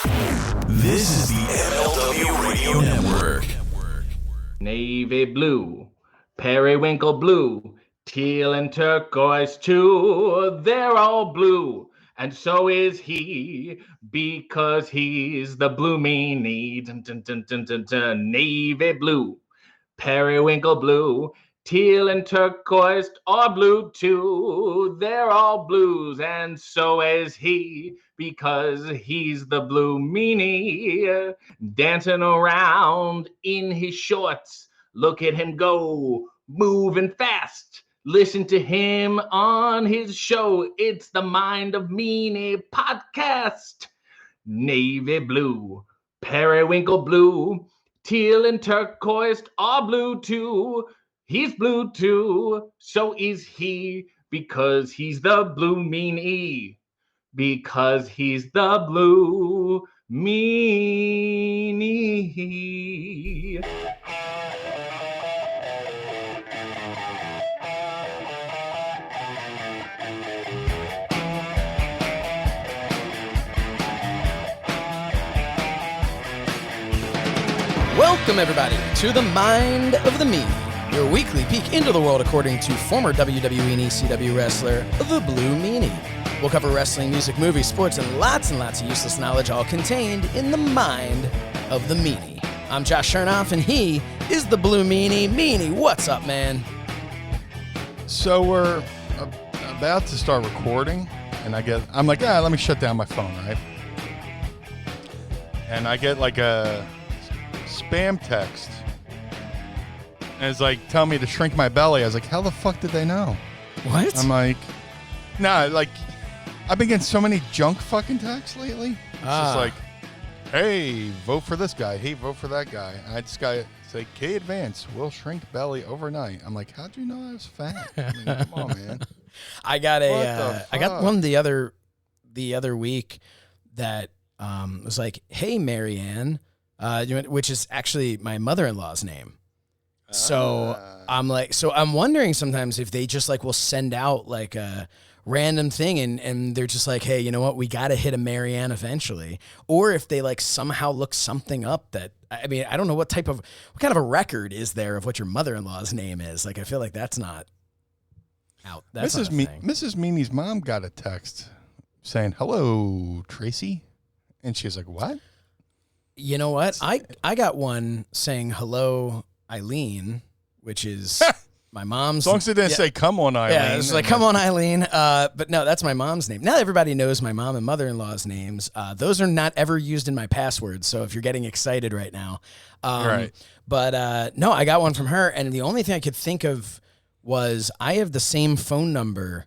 This is the MLW Radio Network. Navy blue, periwinkle blue, teal and turquoise too. They're all blue, and so is he, because he's the Blue Meanie. Dun, dun, dun, dun, dun, dun. Navy blue, periwinkle blue, teal and turquoise are blue too. They're all blues, and so is he, because he's the Blue Meanie, dancing around in his shorts. Look at him go, moving fast. Listen to him on his show. It's the Mind of Meanie podcast. Navy blue, periwinkle blue, teal and turquoise are blue too. He's blue too, so is he, because he's the Blue Meanie. Because he's the Blue Meanie. Welcome, everybody, to the Mind of the Meanie, your weekly peek into the world according to former WWE and ECW wrestler, the Blue Meanie. We'll cover wrestling, music, movies, sports, and lots of useless knowledge, all contained in the Mind of the Meanie. I'm Josh Shernoff, and he is the Blue Meanie. Meanie, what's up, man? So we're about to start recording, and I'm like, let me shut down my phone, right? And I get like a spam text, and it's like, tell me to shrink my belly. I was like, how the fuck did they know? What? I'm like, nah, like, I've been getting so many junk fucking texts lately. It's just like, hey, vote for this guy. Hey, vote for that guy. I just got say, K Advance will shrink belly overnight. I'm like, how'd you know I was fat? I mean, come on, man. I got one the other week that was like, hey, Marianne, which is actually my mother-in-law's name. So I'm wondering sometimes if they just like will send out like a random thing and they're just like, hey, you know what? We got to hit a Marianne eventually. Or if they like somehow look something up that, I mean, I don't know what kind of a record is there of what your mother-in-law's name is. Like, I feel like that's not out. That's Mrs. Meanie's mom got a text saying, hello, Tracy. And she's like, what? You know what? I got one saying, hello, Eileen, which is my mom's. As long as it didn't say, come on, Eileen. Yeah, it's like, come on, Eileen. But no, that's my mom's name. Now everybody knows my mom and mother-in-law's names. Those are not ever used in my passwords, so if you're getting excited right now. Right. But no, I got one from her, and the only thing I could think of was I have the same phone number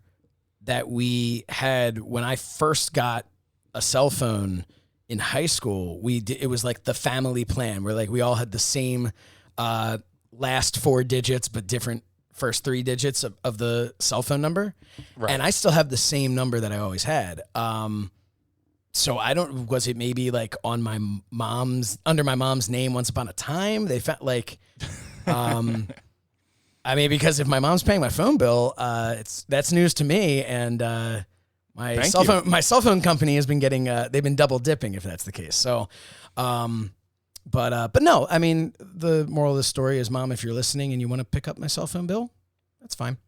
that we had when I first got a cell phone in high school. It was like the family plan where like we all had the same last 4 digits, but different first 3 digits of the cell phone number. Right. And I still have the same number that I always had. So was it maybe like on under my mom's name once upon a time? They felt like, I mean, because if my mom's paying my phone bill, that's news to me. And, my cell phone company has been getting, they've been double dipping if that's the case. So, but no, I mean, the moral of the story is, Mom, if you're listening and you want to pick up my cell phone bill, that's fine.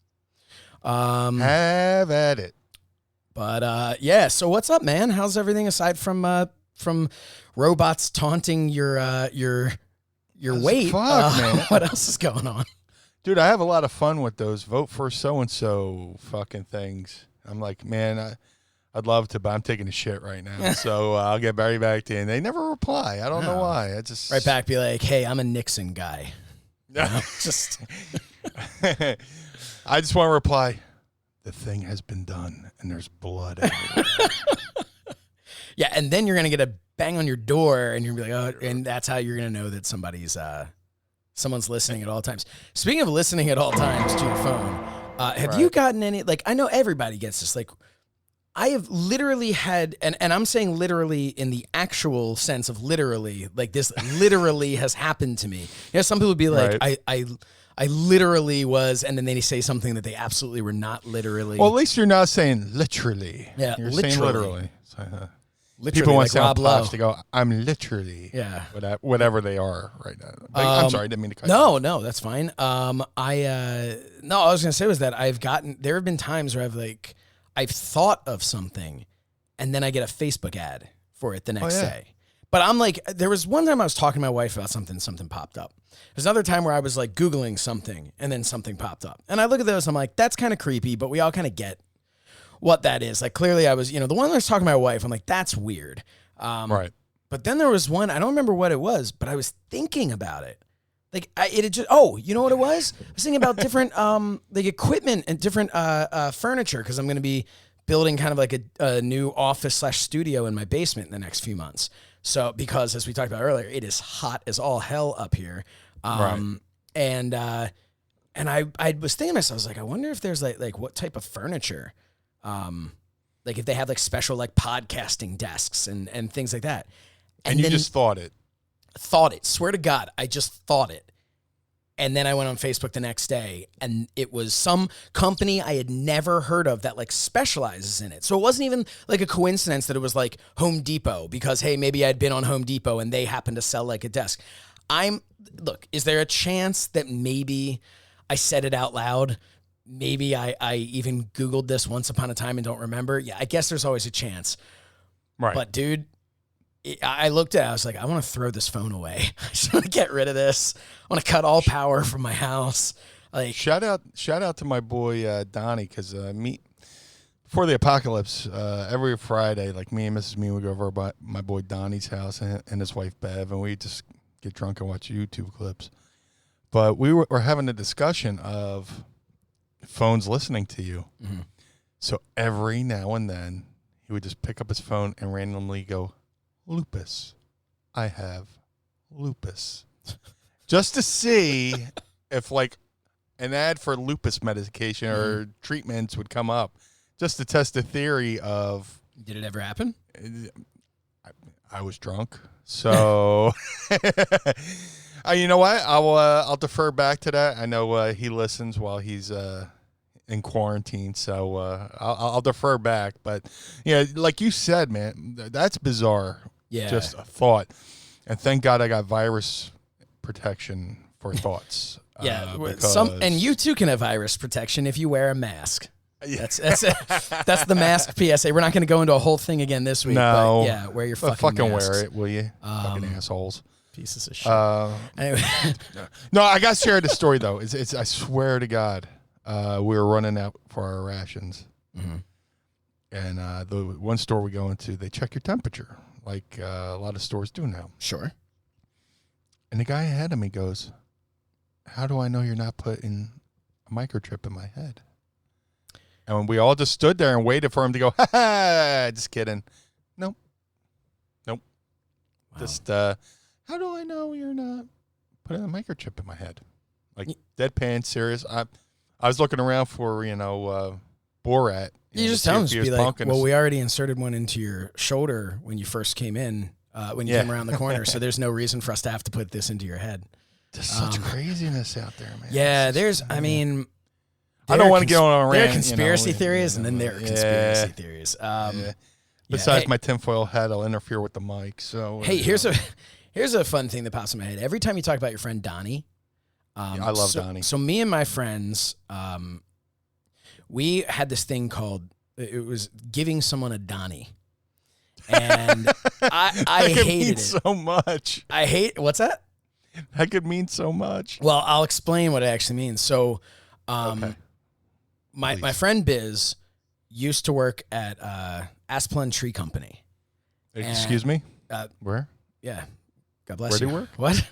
Have at it. But, yeah, so what's up, man? How's everything aside from robots taunting your weight? Fuck, man. What else is going on? Dude, I have a lot of fun with those vote for so-and-so fucking things. I'm like, man, I'd love to, but I'm taking a shit right now. So I'll get Barry back to you. And they never reply. I don't know why. I just right back, be like, hey, I'm a Nixon guy. You know? Just I just want to reply, the thing has been done, and there's blood everywhere. Yeah, and then you're going to get a bang on your door, and you're going to be like, oh, and that's how you're going to know that someone's listening at all times. Speaking of listening at all times to your phone, have you gotten any, like, I know everybody gets this, like, I have literally had, and I'm saying literally in the actual sense of literally, like this literally has happened to me. You know, some people would be like, right. I literally was, and then they say something that they absolutely were not literally. Well, at least you're not saying literally. Yeah, you're literally. saying literally. Literally, people want like to sound Rob Lowe. posh. They go, I'm literally Yeah. whatever they are right now. I'm sorry, I didn't mean to cut you. No, that's fine. I was gonna say was that there have been times where I've thought of something, and then I get a Facebook ad for it the next day. But I'm like, there was one time I was talking to my wife about something popped up. There's another time where I was like Googling something and then something popped up. And I look at those, I'm like, that's kind of creepy, but we all kind of get what that is. Like clearly I was, the one I was talking to my wife, I'm like, that's weird. Right. But then there was one, I don't remember what it was, but I was thinking about it. Like it had just, you know what it was? I was thinking about different like equipment and different furniture because I'm going to be building kind of like a new office/studio in my basement in the next few months. So because as we talked about earlier, it is hot as all hell up here. Right. And I was thinking to myself, I was like, I wonder if there's like what type of furniture, like if they have like special like podcasting desks and things like that. And you just thought it. Swear to God, I just thought it. And then I went on Facebook the next day, and it was some company I had never heard of that like specializes in it. So it wasn't even like a coincidence that it was like Home Depot because, hey, maybe I'd been on Home Depot and they happened to sell like a desk. Look, is there a chance that maybe I said it out loud? Maybe I even Googled this once upon a time and don't remember. Yeah, I guess there's always a chance. Right. But dude, I looked at it, I was like, I want to throw this phone away. I just want to get rid of this. I want to cut all power from my house. Like shout out to my boy Donnie, because before the apocalypse, every Friday, like me and Mrs. Me would go over by my boy Donnie's house and his wife Bev, and we just get drunk and watch YouTube clips. But we were having a discussion of phones listening to you. Mm-hmm. So every now and then, he would just pick up his phone and randomly go, lupus. I have lupus. Just to see if like an ad for lupus medication or treatments would come up, just to test the theory of. Did it ever happen? I was drunk, so you know what? I'll defer back to that. I know he listens while he's in quarantine, so I'll defer back. But yeah, like you said, man, that's bizarre. Yeah. Just a thought. And thank God I got virus protection for thoughts. Yeah. Because and you too can have virus protection if you wear a mask. Yeah. That's the mask PSA. We're not going to go into a whole thing again this week. No. But yeah, wear your fucking masks. Wear it, will you? Fucking assholes. Pieces of shit. Anyway. No, I got to share the story, though. It's I swear to God, we were running out for our rations. Mm-hmm. And the one store we go into, they check your temperature. Like a lot of stores do now. Sure. And the guy ahead of me goes, how do I know you're not putting a microchip in my head? And we all just stood there and waited for him to go, ha ha, just kidding. Nope. Wow. Just, how do I know you're not putting a microchip in my head? Like deadpan, serious. I was looking around for, Borat. You just tell him to be like, well, we already inserted one into your shoulder when you first came in, when you came around the corner. So there's no reason for us to have to put this into your head. There's such craziness out there, man. Yeah, I don't want to get on a rant. There are conspiracy theories, and then there are conspiracy theories. Besides my tinfoil hat, I'll interfere with the mic. So hey, here's a fun thing that pops in my head. Every time you talk about your friend Donnie, I love Donnie. So me and my friends, we had this thing called, it was giving someone a Donnie. And I hated it so much. What's that? That could mean so much. Well, I'll explain what it actually means. So, my friend Biz used to work at Asplund Tree Company. Excuse me? Where? Yeah. God bless you. Where do you work? What?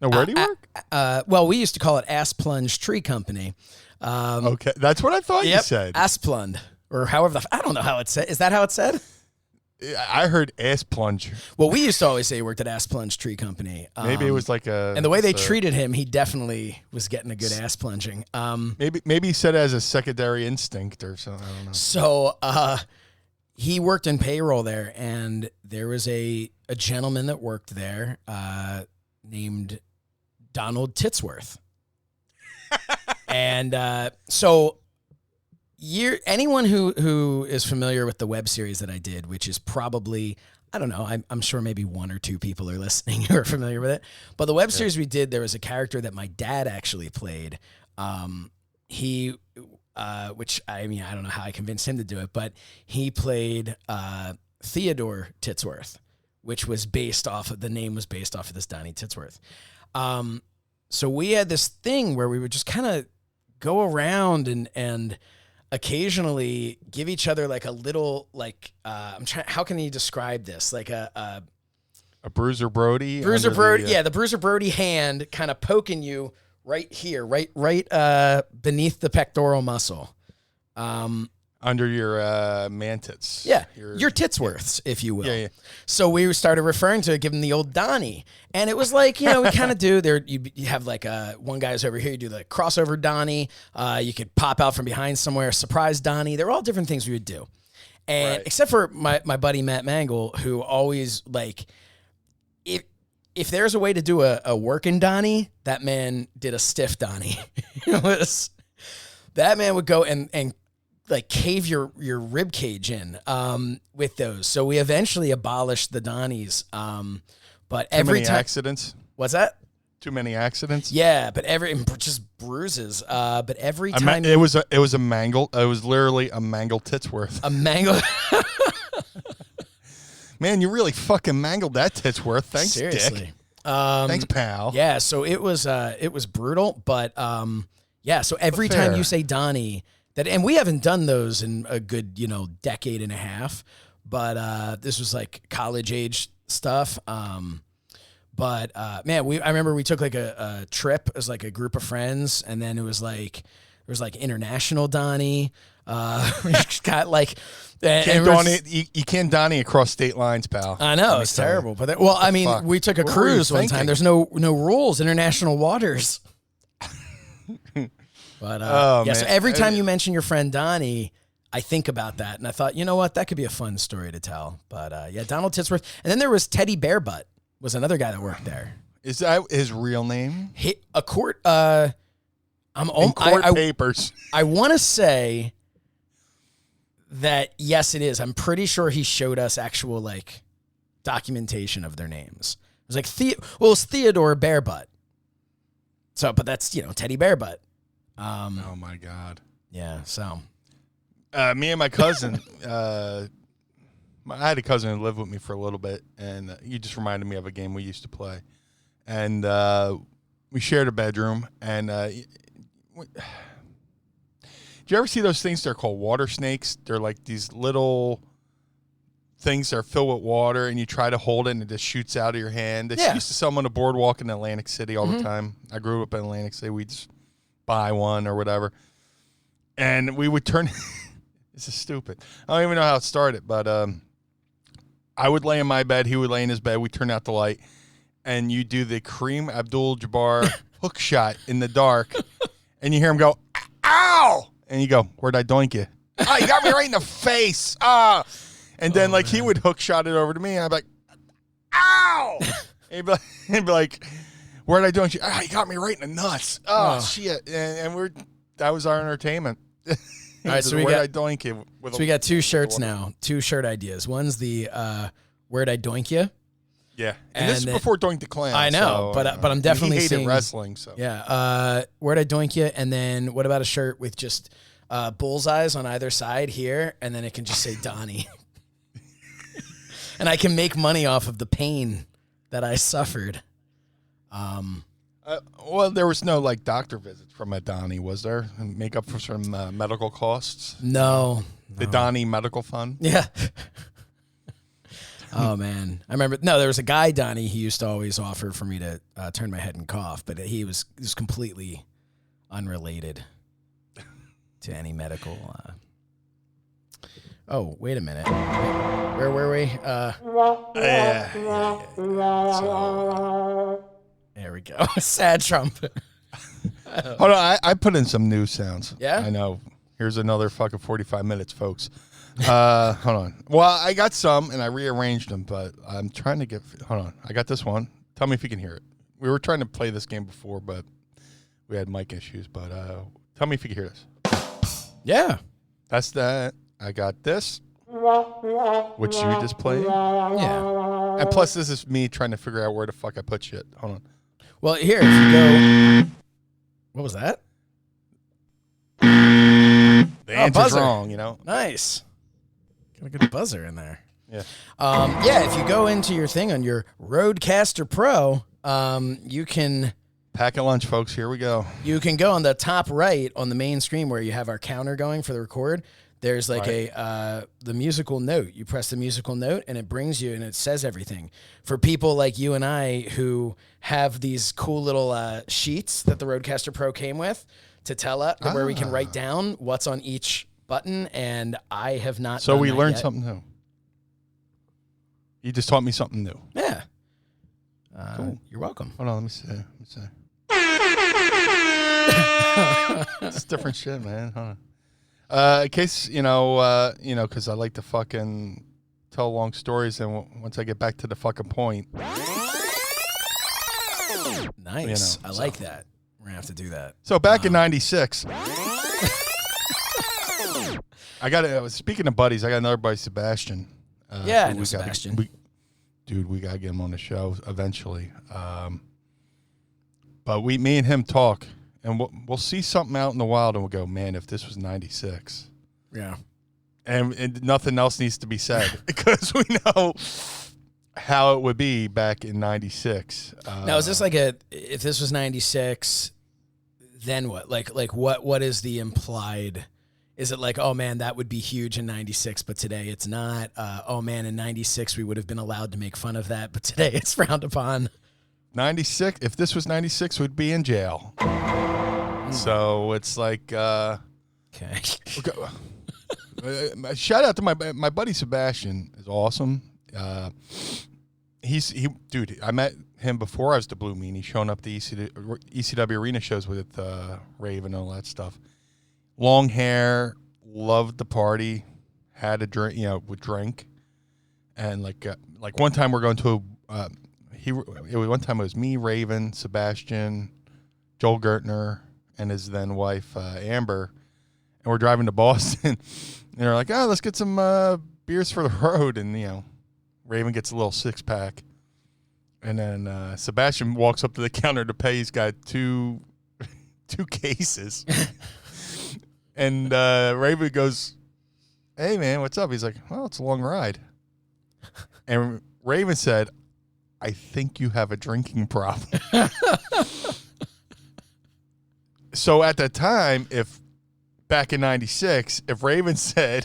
No, where do you work? Well, we used to call it Asplund Tree Company. Okay, that's what I thought you said. Asplund, or however I don't know how it said. Is that how it said? I heard ass plunge. Well, we used to always say he worked at Ass Plunge Tree Company. Maybe it was like a... And the way they treated him, he definitely was getting a good ass plunging. Maybe he said it as a secondary instinct or something. I don't know. So he worked in payroll there, and there was a gentleman that worked there named Donald Titsworth. And so anyone who is familiar with the web series that I did, which is probably, I don't know, I'm sure maybe one or two people are listening who are familiar with it. But the web series we did, there was a character that my dad actually played. Which I mean, I don't know how I convinced him to do it, but he played Theodore Titsworth, which was the name was based off of this Donnie Titsworth. So we had this thing where we would just kind of go around and occasionally give each other like a little, like, how can you describe this? Like a Bruiser Brody? Bruiser Brody, the Bruiser Brody hand kind of poking you right here, right beneath the pectoral muscle. Under your mantis. Yeah, your titsworths, if you will. Yeah. So we started referring to it, giving the old Donnie. And it was like, we kind of do there. You have like one guy's over here. You do the crossover Donnie. You could pop out from behind somewhere, surprise Donnie. They're all different things we would do. And except for my buddy Matt Mangle, who always like, if there's a way to do a working Donnie, that man did a stiff Donnie. That man would go and like cave your rib cage in with those. So we eventually abolished the Donnies. But every time accidents. What's that? Too many accidents. Yeah, but just bruises. But every time it was a mangle. It was literally a mangle Titsworth. A mangle. Man, you really fucking mangled that Titsworth. Thanks, Seriously. Dick. Thanks, pal. Yeah, so it was brutal, but so every time you say Donnie, and we haven't done those in a good, decade and a half, but this was like college age stuff. But I remember we took like a trip as like a group of friends, and then it was like international Donnie. We just got like you can't Donnie across state lines, pal. I know it's terrible, but we took a cruise one time. There's no rules, international waters. But so every time you mention your friend Donnie, I think about that, and I thought, you know what, that could be a fun story to tell. But Donald Titsworth, and then there was Teddy Bearbutt, was another guy that worked there. Is that his real name? Papers. I want to say that yes, it is. I'm pretty sure he showed us actual like documentation of their names. It was like it's Theodore Bearbutt. So, but that's Teddy Bearbutt. Oh my God. Yeah. So, me and my cousin, I had a cousin who lived with me for a little bit, and you just reminded me of a game we used to play, and we shared a bedroom, and did you ever see those things? They're called water snakes. They're like these little things that are filled with water, and you try to hold it, and it just shoots out of your hand. They used to sell them on the boardwalk in Atlantic City all the time. I grew up in Atlantic City. We just buy one or whatever, and we would turn. This is stupid. I don't even know how it started, but I would lay in my bed. He would lay in his bed. We turn out the light, and you do the Kareem Abdul-Jabbar hook shot in the dark, and you hear him go, "Ow!" And you go, "Where'd I doink you?" "Oh, you got me right in the face." And then he would hook shot it over to me, and I'd be like, "Ow!" And he'd be like, "Where'd I doink you?" "Oh, you got me right in the nuts." Oh. Shit! And that was our entertainment. All right, so where'd I doink you? So we got two shirts now, two shirt ideas. One's the "Where'd I doink you?" Yeah, and this is before Doink the Clown. I know, so, but I'm definitely he hated seeing wrestling. So yeah, "Where'd I doink you?" And then what about a shirt with just bullseyes on either side here, and then it can just say Donnie, and I can make money off of the pain that I suffered. Well, there was no doctor visits from a Donnie, was there? Make up for some medical costs? No. The Donnie Medical Fund? Yeah. Oh, man. I remember, there was a guy, Donnie, he used to always offer for me to turn my head and cough, but he was completely unrelated to any medical. Oh, wait a minute. Where were we? There we go. Sad trumpet. Hold on, I put in some new sounds. Yeah? I know. Here's another fucking 45 minutes, folks. Hold on. Well, I got some, and I rearranged them, but I'm trying to get... Hold on. I got this one. Tell me if you can hear it. We were trying to play this game before, but we had mic issues, but tell me if you can hear this. Yeah. That's that. I got this, which you just played. Yeah. And plus, this is me trying to figure out where the fuck I put shit. Hold on. Well, here, if you go... What was that? The answer's buzzer. wrong, you know? Nice. Got a good buzzer in there. Yeah. Yeah, if you go into your thing on your Rodecaster Pro, you can... Pack a lunch, folks. Here we go. You can go on the top right on the main screen where you have our counter going for the record. There's like the musical note. You press the musical note and it brings you and it says everything. For people like you and I who have these cool little sheets that the Rodecaster Pro came with to tell us where we can write down what's on each button, and I have not. So we learned yet. something new. You just taught me something new. Yeah. Cool. You're welcome. Hold on, let me see. It's different shit, man. Hold on. In case because I like to fucking tell long stories, and once I get back to the fucking point. Nice. I like that. We're gonna have to do that. So back in '96, speaking of buddies, I got another buddy, Sebastian. I know Sebastian. We gotta get him on the show eventually. But me and him talk, and we'll see something out in the wild, and we'll go, man, if this was '96. Yeah. And nothing else needs to be said because we know how it would be back in '96. Now, is this like if this was '96, then what? Like what is the implied? Is it like, oh man, that would be huge in '96, but today it's not? Oh man, in '96 we would have been allowed to make fun of that, but today it's frowned upon. '96. If this was '96, we'd be in jail. So it's like, okay. Shout out to my buddy Sebastian. Is awesome. Dude, I met him before I was the Blue Meanie, showing up the ECW arena shows with Raven and all that stuff. Long hair, loved the party, had a drink, would drink, and like one time we're going to one time it was me, Raven, Sebastian, Joel Gertner, and his then wife Amber, and we're driving to Boston, and they're like, oh, let's get some beers for the road, and Raven gets a little 6-pack, and then Sebastian walks up to the counter to pay. He's got two cases. And Raven goes, hey, man, what's up? He's like, well, it's a long ride. And Raven said, I think you have a drinking problem. So at that time, back in '96, if Raven said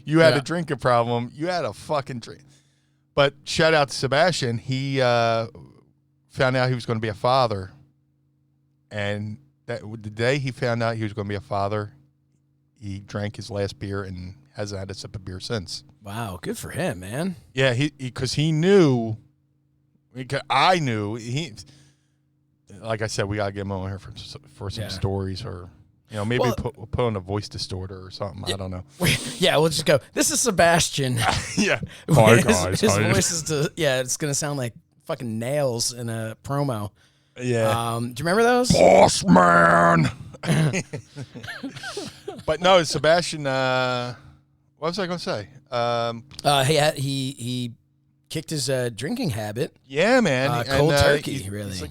you had a drinking problem, you had a fucking drink. But shout out to Sebastian. He found out he was going to be a father. And the day he found out he was going to be a father, he drank his last beer and hasn't had a sip of beer since. Wow, good for him, man. Yeah, because he knew. I knew like I said, we gotta get him on here for some stories, or maybe put on a voice distorter or something. I don't know. Yeah, we'll just go. This is Sebastian. Yeah, hi guys. His voice is it's gonna sound like fucking nails in a promo. Yeah. Do you remember those? Boss man. But no, Sebastian. What was I gonna say? He kicked his drinking habit. Yeah, man. Cold turkey, really.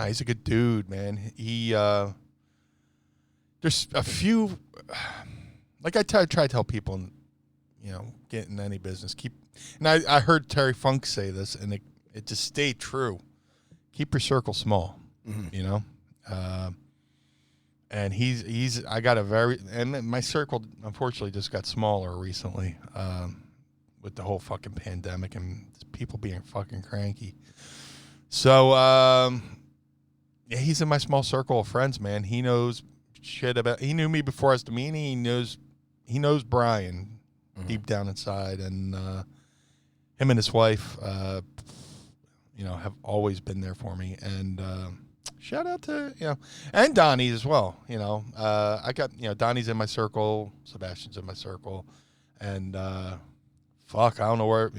He's a good dude, man. He there's a few, like I try to tell people, get in any business. And I heard Terry Funk say this, and it just stayed true. Keep your circle small, and I got and my circle unfortunately just got smaller recently, with the whole fucking pandemic and people being fucking cranky. So, he's in my small circle of friends, man. He knows shit he knew me before I was DeMeanie. He knows Brian deep down inside, and him and his wife, have always been there for me. And shout out to and Donnie as well. I got Donnie's in my circle, Sebastian's in my circle, and fuck, I don't know where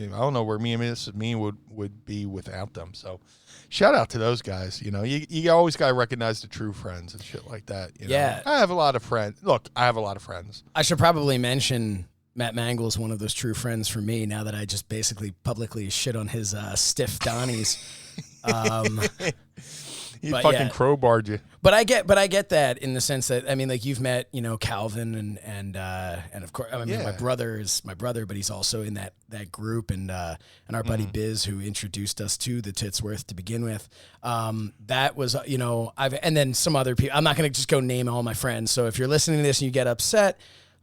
me and Mrs. Me would be without them. So, shout out to those guys. You know, you always gotta recognize the true friends and shit like that. You know? Yeah, I have a lot of friends. Look, I have a lot of friends. I should probably mention Matt Mangle's one of those true friends for me. Now that I just basically publicly shit on his stiff Donnies. He fucking crowbarred you. But I get that in the sense that, I mean, like, you've met, you know, Calvin and of course, I mean, my brother is my brother, but he's also in that group, and our buddy Biz, who introduced us to the Titsworth to begin with. That was, you know, and then some other people. I'm not going to just go name all my friends. So if you're listening to this and you get upset,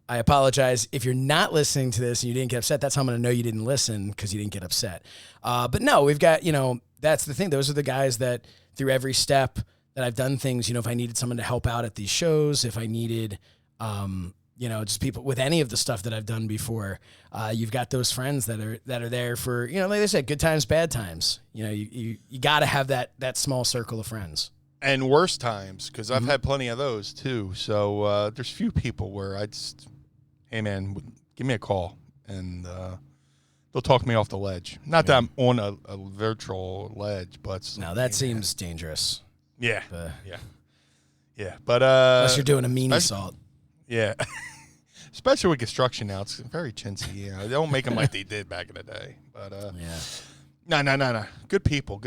I apologize. If you're not listening to this and you didn't get upset, that's how I'm going to know you didn't listen, because you didn't get upset. But no, we've got, you know, that's the thing. Those are the guys that through every step that I've done things, you know, if I needed someone to help out at these shows, if I needed, you know, just people with any of the stuff that I've done before, you've got those friends that are there for, you know, like I said, good times, bad times. You know, you got to have that small circle of friends. And worse times, because I've had plenty of those too. So there's few people where I just, hey man, give me a call, and they'll talk me off the ledge. Not that I'm on a virtual ledge, but no, that seems dangerous. Yeah, yeah. But unless you're doing a meanie salt. Yeah, especially with construction now, it's very chintzy. You know, they don't make them like they did back in the day. But no. Good people.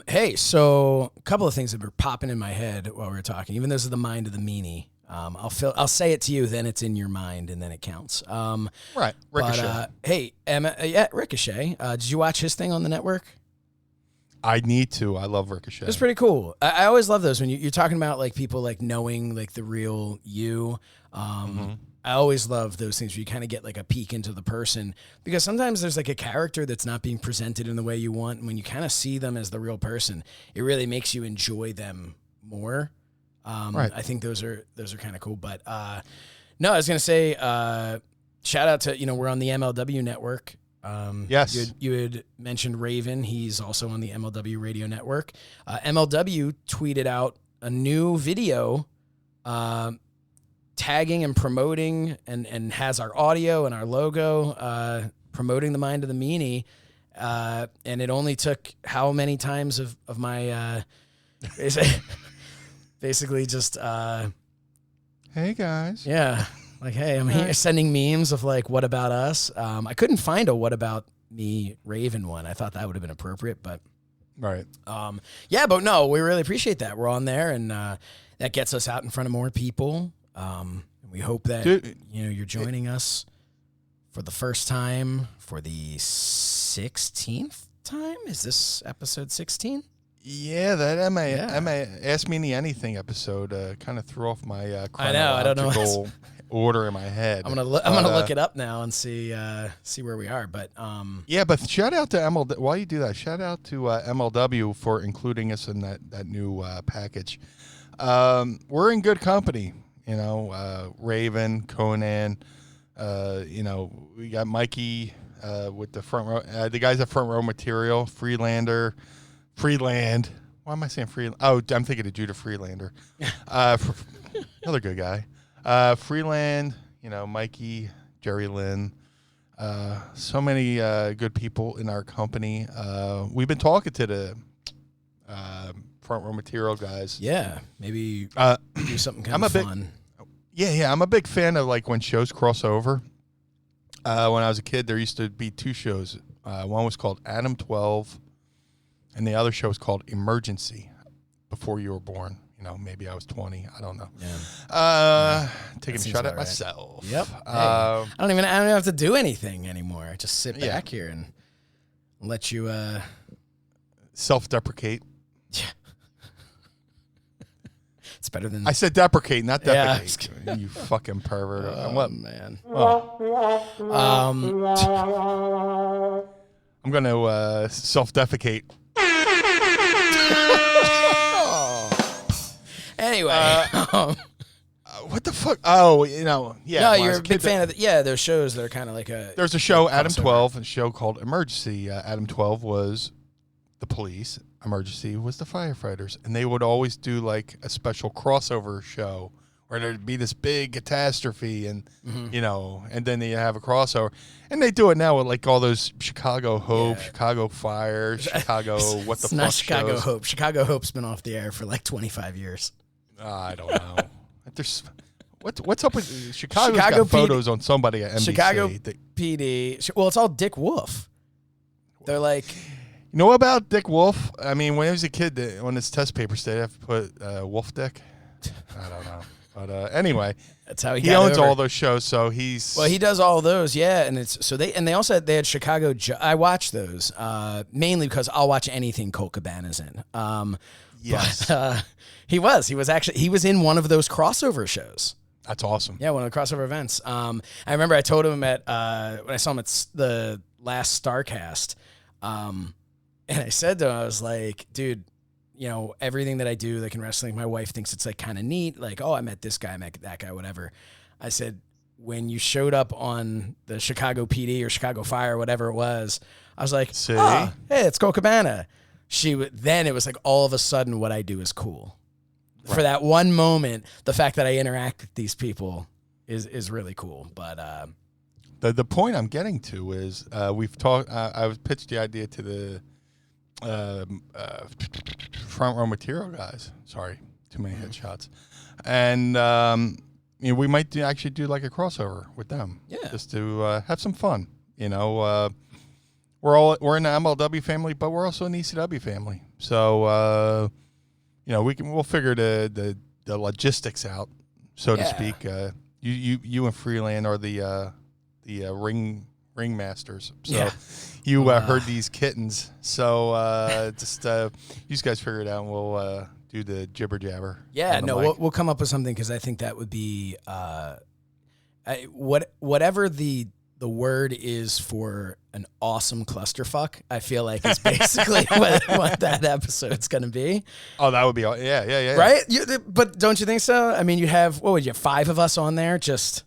Hey, so a couple of things that were popping in my head while we were talking. Even those are the mind of the meanie. I'll say it to you, then it's in your mind, and then it counts. Right, Ricochet. But, hey, Emma, Ricochet. Did you watch his thing on the network? I need to. I love Ricochet. It's pretty cool. I always love those when you're talking about like people like knowing like the real you. I always love those things where you kind of get like a peek into the person, because sometimes there's like a character that's not being presented in the way you want. And when you kind of see them as the real person, it really makes you enjoy them more. Right. I think those are kind of cool. But no, I was gonna say shout out to, you know, we're on the MLW network. Yes, you had mentioned Raven. He's also on the MLW radio network. MLW tweeted out a new video tagging and promoting and has our audio and our logo promoting the mind of the meanie. And it only took how many times of my basically just hey guys. Yeah. Like, hey, I'm here sending memes of like, what about us? I couldn't find a what about me Raven one. I thought that would have been appropriate, but right. Yeah, but no, we really appreciate that. We're on there, and that gets us out in front of more people. And we hope that you know, you're joining us for the first time for the 16th time. Is this episode 16? Yeah, that Emma Ask Me Anything episode kind of threw off my chronological order in my head. I'm gonna look it up now and see where we are. But yeah, but shout out to MLW. While you do that, shout out to MLW for including us in that new package. We're in good company. You know, Raven, Conan. You know, we got Mikey with the front row. The guys at Front Row Material, Freelander. Freeland. Why am I saying Freeland? Oh, I'm thinking of Judah Freelander. Another good guy. Freeland, you know, Mikey, Jerry Lynn. So many good people in our company. We've been talking to the Front Row Material guys. Yeah, maybe do something kind of fun. Yeah, I'm a big fan of like when shows cross over. When I was a kid, there used to be two shows. One was called Adam 12. And the other show was called Emergency, before you were born. You know, maybe I was 20. I don't know. Yeah. Taking a shot at myself. Yep. I don't even have to do anything anymore. I just sit back here and let you self-deprecate. Yeah. It's better than I said deprecate, not deprecate. Yeah. You fucking pervert. Oh, man. I'm going to self-defecate. Anyway, what the fuck? Oh, you know, yeah. No, you're a big fan of those shows that are kind of like a. There's a show, Adam 12, a show called Emergency. Adam 12 was the police. Emergency was the firefighters, and they would always do like a special crossover show or there'd be this big catastrophe, and you know, and then they have a crossover, and they do it now with like all those Chicago Hope, Chicago Fire, Chicago what the it's fuck not Chicago shows. Hope. Chicago Hope's been off the air for like 25 years. I don't know. There's what's up with Chicago's Chicago got photos on somebody at NBC. Chicago PD. Well, it's all Dick Wolf. They're like, you know about Dick Wolf? I mean, when he was a kid, on his test papers, they have to put Wolf Dick. I don't know, but anyway, that's how he owns all those shows. So he's he does all those, yeah. And it's so they also had Chicago. I watch those mainly because I'll watch anything Colt Cabana's in. Yes, but, he was in one of those crossover shows. That's awesome. Yeah, one of the crossover events. I remember I told him when I saw him at the last Starcast, and I said to him, I was like, dude, you know, everything that I do, like in wrestling, my wife thinks it's like kind of neat. Like, oh, I met this guy, I met that guy, whatever. I said, when you showed up on the Chicago PD or Chicago Fire, whatever it was, I was like, hey, it's Colt Cabana. Then it was like all of a sudden what I do is cool. Right. For that one moment, the fact that I interact with these people is really cool. But the point I'm getting to is we've talked. I was pitched the idea to the front row material guys. Sorry, too many headshots. And you know, we might actually do like a crossover with them. Yeah, just to have some fun. You know, we're in the MLW family, but we're also an ECW family. So you know, we'll figure the logistics out, so to speak. You and Freeland are the ring masters. So you heard these kittens. So just you guys figure it out, and we'll do the jibber jabber. Yeah, no, we'll come up with something, because I think that would be whatever the word is for an awesome clusterfuck. I feel like is basically what that episode's going to be. Oh, that would be yeah. Right? But don't you think so? I mean, you have 5 of us on there just.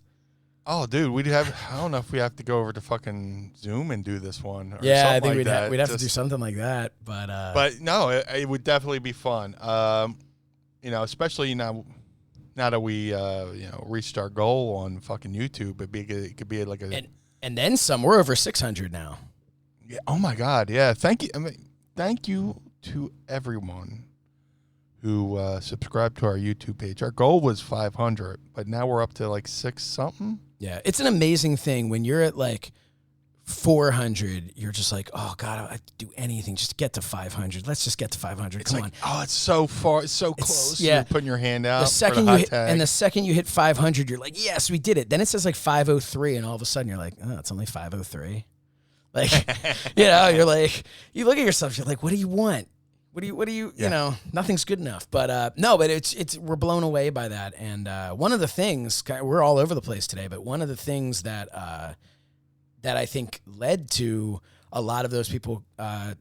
Oh, dude, we'd have. I don't know if we have to go over to fucking Zoom and do this one. Or yeah, I think like we'd have to do something like that. But no, it would definitely be fun. You know, especially now that we reached our goal on fucking YouTube, it could be like a. And then some. We're over 600 now. Yeah. Oh my God. Yeah. Thank you. Thank you to everyone who subscribed to our YouTube page. Our goal was 500, but now we're up to like 6 something. Yeah, it's an amazing thing when you're at like 400. You're just like, oh God, I'd do anything just to get to 500. Let's just get to 500. Come on. Oh, it's so far. It's so close. Yeah, you're putting your hand out. The second you hit 500, you're like, yes, we did it. Then it says like 503, and all of a sudden you're like, oh, it's only 503. Like, you know, you're like, you look at yourself, you're like, what do you want? What do you, you know, nothing's good enough. But no, but it's we're blown away by that. And one of the things, we're all over the place today, but one of the things that I think led to a lot of those people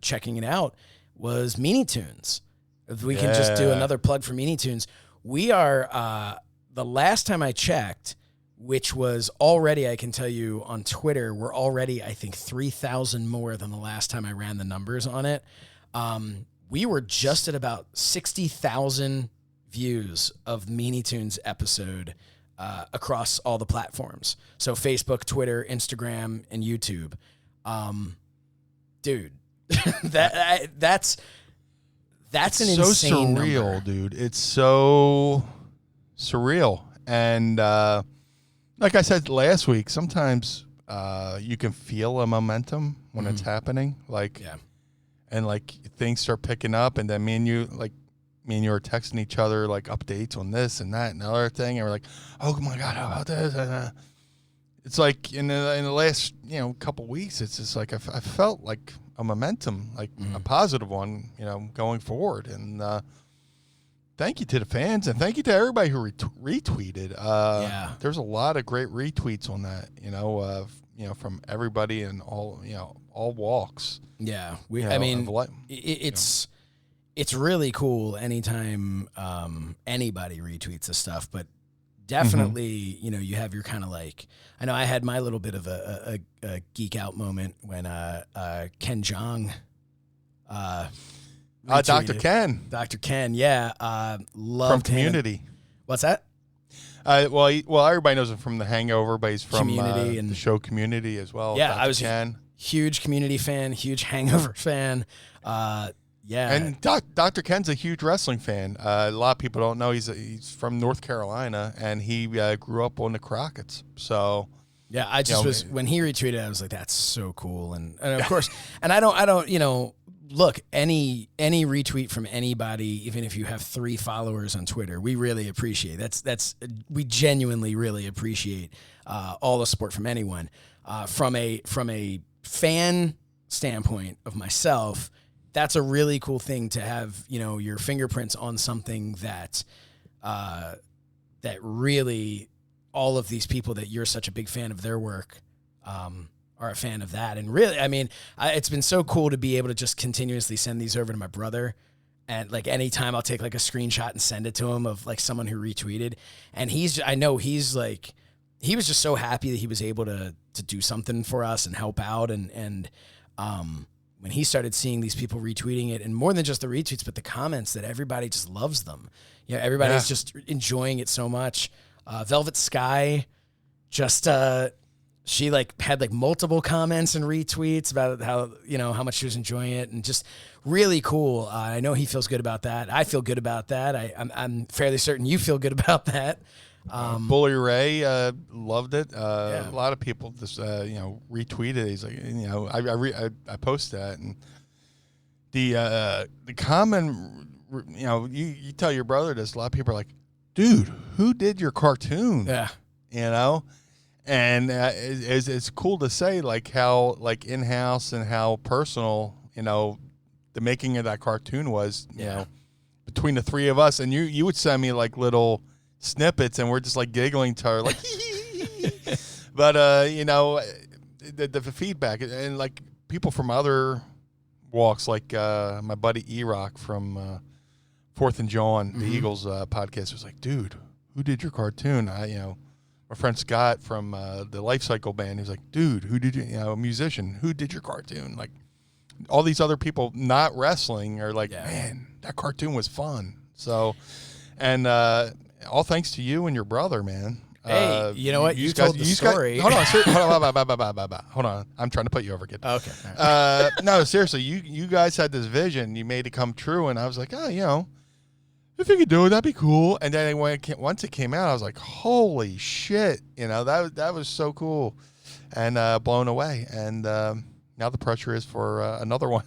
checking it out was Meanie Toons. If we can just do another plug for Meanie Toons. We are, the last time I checked, which was already, I can tell you on Twitter, we're already, I think, 3,000 more than the last time I ran the numbers on it. We were just at about 60,000 views of Meanie Toons episode across all the platforms. So Facebook, Twitter, Instagram, and YouTube. Dude, that's an insane so surreal, number. Dude. It's so surreal. And like I said last week, sometimes you can feel a momentum when it's happening. Like, and like things start picking up, and then me and you are texting each other like updates on this and that and the other thing, and we're like, oh my God, how about this? It's like in the last couple weeks, it's just like I felt like a momentum, like a positive one, going forward. And thank you to the fans, and thank you to everybody who retweeted. There's a lot of great retweets on that, from everybody and all walks. Yeah, it's really cool anytime anybody retweets this stuff, but definitely, you have your kind of like, I know I had my little bit of a geek out moment when Ken Jeong Dr. Ken. Dr. Ken, yeah. Loved from Community. What's that? Well, everybody knows him from The Hangover, but he's from Community and the show Community as well. Yeah, Dr. I was Ken. a huge Community fan, huge Hangover fan. Yeah, And Dr. Ken's a huge wrestling fan. A lot of people don't know he's from North Carolina, and he grew up on the Crockett's. So yeah, I just was when he retweeted, I was like, that's so cool, and of course, and I don't, look, any retweet from anybody, even if you have 3 followers on Twitter, we really appreciate. We genuinely really appreciate all the support from anyone. From a fan standpoint of myself, that's a really cool thing to have, your fingerprints on something that really all of these people that you're such a big fan of their work are a fan of that. And really, I mean, it's been so cool to be able to just continuously send these over to my brother. And like anytime I'll take like a screenshot and send it to him of like someone who retweeted. And he was just so happy that he was able to do something for us and help out. And when he started seeing these people retweeting it, and more than just the retweets, but the comments, that everybody just loves them. Everybody's just enjoying it so much. Velvet Sky just, she had like multiple comments and retweets about how much she was enjoying it, and just really cool. I know he feels good about that. I feel good about that. I'm fairly certain you feel good about that. Bully Ray loved it. A lot of people just retweeted. He's like, I posted that, and the common, you tell your brother this. A lot of people are like, dude, who did your cartoon? Yeah, and it's cool to say like how like in house and how personal the making of that cartoon was. Between the 3 of us, and you would send me like little snippets, and we're just like giggling to her, like, but the feedback, and like people from other walks, like my buddy E-Rock from 4th and John, the Eagles podcast, was like, dude, who did your cartoon? My friend Scott from the Life Cycle band, he's like, dude, who did a musician, who did your cartoon? Like all these other people not wrestling are like, man, that cartoon was fun. So, and all thanks to you and your brother, man. Hey, you know what? You told the story. Hold on. I'm trying to put you over, kid. Okay. No, seriously, you guys had this vision. You made it come true, and I was like, oh, if you could do it, that'd be cool. And then once it came out, I was like, holy shit, that was so cool, and blown away. And now the pressure is for another one.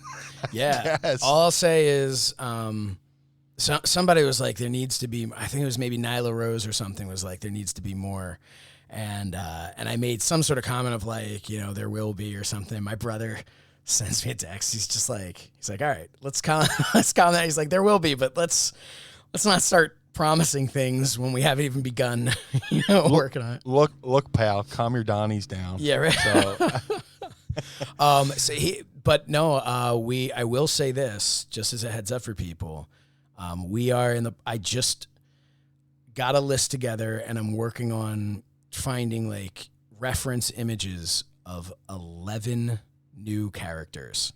Yeah. All I'll say is. Somebody was like, there needs to be, I think it was maybe Nyla Rose or something, was like, there needs to be more. And I made some sort of comment of like, there will be or something. My brother sends me a text. He's like, all right, let's calm that. He's like, there will be, but let's not start promising things when we haven't even begun, working on it. Look, pal, calm your Donnies down. Yeah, right. So, I will say this, just as a heads up for people. We are I just got a list together, and I'm working on finding like reference images of 11 new characters.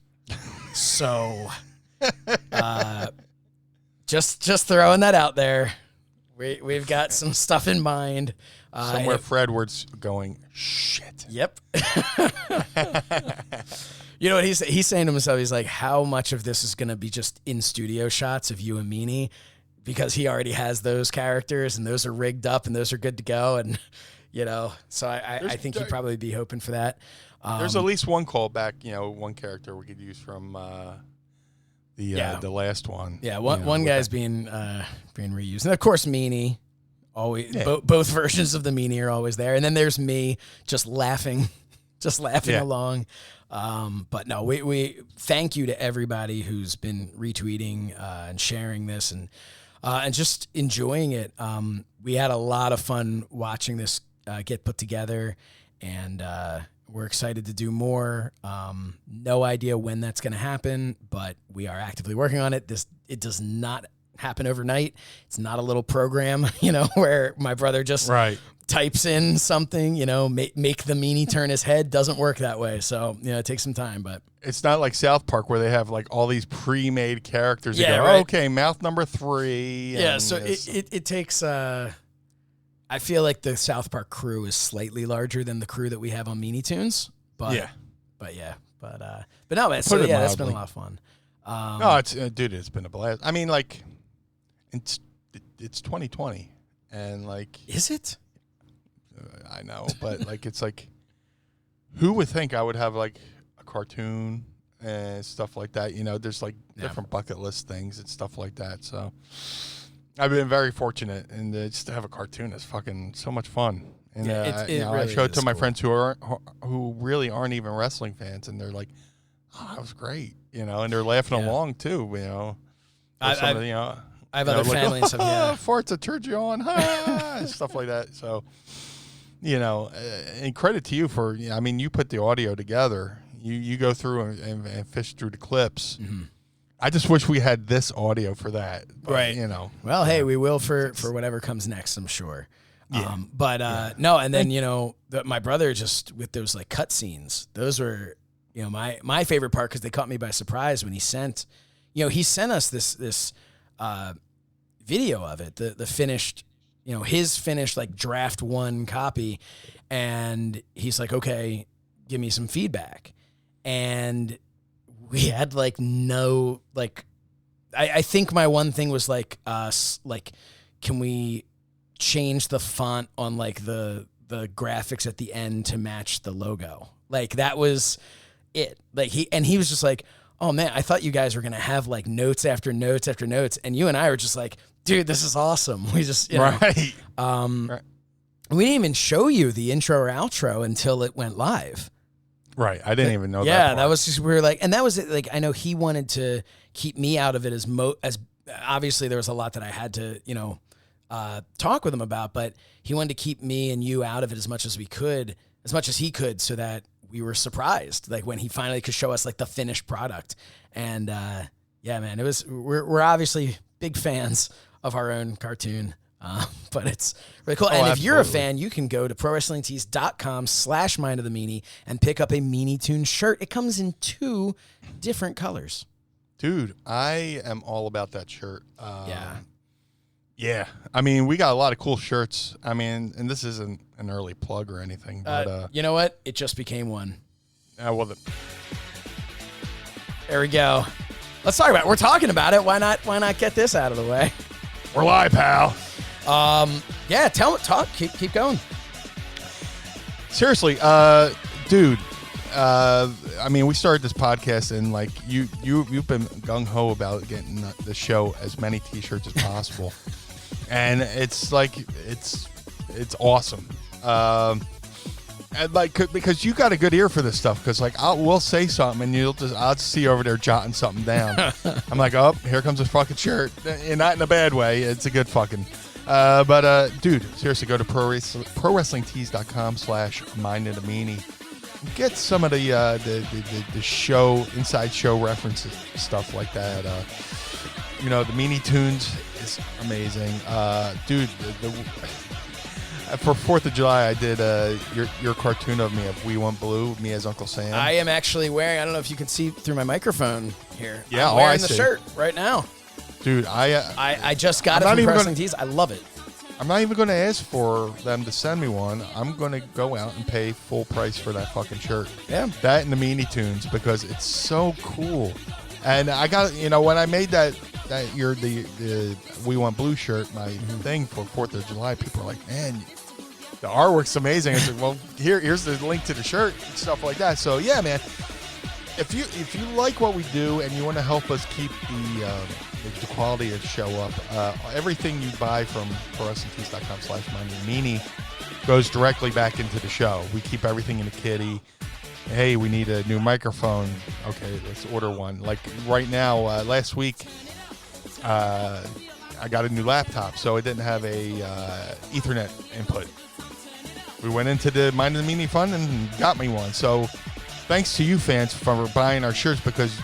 So, just throwing that out there. We've got some stuff in mind. Somewhere Fredward's going, shit. Yep. You know what he's saying to himself? He's like, how much of this is going to be just in studio shots of you and Meanie? Because he already has those characters, and those are rigged up, and those are good to go. And, so I think he'd probably be hoping for that. There's at least one callback, one character we could use from the last one. Yeah, one guy's being reused. And, of course, Meanie. Always, both versions of the Meanie are always there. And then there's me just laughing along. But no, we thank you to everybody who's been retweeting and sharing this and just enjoying it. We had a lot of fun watching this get put together, and we're excited to do more. No idea when that's going to happen, but we are actively working on it. It does not happen overnight. It's not a little program, where my brother just types in something, make the Meanie turn his head. Doesn't work that way. So, it takes some time, but it's not like South Park where they have like all these pre-made characters. Yeah, go, right. Okay, mouth number 3. Yeah. So it takes, I feel like the South Park crew is slightly larger than the crew that we have on Meanie Toons. But no, man. So yeah, that's been a lot of fun. No, it's been a blast. I mean, like, it's 2020, and like, is it? I know, but like, it's like, who would think I would have like a cartoon and stuff like that? You know, there's like different bucket list things and stuff like that. So I've been very fortunate, and just to have a cartoon is fucking so much fun. And really I show it to my friends who really aren't even wrestling fans, and they're like, "Oh, that was great," you know, and they're laughing along too, you know. I have other family and stuff. Yeah, farts at church on, stuff like that. So, you know, and credit to you for. I mean, you put the audio together. You go through and fish through the clips. Mm-hmm. I just wish we had this audio for that. But, right. You know. Well, hey, we will for whatever comes next, I'm sure. Yeah. No, and then, you know, my brother just with those like cut scenes, those were, you know, my favorite part because they caught me by surprise when he sent us this video of it, the finished, you know, his finished like draft 1 copy. And he's like, okay, give me some feedback. And we had like no, like, I think my one thing was like, can we change the font on like the graphics at the end to match the logo? Like that was it. Like he was just like, oh man, I thought you guys were going to have like notes after notes after notes. And you and I were just like, dude, this is awesome. We just, you know, right. We didn't even show you the intro or outro until it went live. Right. I didn't even know that. Yeah, that was just, we were like, and that was it. Like, I know he wanted to keep me out of it as obviously there was a lot that I had to, you know, talk with him about, but he wanted to keep me and you out of it as much as he could, so that we were surprised, like when he finally could show us like the finished product. And yeah, man, we're obviously big fans of our own cartoon, but it's really cool. And if you're a fan, you can go to prowrestlingtees.com/mindofthemeanie and pick up a Meanie Toons shirt. It comes in 2 different colors. Dude, I am all about that shirt. Yeah. Yeah, I mean, we got a lot of cool shirts. I mean, and this isn't an early plug or anything, but you know what? It just became one. Well, there we go. Let's talk about it. We're talking about it. Why not get this out of the way? We're live, pal. Yeah, talk. Keep going. Seriously, dude. I mean, we started this podcast, and like you've been gung ho about getting the show as many T-shirts as possible, and it's like it's awesome. And like because you got a good ear for this stuff, because like we'll say something and I'll just see you over there jotting something down. I'm like, oh, here comes a fucking shirt, and not in a bad way. It's a good fucking. But dude, seriously, go to prowrestlingtees.com/mindofthemeanie. Get some of the show, inside show references, stuff like that. You know, the Meanie Toons is amazing. Dude, for 4th of July, I did your cartoon of me of We Want Blue, me as Uncle Sam. I am actually wearing, I don't know if you can see through my microphone here. Yeah, I'm wearing the shirt right now. Dude, I just got it from Wrestling Tees. I love it. I'm not even going to ask for them to send me one. I'm going to go out and pay full price for that fucking shirt. Yeah. That and the Meanie Toons, because it's so cool. And I got, you know, when I made the We Want Blue shirt, my thing for 4th of July, people are like, man, the artwork's amazing. I said, well, here's the link to the shirt and stuff like that. So yeah, man, if you like what we do and you want to help us keep the quality of the show up, everything you buy from prowrestlingtees.com/mindofthemeanie goes directly back into the show. We keep everything in a kitty. Hey, we need a new microphone. Okay, let's order one. Like right now, last week, I got a new laptop, so it didn't have a Ethernet input. We went into the Mind of the Meanie Fund and got me one. So thanks to you fans for buying our shirts, because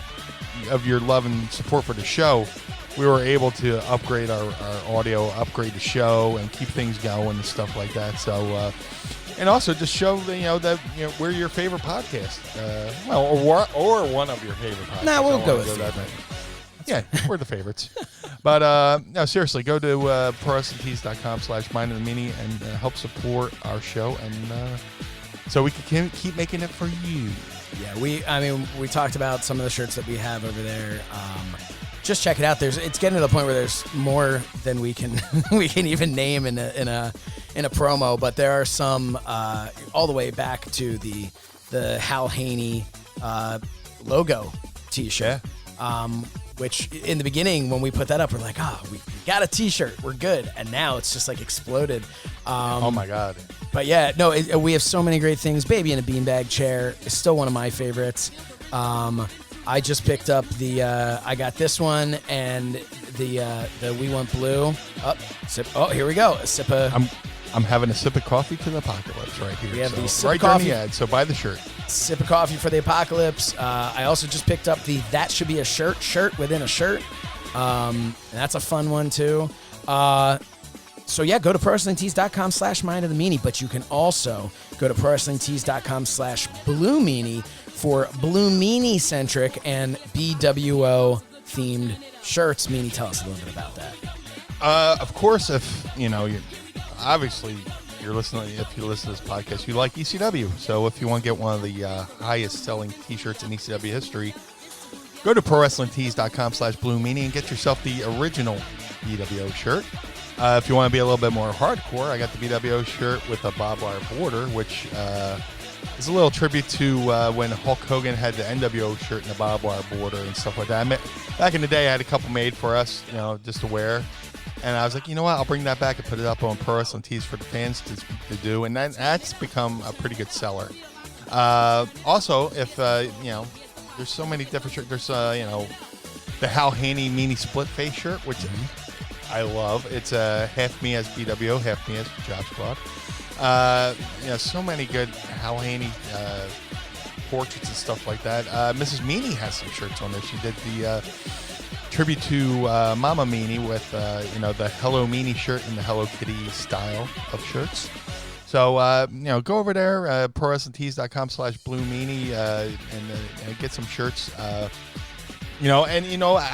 of your love and support for the show. We were able to upgrade our audio, upgrade the show, and keep things going and stuff like that. So, and also just show that we're your favorite podcast. Or one of your favorite podcasts. Nah, we'll go with that. Yeah, we're the favorites. But no, seriously, go to prowrestlingtees.com/mindofthemeanie and help support our show, and so we can keep making it for you. Yeah, we talked about some of the shirts that we have over there. Just check it out. It's getting to the point where there's more than we can even name in a promo, but there are some all the way back to the Hal Haney logo T-shirt. Yeah. Which in the beginning when we put that up, we're like, we got a T-shirt, we're good, and now it's just like exploded. Oh my God! But yeah, no, we have so many great things. Baby in a Beanbag Chair is still one of my favorites. I just picked up I got this one and the We Want Blue. Here we go. A sip of. I'm having a sip of coffee to the apocalypse right here. We have the sip right of coffee. There in the ad, so buy the shirt. Sip of coffee for the apocalypse. I also just picked up the That Should Be a shirt within a shirt. And that's a fun one too. So yeah, go to prowrestlingtees.com/mindofthemeanie, but you can also go to prowrestlingtees.com/BlueMeanie for Blue Meanie centric and BWO themed shirts. Meanie, tell us a little bit about that. Of course, if obviously you're listening. If you listen to this podcast, you like ECW. So if you want to get one of the highest selling T-shirts in ECW history, go to prowrestlingtees.com/BlueMeanie and get yourself the original BWO shirt. If you want to be a little bit more hardcore, I got the BWO shirt with a barbed wire border, which is a little tribute to when Hulk Hogan had the NWO shirt and the barbed wire border and stuff like that. Back in the day, I had a couple made for us, just to wear. And I was like, you know what? I'll bring that back and put it up on Pro Wrestling Tees for the fans to do. And that's become a pretty good seller. Also, if, there's so many different shirts. There's, the Hal Haney Meanie Split Face shirt, which I love. It's half me as BWO, half me as Job Squad. So many good Hal Haney portraits and stuff like that. Mrs. Meanie has some shirts on there. She did the tribute to Mama Meanie with the Hello Meanie shirt and the Hello Kitty style of shirts. So go over there, prowrestlingtees.com/BlueMeanie, and get some shirts. I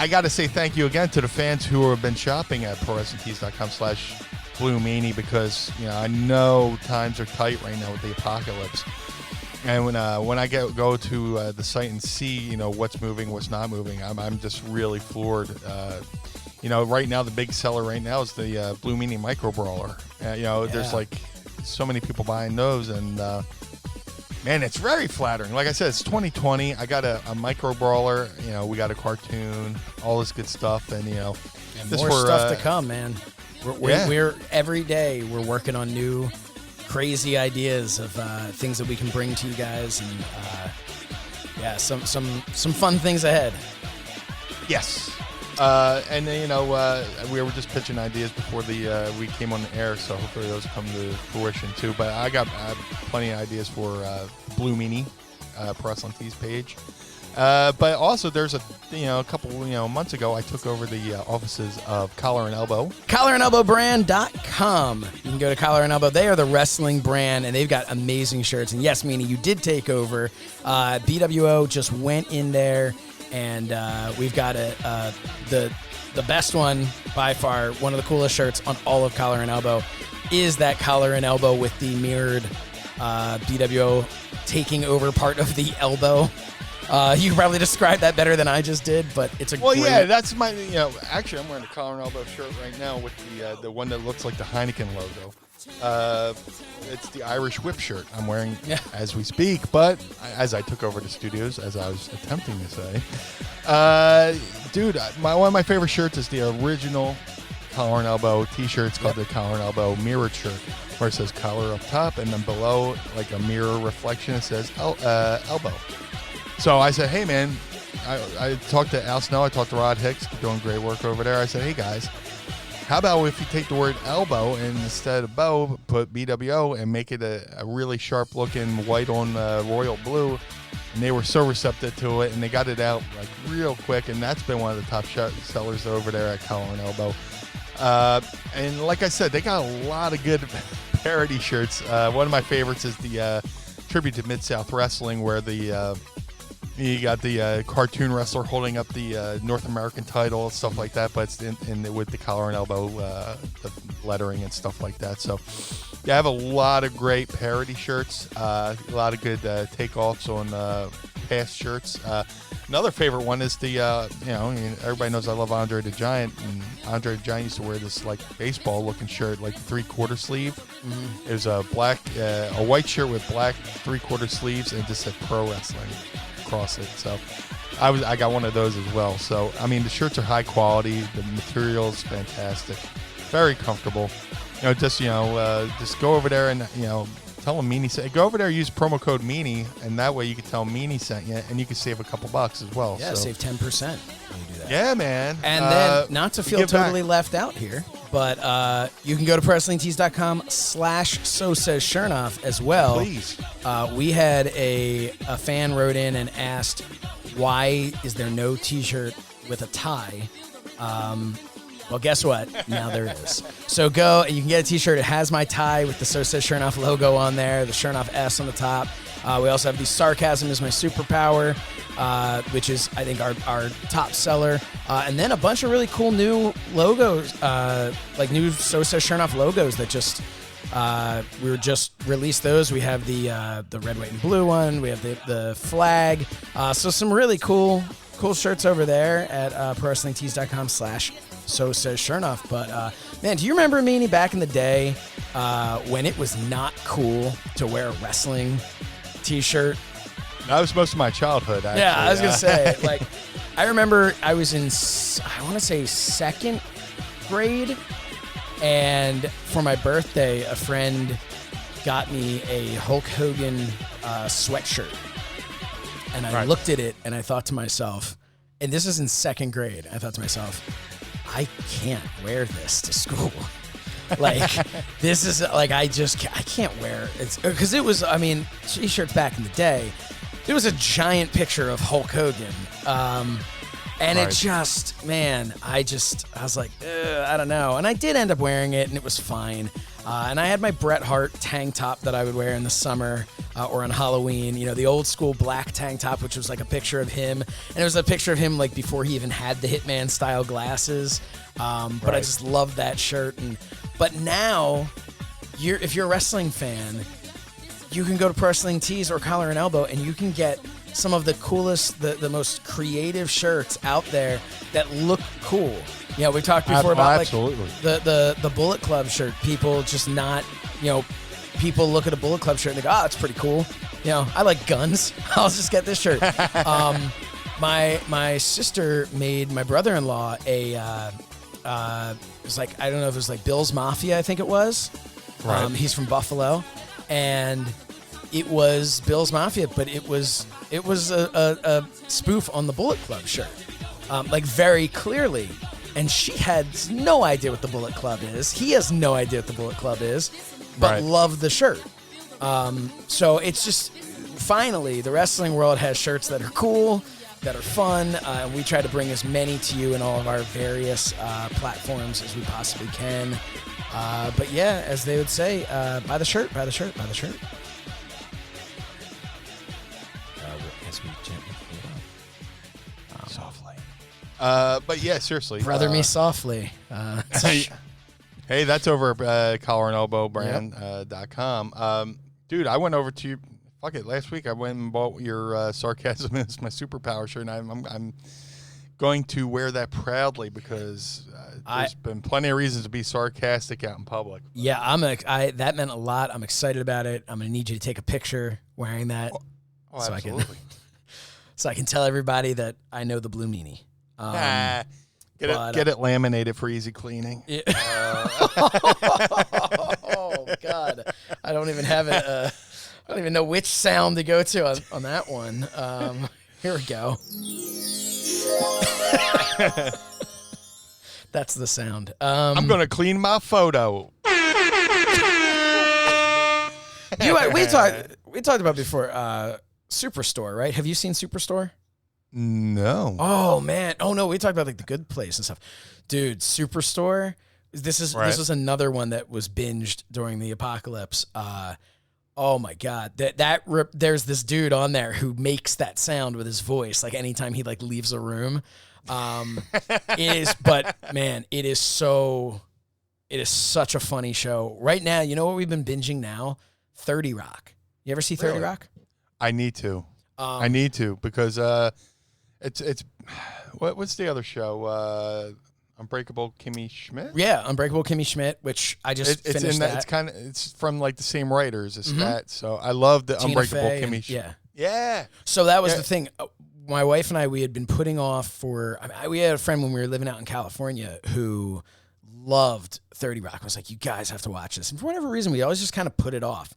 got to say thank you again to the fans who have been shopping at prowrestlingtees.com/BlueMeanie because I know times are tight right now with the apocalypse. And when I go to the site and see what's moving, what's not moving, I'm just really floored. Right now the big seller right now is the Blue Meanie Micro Brawler. There's like so many people buying those, and man, it's very flattering. Like I said, it's 2020. I got a Micro Brawler. We got a cartoon, all this good stuff, and and more stuff to come, man. We're every day we're working on new crazy ideas of things that we can bring to you guys, and some fun things ahead. Yes. And then, we were just pitching ideas before we came on the air, so hopefully those come to fruition too. But I got plenty of ideas for Blue Meanie, Pro Wrestling Tees page. But also there's a couple months ago I took over the offices of Collar and Elbow. collarandelbowbrand.com. You can go to Collar and Elbow. They are the wrestling brand, and they've got amazing shirts. And yes, Meanie, you did take over. BWO just went in there, and we've got the best one by far. One of the coolest shirts on all of Collar and Elbow is that Collar and Elbow with the mirrored BWO taking over part of the elbow. You can probably describe that better than I just did, but it's a great... yeah, that's my, actually I'm wearing a Collar and Elbow shirt right now with the one that looks like the Heineken logo. It's the Irish Whip shirt I'm wearing as we speak, but as I took over the studios, as I was attempting to say, dude, one of my favorite shirts is the original Collar and Elbow t-shirt. It's called the Collar and Elbow mirrored shirt, where it says collar up top, and then below, like a mirror reflection, it says elbow. So I said, hey, man, I talked to Al Snow, I talked to Rod Hicks, doing great work over there. I said, hey, guys, how about if you take the word elbow and instead of bow, put BWO and make it a really sharp-looking white on royal blue? And they were so receptive to it, and they got it out like real quick, and that's been one of the top sellers over there at Collar and Elbow. And like I said, they got a lot of good parody shirts. One of my favorites is the tribute to Mid-South Wrestling, where the You got the cartoon wrestler holding up the North American title, stuff like that, but it's with the collar and elbow the lettering and stuff like that. So, yeah, I have a lot of great parody shirts, a lot of good takeoffs on past shirts. Another favorite one is the, everybody knows I love Andre the Giant, and Andre the Giant used to wear this, like, baseball-looking shirt, like, 3/4 sleeve. Mm-hmm. It was a white shirt with black 3/4 sleeves, and it just said pro wrestling across it. So I got one of those as well. So, I mean, the shirts are high quality. The material is fantastic. Very comfortable. Just go over there and, tell them Meanie go over there, use promo code Meanie, and that way you can tell Meanie sent you, and you can save a couple bucks as well. Yeah, save 10% when you do that. Yeah, man. And then, not to feel totally left out here, but you can go to wrestlingtees.com/So Says Shernoff as well. Please. We had a fan wrote in and asked, why is there no T-shirt with a tie? Well, guess what? Now there is. So go, and you can get a T-shirt. It has my tie with the So Says Shernoff logo on there, the Shernoff S on the top. We also have the Sarcasm is my superpower, which is, I think, our top seller. And then a bunch of really cool new logos, like new So Says Shernoff logos that just, we were just released those. We have the red, white, and blue one. We have the flag. So some really cool shirts over there at prowrestlingtees.com/So Says Shernoff. But man, do you remember, Meanie, back in the day when it was not cool to wear a wrestling T-shirt? That was most of my childhood, actually. Yeah, I was gonna say, like, I remember I was in, I want to say, 2nd grade, and for my birthday, a friend got me a Hulk Hogan sweatshirt. And I looked at it and I thought to myself, and this is in 2nd grade, I thought to myself, I can't wear this to school. Like, this is like, I can't wear it. Because it was, I mean, T-shirts back in the day, there was a giant picture of Hulk Hogan. And it just, man, I was like, I don't know. And I did end up wearing it, and it was fine. And I had my Bret Hart tank top that I would wear in the summer or on Halloween. The old school black tank top, which was like a picture of him. And it was a picture of him like before he even had the Hitman style glasses. But I just loved that shirt. But now, if you're a wrestling fan, you can go to Pro Wrestling Tees or Collar and Elbow, and you can get some of the coolest, the most creative shirts out there that look cool. We talked before about like the Bullet Club shirt. People just not, people look at a Bullet Club shirt and they go, oh, it's pretty cool. I like guns. I'll just get this shirt. My sister made my brother-in-law it was like, I don't know if it was like Bill's Mafia, I think it was. Right. He's from Buffalo, and it was Bill's Mafia, but it was a spoof on the Bullet Club shirt, like very clearly. And she had no idea what the Bullet Club is. He has no idea what the Bullet Club is, but loved the shirt. So it's just, finally, the wrestling world has shirts that are cool, that are fun. And we try to bring as many to you in all of our various platforms as we possibly can. But yeah, as they would say, buy the shirt, buy the shirt, buy the shirt. As we gently pull it up. Softly. But yeah, seriously. Brother me softly. Hey, that's over at collarandelbowbrand.com. Dude, I went over to, last week I went and bought your Sarcasm is my superpower shirt, and I'm going to wear that proudly because there's been plenty of reasons to be sarcastic out in public. Yeah, that meant a lot. I'm excited about it. I'm going to need you to take a picture wearing that. Oh, absolutely. So I can tell everybody that I know the Blue Meanie. Get it laminated for easy cleaning. Yeah. Oh God, I don't even have it. I don't even know which sound to go to on that one. Here we go. That's the sound. I'm gonna clean my photo. We talked about before. Superstore, right? Have you seen Superstore? No. Oh man. Oh no. We talked about like the Good Place and stuff, dude. Superstore. This was another one that was binged during the apocalypse. Oh my God. There's this dude on there who makes that sound with his voice. Like anytime he like leaves a room. It is such a funny show right now. You know what we've been binging now? 30 Rock. You ever see 30 Rock? I need to. Because it's what's the other show? Unbreakable Kimmy Schmidt. Yeah, Unbreakable Kimmy Schmidt, which I just finished. It's from like the same writers as that. So I love the Tina Unbreakable Fey Kimmy Schmidt. Yeah. So that was the thing. My wife and I, we had been putting off we had a friend when we were living out in California who loved 30 Rock. I was like, you guys have to watch this. And for whatever reason, we always just kind of put it off.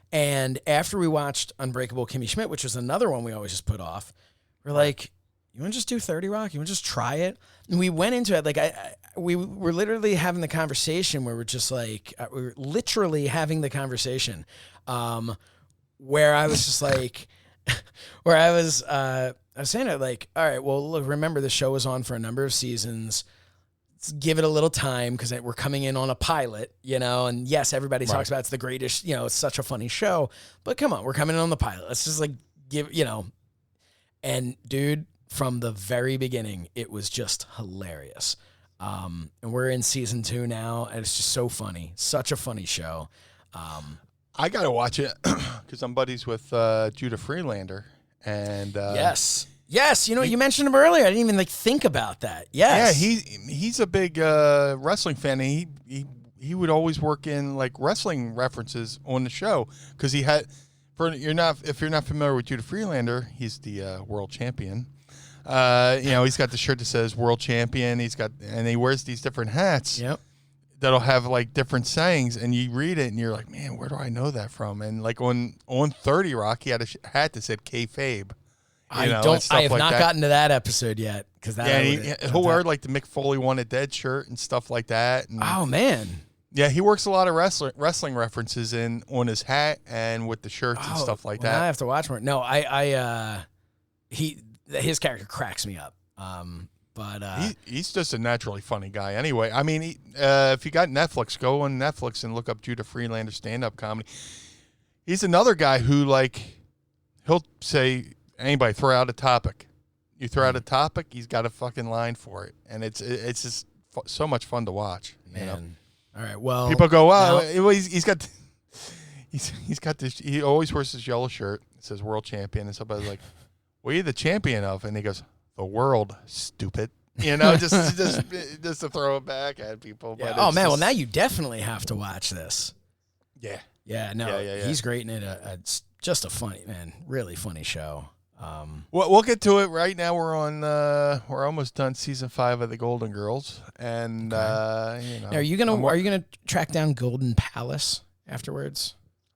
And after we watched Unbreakable Kimmy Schmidt, which was another one we always just put off, we're like, you want to just do 30 Rock? You want to just try it? And we went into it. Like we were literally having the conversation where we're just like, we were literally having the conversation where I was just like, I was saying it like, all right, well, look, remember the show was on for a number of seasons. Let's give it a little time because we're coming in on a pilot, and yes, everybody talks about it's the greatest, it's such a funny show, but come on, we're coming in on the pilot. Let's just like give, and dude, from the very beginning, it was just hilarious. And we're in season 2 now, and it's just so funny. Such a funny show. I got to watch it because I'm buddies with Judah Freelander. And yes, you mentioned him earlier. I didn't even think about that. Yes. Yeah, he's a big wrestling fan. And he would always work in like wrestling references on the show because he had if you're not familiar with Judah Freelander, he's the world champion. He's got the shirt that says world champion. And he wears these different hats. Yep. That'll have like different sayings, and you read it, and you're like, man, where do I know that from? And like on 30 Rock, he had a hat that said kayfabe. I have not gotten to that episode yet because he'll wear like the Mick Foley Wanted Dead shirt and stuff like that. And, oh man, yeah, he works a lot of wrestling references on his hat and with the shirts and stuff like that. I have to watch more. No, his character cracks me up. But he's just a naturally funny guy. Anyway, I mean, if you got Netflix, go on Netflix and look up Judah Freelander stand-up comedy. He's another guy who, like, he'll say, anybody throw out a topic. You throw out a topic, he's got a fucking line for it, and it's just so much fun to watch. Man, all right. Well, people go, wow, he's got this. He always wears this yellow shirt. It says world champion, and somebody's like, "What are you the champion of?" And he goes, the world, stupid. Just to throw it back at people. Yeah. Oh man, well now you definitely have to watch this. Yeah. Yeah. No, he's great in it. It's just a funny, really funny show. We'll get to it. Right now we're almost done season 5 of the Golden Girls, and now, are you gonna track down Golden Palace afterwards?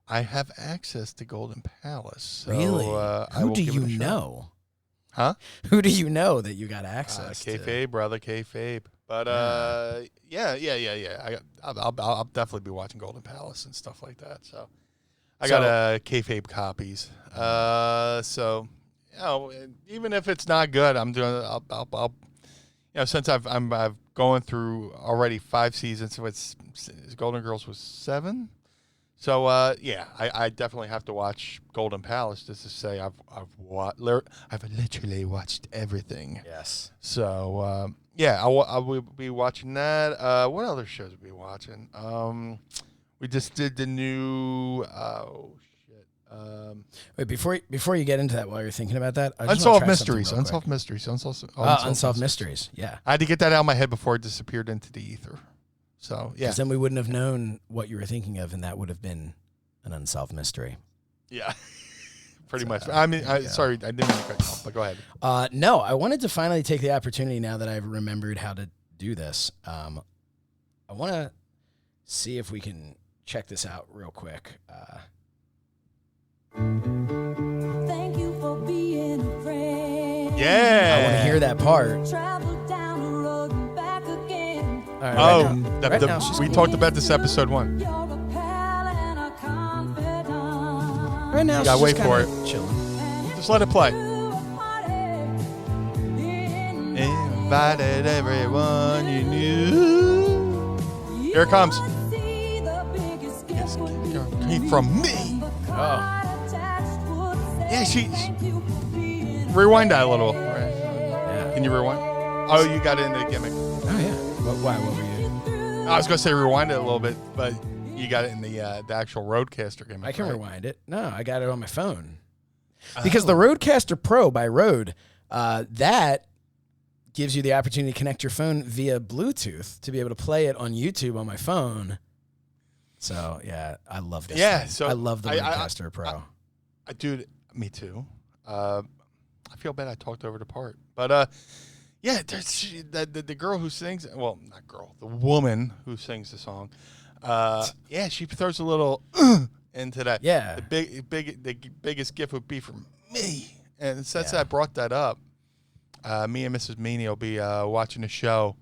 I have access to Golden Palace. So, really? Who do you know? Huh? Who do you know that you got access to? Kayfabe, brother, kayfabe. But I'll definitely be watching Golden Palace and stuff like that. So I got kayfabe copies. So even if it's not good, I'm doing. I'll since I've going through already 5 seasons. So it's Golden Girls was 7. So I definitely have to watch Golden Palace just to say I've literally watched everything. Yes. So I will be watching that. What other shows are we watching? We just did the new. Wait, before you get into that, while you're thinking about that, Unsolved Mysteries. Unsolved Mysteries. Yeah. I had to get that out of my head before it disappeared into the ether. So, yeah. Because then we wouldn't have known what you were thinking of, and that would have been an unsolved mystery. Yeah. Pretty much. I mean, sorry, I didn't mean to cut you off, but go ahead. No, I wanted to finally take the opportunity now that I've remembered how to do this. I want to see if we can check this out real quick. Thank you for being a friend. Yeah. I want to hear that part. Travel down the road and back again. All right, we talked about this episode 1. You're a pal and a confidant. Right now, You gotta wait for it. Chilling. Just let it play. To a party. Invited everyone you knew. Here it comes. See the biggest gift would be Came from me. Yeah, she rewind that a little. Right? Yeah. Can you rewind? Oh, you got it in the gimmick. Oh yeah. Why? What were you? I was gonna say rewind it a little bit, but you got it in the actual Roadcaster gimmick. I can right? rewind it. No, I got it on my phone. Because the Roadcaster Pro by Rode, that gives you the opportunity to connect your phone via Bluetooth to be able to play it on YouTube on my phone. So yeah, I love this. Yeah, thing. so I love the Roadcaster Pro. Dude, me too. I feel bad I talked over the part, but yeah, the girl who sings, well, not girl, the woman who sings the song, yeah, she throws a little into that. Yeah, the biggest gift would be from me, and since I brought that up, me and Mrs. Meanie will be watching the show,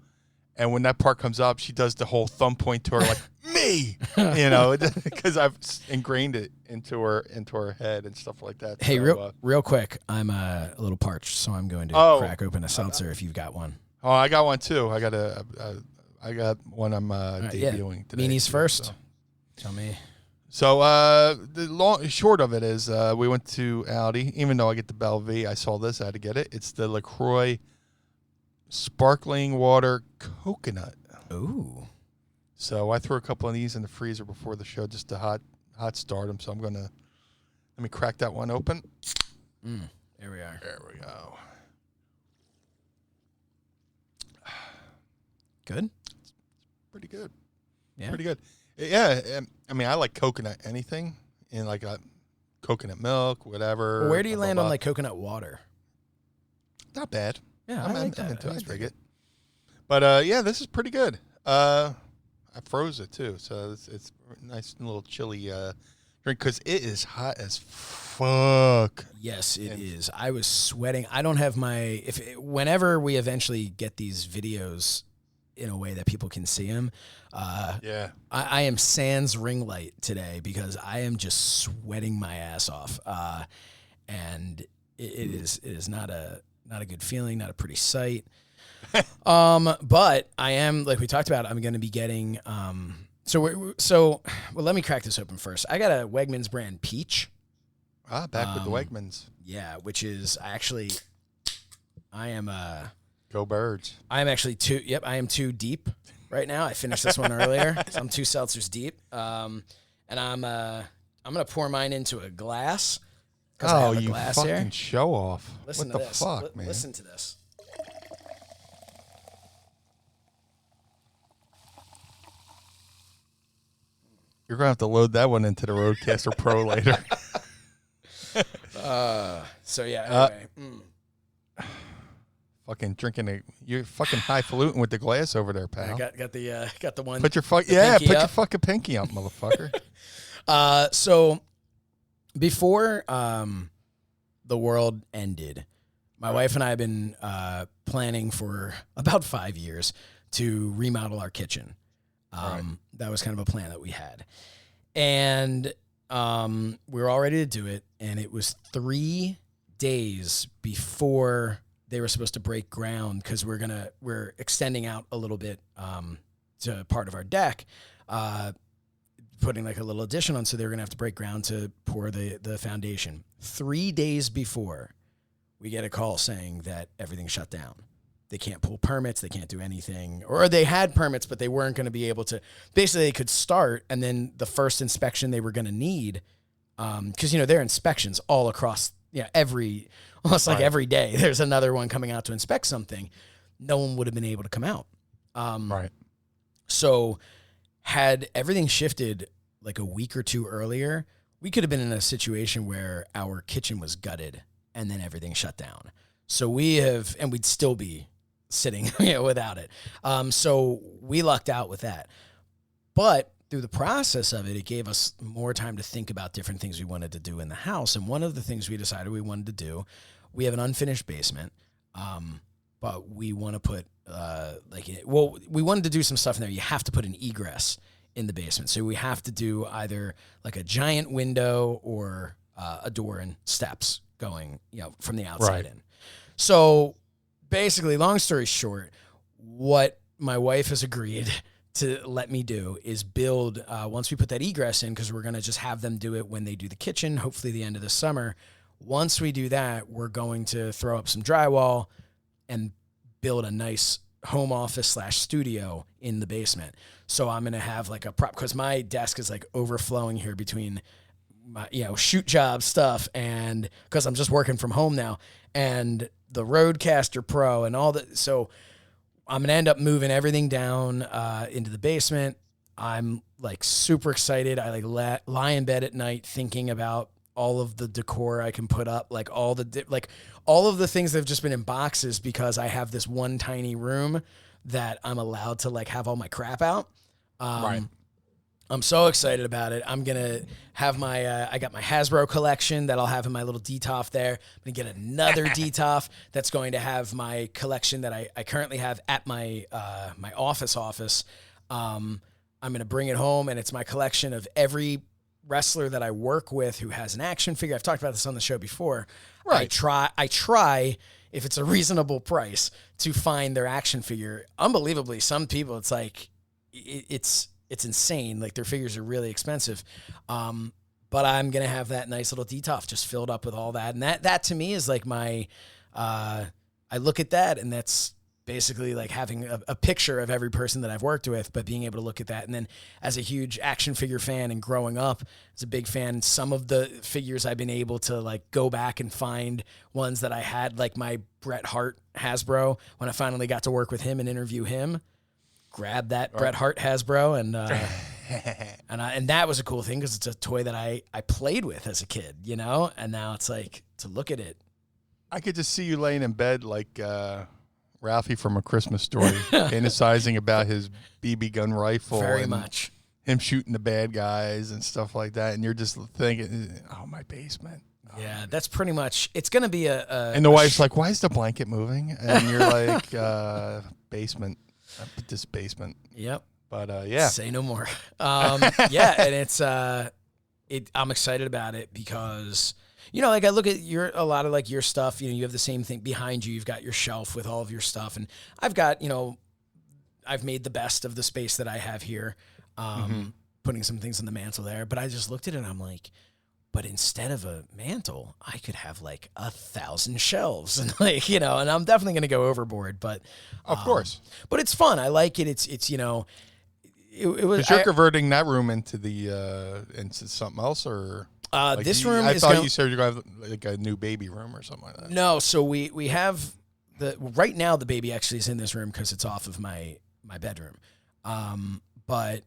and when that part comes up, she does the whole thumb point to her like me, you know, because I've ingrained it into her head and stuff like that. Hey, so, real quick, I'm a little parched, so I'm going to crack open a seltzer if you've got one. Oh, I got one too. I got one I'm debuting today. Meanies too, first. So. Tell me. So the short of it is we went to Aldi. Even though I get the Belle V, I saw this. I had to get it. It's the LaCroix sparkling water coconut. Ooh. So I threw a couple of these in the freezer before the show just to hot start them. So let me crack that one open. There we are. There we go. Good. Pretty good. Yeah. Pretty good. Yeah. I mean, I like coconut anything in like a coconut milk, whatever. Well, where do you land on like coconut water? Not bad. Yeah, I'm I like into that. it. I dig it. But yeah, this is pretty good. I froze it too, so it's a nice little chilly drink because it is hot as fuck. Yes, it is. I was sweating. I don't have my whenever we eventually get these videos in a way that people can see them. Yeah, I am sans ring light today because I am just sweating my ass off, and it is not a good feeling, not a pretty sight. But I am, like we talked about, I'm going to be getting, well, let me crack this open first. I got a Wegmans brand peach. Back with the Wegmans. Yeah, which is Go Birds. I am actually I am too deep right now. I finished this one earlier, so I'm 2 seltzers deep. And I'm going to pour mine into a glass. Oh, you fucking show off. Listen what to the this. fuck, man? Listen to this. You're going to have to load that one into the Roadcaster Pro later. So yeah, anyway. Fucking drinking you're fucking highfalutin with the glass over there, pal. I got the one. Put your fucking pinky up, motherfucker. So before the world ended, my wife and I have been planning for about 5 years to remodel our kitchen. That was kind of a plan that we had. And we were all ready to do it. And it was 3 days before they were supposed to break ground because we're extending out a little bit to part of our deck, putting like a little addition on. So they were going to have to break ground to pour the foundation. 3 days before, we get a call saying that everything's shut down. They can't pull permits. They can't do anything. Or they had permits, but they weren't going to be able to. Basically, they could start, and then the first inspection they were going to need, because, there are inspections all across, almost like every day. There's another one coming out to inspect something. No one would have been able to come out. Right. So had everything shifted like a week or two earlier, we could have been in a situation where our kitchen was gutted and then everything shut down. So we'd still be sitting without it. So we lucked out with that. But through the process of it, it gave us more time to think about different things we wanted to do in the house. And one of the things we decided we wanted to do, we have an unfinished basement, but we want to put we wanted to do some stuff in there. You have to put an egress in the basement. So we have to do either like a giant window or a door and steps going, from the outside in. So basically, long story short, what my wife has agreed to let me do is build, once we put that egress in, because we're going to just have them do it when they do the kitchen, hopefully the end of the summer. Once we do that, we're going to throw up some drywall and build a nice home office / studio in the basement. So I'm going to have like a prop, because my desk is like overflowing here between my, shoot job stuff, and because I'm just working from home now, and the Rodecaster Pro and all that. So I'm going to end up moving everything down into the basement. I'm like super excited. I like lie in bed at night thinking about all of the decor I can put up, like all of the things that have just been in boxes, because I have this one tiny room that I'm allowed to like have all my crap out. Right. I'm so excited about it. I'm going to have I got my Hasbro collection that I'll have in my little DTOF there. I'm going to get another DTOF that's going to have my collection that I currently have at my my office. I'm going to bring it home, and it's my collection of every wrestler that I work with who has an action figure. I've talked about this on the show before. Right. I try, if it's a reasonable price, to find their action figure. Unbelievably, some people, it's like, it's insane. Like, their figures are really expensive. But I'm going to have that nice little DTOF just filled up with all that. And that to me is like my, I look at that, and that's basically like having a picture of every person that I've worked with, but being able to look at that. And then as a huge action figure fan and growing up as a big fan, some of the figures I've been able to like go back and find ones that I had, like my Bret Hart Hasbro, when I finally got to work with him and interview him, grab that Bret Hart Hasbro. And that was a cool thing, because it's a toy that I played with as a kid, and now it's like to look at it. I could just see you laying in bed like Ralphie from A Christmas Story, fantasizing about his BB gun rifle. Very and much. Him shooting the bad guys and stuff like that. And you're just thinking, oh, my basement. Yeah, that's pretty much, it's going to be and the wife's like, why is the blanket moving? And you're like, basement, this basement. Yep. But yeah. Say no more. Yeah, and it's, I'm excited about it because, like I look at a lot of like your stuff, you have the same thing behind you. You've got your shelf with all of your stuff. And I've got, I've made the best of the space that I have here, putting some things on the mantle there. But I just looked at it and I'm like, but instead of a mantle, I could have like 1,000 shelves, and like, and I'm definitely going to go overboard, but of course, but it's fun. I like it. It's, it was, you're converting that room into into something else, or like this room I is thought you said you're going to have like a new baby room or something like that. No. So we have right now the baby actually is in this room because it's off of my bedroom. But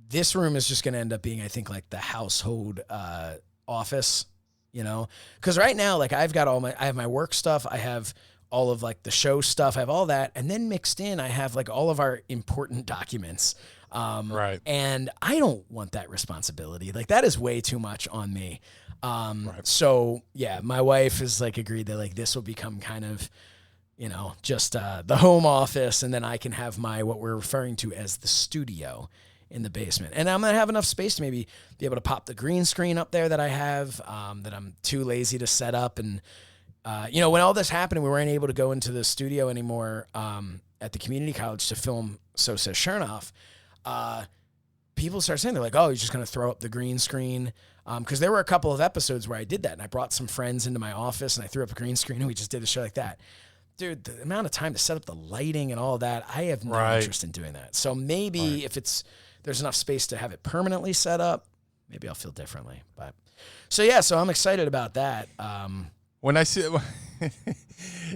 this room is just going to end up being, I think, like the household, office, because right now, like I have my work stuff. I have all of like the show stuff. I have all that. And then mixed in, I have like all of our important documents. Right. And I don't want that responsibility. Like that is way too much on me. Right. So yeah, my wife has like agreed that like this will become kind of, just the home office. And then I can have what we're referring to as the studio in the basement. And I'm going to have enough space to maybe be able to pop the green screen up there that I have, that I'm too lazy to set up. And, when all this happened, we weren't able to go into the studio anymore, at the community college to film So Says Shernoff. People start saying, they're like, oh, you're just going to throw up the green screen. Cause there were a couple of episodes where I did that, and I brought some friends into my office and I threw up a green screen and we just did a show like that. Dude, the amount of time to set up the lighting and all that, I have no interest in doing that. So maybe if there's enough space to have it permanently set up, maybe I'll feel differently. But so I'm excited about that. When I see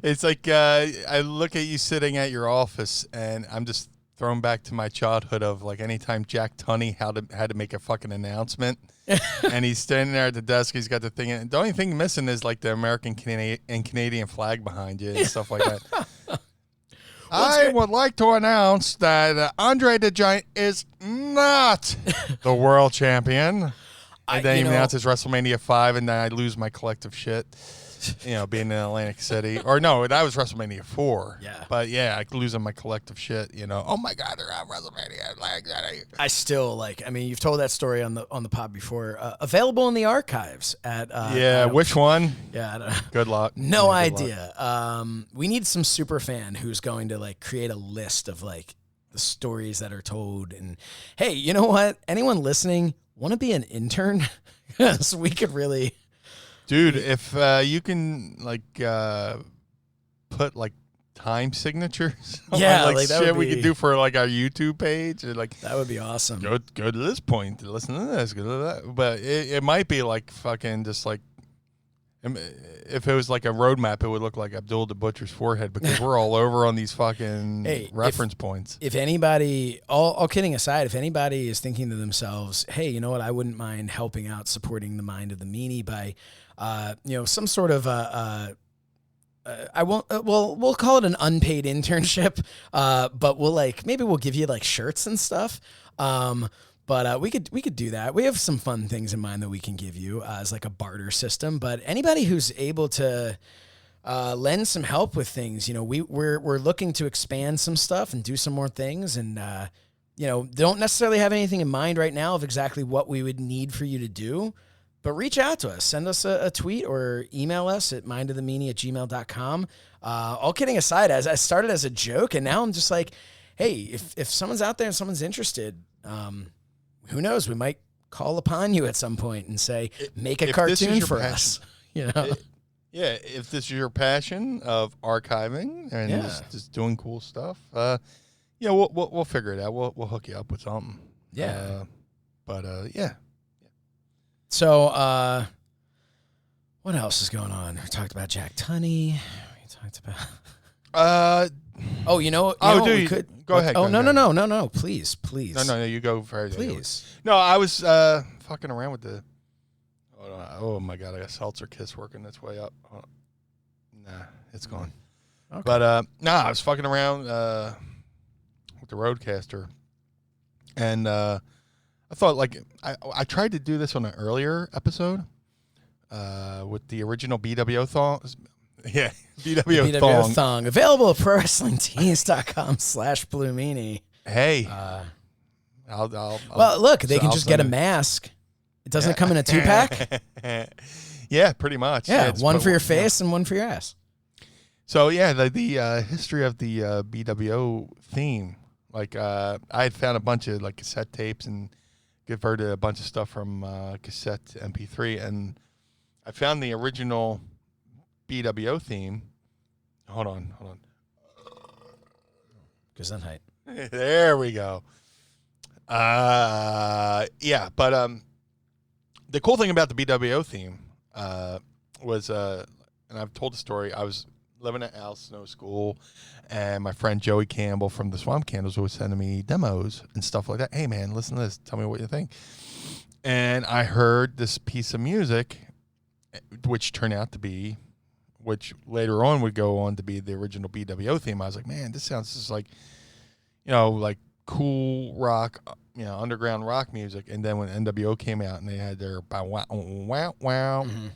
it's like I look at you sitting at your office, and I'm just thrown back to my childhood of like anytime Jack Tunney had to make a fucking announcement, and he's standing there at the desk. He's got the thing, and the only thing missing is like the American and Canadian flag behind you and stuff like that. I would like to announce that Andre the Giant is not the world champion. And then he announces WrestleMania 5, and then I lose my collective shit. Being in Atlantic City. Or no, that was WrestleMania 4. Yeah. But yeah, I losing my collective shit, Oh my God, they're on WrestleMania. I still you've told that story on the pod before. Available in the archives at which one? Yeah, I don't know. Good luck. No idea. We need some super fan who's going to like create a list of like the stories that are told. And hey, you know what? Anyone listening want to be an intern? So we could really, dude. If you can like put like time signatures, yeah, like like that shit would we be, could do for like our YouTube page, or like that would be awesome. go to this point, listen to this, go to that. But it might be like fucking just like. If it was like a roadmap, it would look like Abdul the Butcher's forehead, because we're all over on these fucking reference points. If anybody, all kidding aside, if anybody is thinking to themselves, hey, you know what, I wouldn't mind helping out, supporting the mind of the meanie by, some sort of we'll call it an unpaid internship, but maybe we'll give you like shirts and stuff. But we could do that. We have some fun things in mind that we can give you as like a barter system. But anybody who's able to lend some help with things, we're looking to expand some stuff and do some more things, and don't necessarily have anything in mind right now of exactly what we would need for you to do. But reach out to us, send us a tweet or email us at mindofthemeanie@gmail.com. All kidding aside, as I started as a joke, and now I'm just like, hey, if someone's out there and someone's interested, who knows? We might call upon you at some point and say, make a cartoon for us. If this is your passion of archiving and just doing cool stuff, we'll figure it out. We'll hook you up with something. Yeah. Yeah. So, what else is going on? We talked about Jack Tunney. We talked about. We could go ahead. Oh, no. Please. No, you go first. Please. No, I was fucking around with the. Oh my god, I got Seltzer Kiss working its way up. Nah, it's gone. Okay. But I was fucking around with the Roadcaster, and I thought like I tried to do this on an earlier episode with the original BWO thongs. Yeah, BWO thong. Available at prowrestlingtees.com/Blue Meanie. Hey. Well, look, they can just get a mask. It doesn't come in a 2-pack? Yeah, pretty much. Yeah, one for your face and one for your ass. So, yeah, the history of the BWO theme. Like, I had found a bunch of like cassette tapes and converted a bunch of stuff from cassette to MP3. And I found the original BWO theme. Hold on. Gesundheit. There we go. But the cool thing about the BWO theme was, and I've told the story, I was living at Al Snow School, and my friend Joey Campbell from the Swamp Candles was sending me demos and stuff like that. Hey, man, listen to this. Tell me what you think. And I heard this piece of music, which turned out to be, which later on would go on to be the original BWO theme. I was like, man, this sounds just like, like cool rock, underground rock music. And then when NWO came out and they had their wow, Mm-hmm.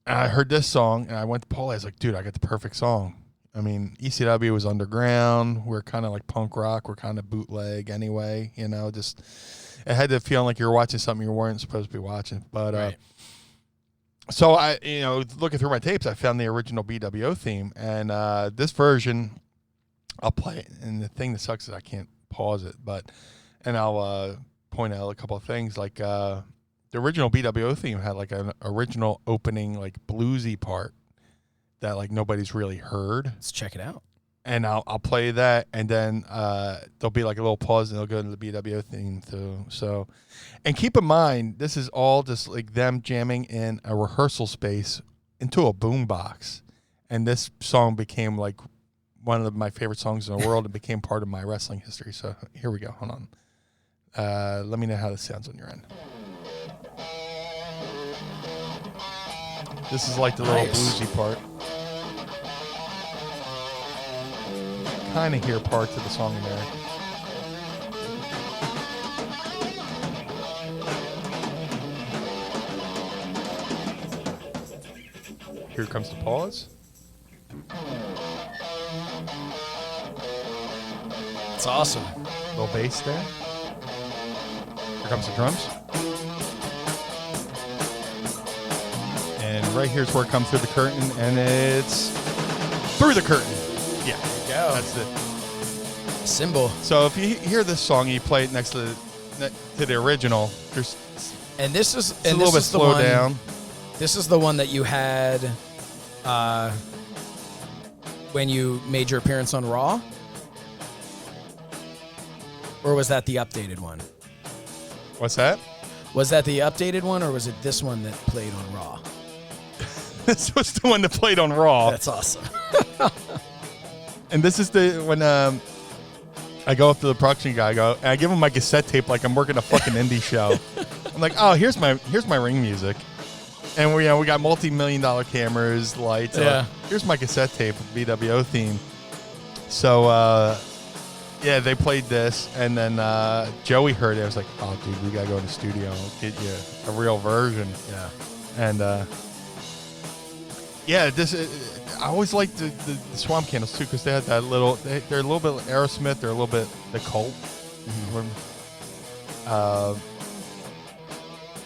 I heard this song and I went to Paul. I was like, dude, I got the perfect song. I mean, ECW was underground. We're kind of like punk rock. We're kind of bootleg anyway. Just it had the feeling like you were watching something you weren't supposed to be watching. But right. So I, looking through my tapes, I found the original BWO theme, and this version, I'll play it. And the thing that sucks is I can't pause it, and I'll point out a couple of things. Like the original BWO theme had like an original opening, like bluesy part that like nobody's really heard. Let's check it out. And I'll play that, and then there'll be like a little pause, and they'll go into the BWO theme too. So, and keep in mind, this is all just like them jamming in a rehearsal space into a boombox, and this song became like one of my favorite songs in the world. It became part of my wrestling history. So here we go. Hold on. Let me know how this sounds on your end. This is like the little bluesy part. Kind of hear parts of the song in there. Here comes the pause. It's awesome. Little bass there. Here comes the drums. And right here's where it comes through the curtain, and it's through the curtain. Yeah. Go. That's it. Symbol. So if you hear this song, you play it next to the original. There's And this is a little bit slow down. This is the one that you had when you made your appearance on Raw? Or was that the updated one? What's that? Was that the updated one, or was it this one that played on Raw? This was the one that played on Raw. That's awesome. And this is when I go up to the production guy, and I give him my cassette tape like I'm working a fucking indie show. I'm like, oh, here's my ring music, and we got multi-million-dollar cameras, lights. Yeah. Here's my cassette tape, BWO theme. So yeah, they played this, and then Joey heard it. I was like, oh, dude, we gotta go in the studio and get you a real version. Yeah. And yeah, this. I always liked the Swamp Candles too, because they had that little. They're a little bit Aerosmith. They're a little bit the Cult. Mm-hmm.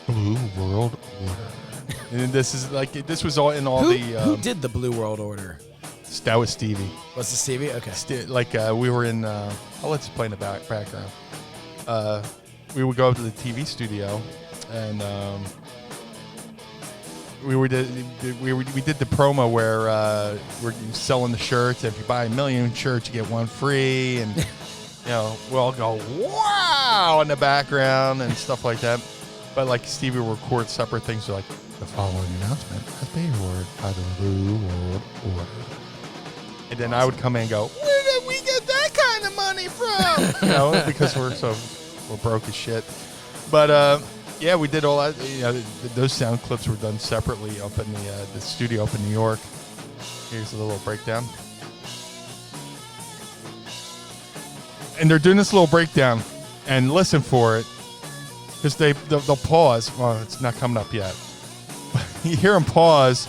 Blue World Order. And this was all in all who did the Blue World Order? That was Stevie. Was it Stevie? Okay. We were in. I'll let you play in the background. We would go up to the TV studio, and we did the promo where we're selling the shirts. If you buy 1 million shirts, you get one free, and we'll all go wow in the background and stuff like that. But like Stevie will record separate things, like the following announcement has been ordered by the Blue World Order. And then I would come in and go, where did we get that kind of money from? Because we're broke as shit. But yeah, we did all that. Those sound clips were done separately up in the studio up in New York. Here's a little breakdown. And they're doing this little breakdown, and listen for it, because they'll pause. Well, it's not coming up yet. You hear them pause,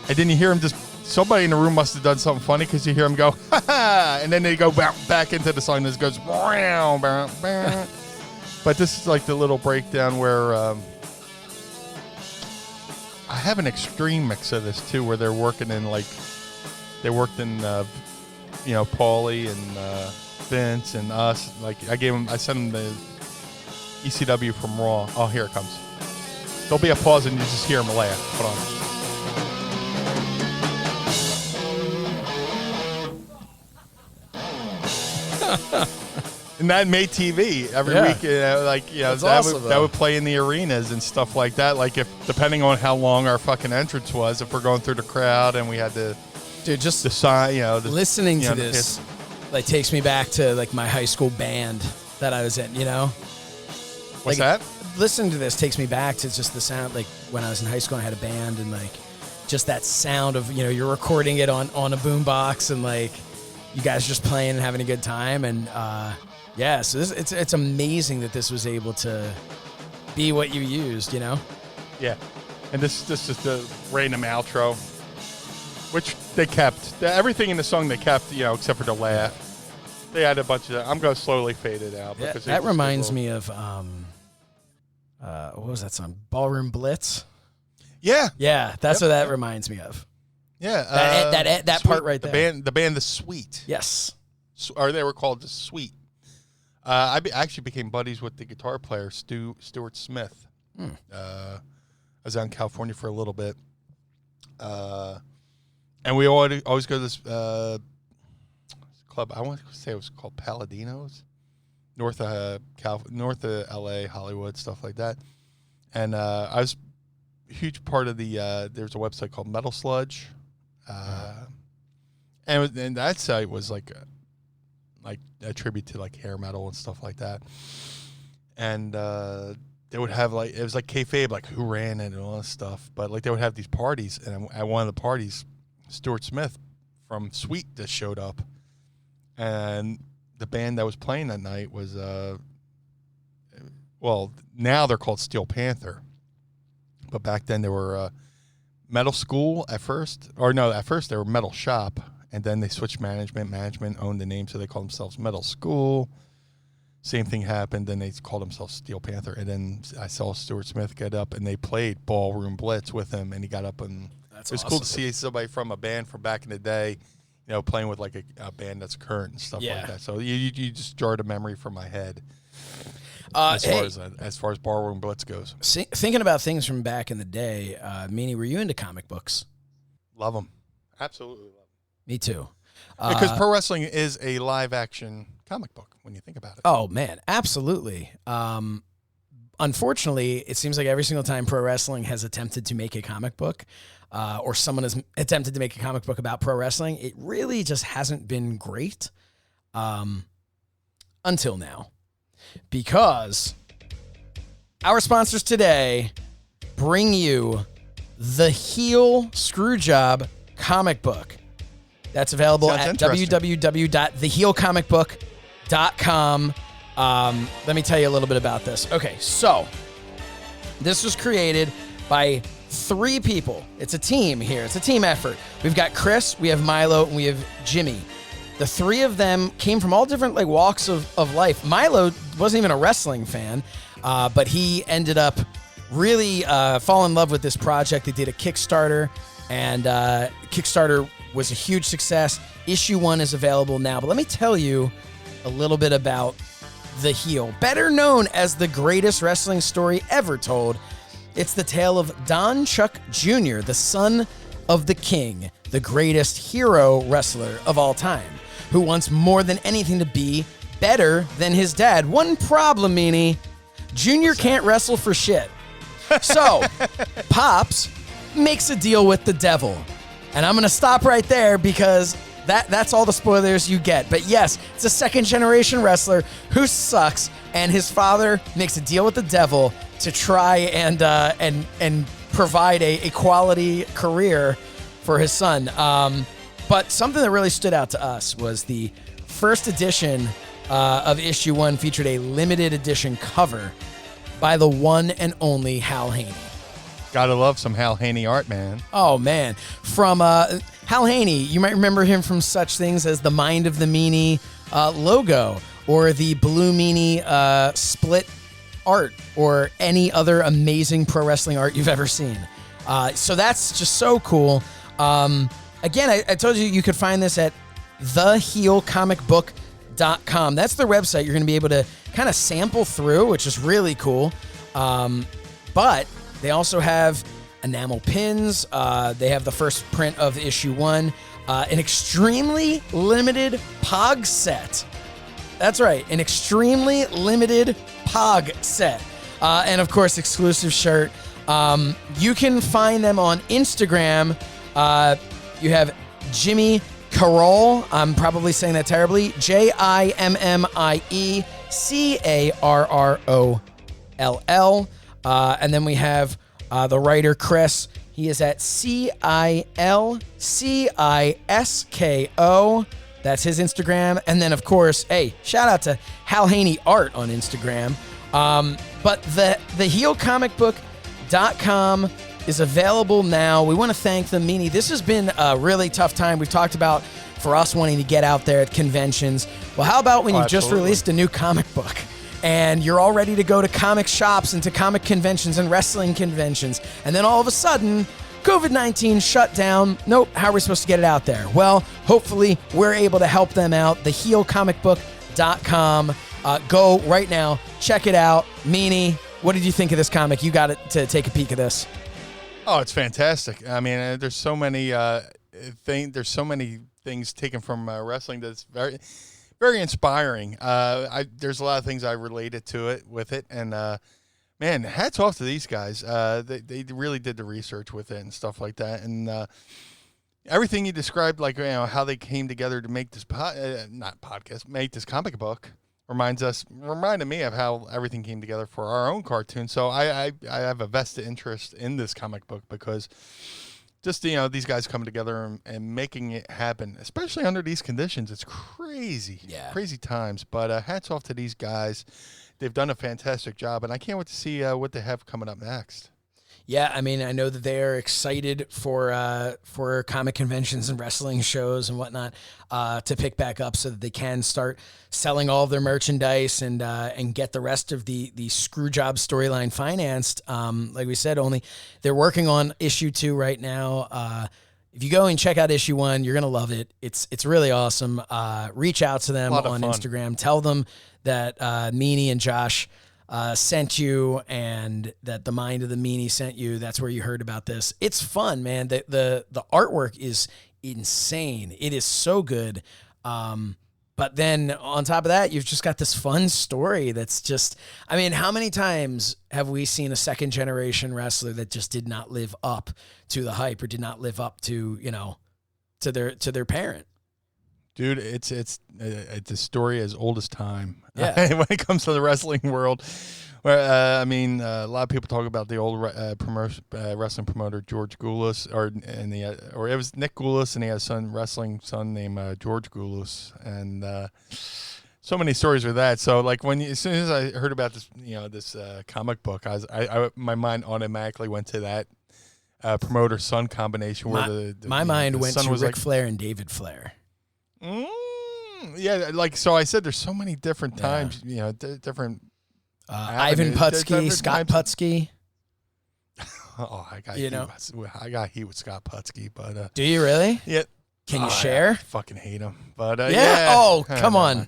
and then you hear them just. Somebody in the room must have done something funny, because you hear them go, ha ha, and then they go back into the song, and it goes, bow, bow, bow. But this is like the little breakdown where I have an extreme mix of this too, where they're working in they worked in Paulie and Vince and us. Like I sent them the ECW from Raw. Oh, here it comes. There'll be a pause and you just hear them laugh. Hold on. And that made TV every week. That would play in the arenas and stuff like that. Like depending on how long our fucking entrance was, if we're going through the crowd and we had to, just decide, listening to this, takes me back to my high school band that I was in. What's that? Listening to this takes me back to just the sound. Like when I was in high school, and I had a band, and just that sound of you're recording it on a boombox, and you guys just playing and having a good time, and yeah, so it's amazing that this was able to be what you used, Yeah, and this is the random outro, which they kept. Everything in the song they kept, except for the laugh. They had a bunch of. I'm going to slowly fade it out. Yeah, that reminds me of what was that song? Ballroom Blitz. Yeah, that's what that reminds me of. Yeah, that part right there. The band, The Sweet. Yes, or they were called The Sweet. I actually became buddies with the guitar player Stuart Smith. I was out in California for a little bit, and we always go to this club. I want to say it was called Paladinos, north of LA, Hollywood, stuff like that. And I was a huge part of the. There's a website called Metal Sludge, and that site was like a tribute to hair metal and stuff like that. And they would have it was like kayfabe, who ran it and all this stuff. But they would have these parties, and at one of the parties, Stuart Smith from Sweet just showed up, and the band that was playing that night was now they're called Steel Panther, but back then they were Metal School at first, at first they were Metal Shop. And then they switched management. Management owned the name, so they called themselves Metal School. Same thing happened. Then they called themselves Steel Panther. And then I saw Stuart Smith get up, and they played Ballroom Blitz with him. And he got up, and it was cool to see somebody from a band from back in the day playing with like a band that's current and stuff Yeah. like that. So you just jarred a memory from my head. As far as Barroom Blitz goes, thinking about things from back in the day, Meanie, were you into comic books? love them, absolutely love them. Me too. Because pro wrestling is a live action comic book when you think about it. Oh man, absolutely. Unfortunately, it seems like every single time pro wrestling has attempted to make a comic book, or someone has attempted to make a comic book about pro wrestling, it really just hasn't been great until now. Because our sponsors today bring you the Heel Screwjob comic book. That's available at www.theheelcomicbook.com. Let me tell you a little bit about this. Okay, so this was created by 3 people. It's a team here. It's a team effort. We've got Chris, we have Milo, and we have Jimmy. The 3 of them came from all different walks of life. Milo wasn't even a wrestling fan, but he ended up really falling in love with this project. They did a Kickstarter, and Kickstarter was a huge success. Issue 1 is available now. But let me tell you a little bit about The Heel, better known as the greatest wrestling story ever told. It's the tale of Don Chuck Jr., the son of the King, the greatest hero wrestler of all time, who wants more than anything to be better than his dad. One problem, Meanie. Junior can't wrestle for shit. So, Pops makes a deal with the devil. And I'm going to stop right there because that's all the spoilers you get. But yes, it's a second-generation wrestler who sucks, and his father makes a deal with the devil to try and provide a quality career for his son. But something that really stood out to us was the first edition of issue 1 featured a limited edition cover by the one and only Hal Haney. Gotta love some Hal Haney art, man. Oh, man. From Hal Haney, you might remember him from such things as the Mind of the Meanie logo, or the Blue Meanie split art, or any other amazing pro wrestling art you've ever seen. So that's just so cool. Again, I told you could find this at theheelcomicbook.com. That's their website. You're going to be able to kind of sample through, which is really cool. But they also have enamel pins. They have the first print of issue 1, an extremely limited Pog set. That's right, an extremely limited Pog set. And of course, exclusive shirt. You can find them on Instagram. You have Jimmy Carroll. I'm probably saying that terribly. JIMMIECARROLL. And then we have the writer Chris. He is at CILCISKO. That's his Instagram. And then, of course, hey, shout out to Hal Haney Art on Instagram. But the heelcomicbook.com is available now. We want to thank them, Meanie. This has been a really tough time. We've talked about for us wanting to get out there at conventions. Well, how about when you just released a new comic book and you're all ready to go to comic shops and to comic conventions and wrestling conventions, and then all of a sudden, COVID-19 shut down. Nope, how are we supposed to get it out there? Well, hopefully we're able to help them out. Theheelcomicbook.com. Go right now. Check it out. Meanie, what did you think of this comic? You got it to take a peek of this. Oh, it's fantastic. I mean, there's so many things taken from wrestling that's very, very inspiring. There's a lot of things I related to it with it, and man, hats off to these guys. They really did the research with it and stuff like that, and everything you described, like how they came together to make this make this comic book. Reminded me of how everything came together for our own cartoon. So I have a vested interest in this comic book because just these guys coming together and making it happen, especially under these conditions, it's crazy, crazy times. But hats off to these guys; they've done a fantastic job, and I can't wait to see what they have coming up next. Yeah, I mean, I know that they are excited for comic conventions and wrestling shows and whatnot to pick back up so that they can start selling all of their merchandise and get the rest of the Screwjob storyline financed. Like we said, they're working on issue 2 right now. if you go and check out issue 1, you're gonna love it. It's really awesome. Reach out to them on Instagram. Tell them that Meanie and Josh sent you, and that the Mind of the Meanie sent you. That's where you heard about this. It's fun, man. The artwork is insane. It is so good. But then on top of that, you've just got this fun story that's just, I mean, how many times have we seen a second generation wrestler that just did not live up to the hype, or did not live up to, to their parent? Dude, it's a story as old as time. Yeah. When it comes to the wrestling world, where a lot of people talk about the old wrestling promoter George Goulas, or it was Nick Goulas, and he had a wrestling son named George Goulas, and so many stories with that. So like as soon as I heard about this, this comic book, my mind automatically went to that promoter son combination, where my mind went to Ric like Flair and David Flair. Yeah, so I said, there's so many different times, different. Ivan Putski, Scott Putski. Oh, I got heat with Scott Putski, but do you really? Yeah. Can you share? I fucking hate him, but yeah. Oh, come on.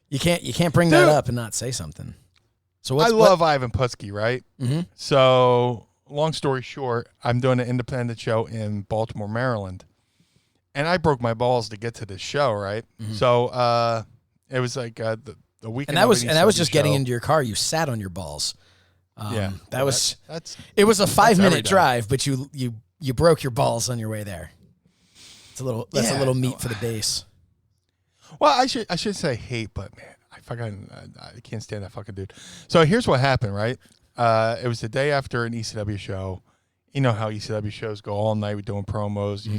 You can't bring that up and not say something. So I love Ivan Putski, right? Mm-hmm. So long story short, I'm doing an independent show in Baltimore, Maryland, and I broke my balls to get to this show, right? Mm-hmm. So it was like the weekend, and that was just getting into your car. You sat on your balls. It was a 5-minute drive, but you broke your balls on your way there. It's a little meat for the base. Well, I should say hate, but man, I can't stand that fucking dude. So here's what happened, right? It was the day after an ECW show. You know how ECW shows go all night with doing promos.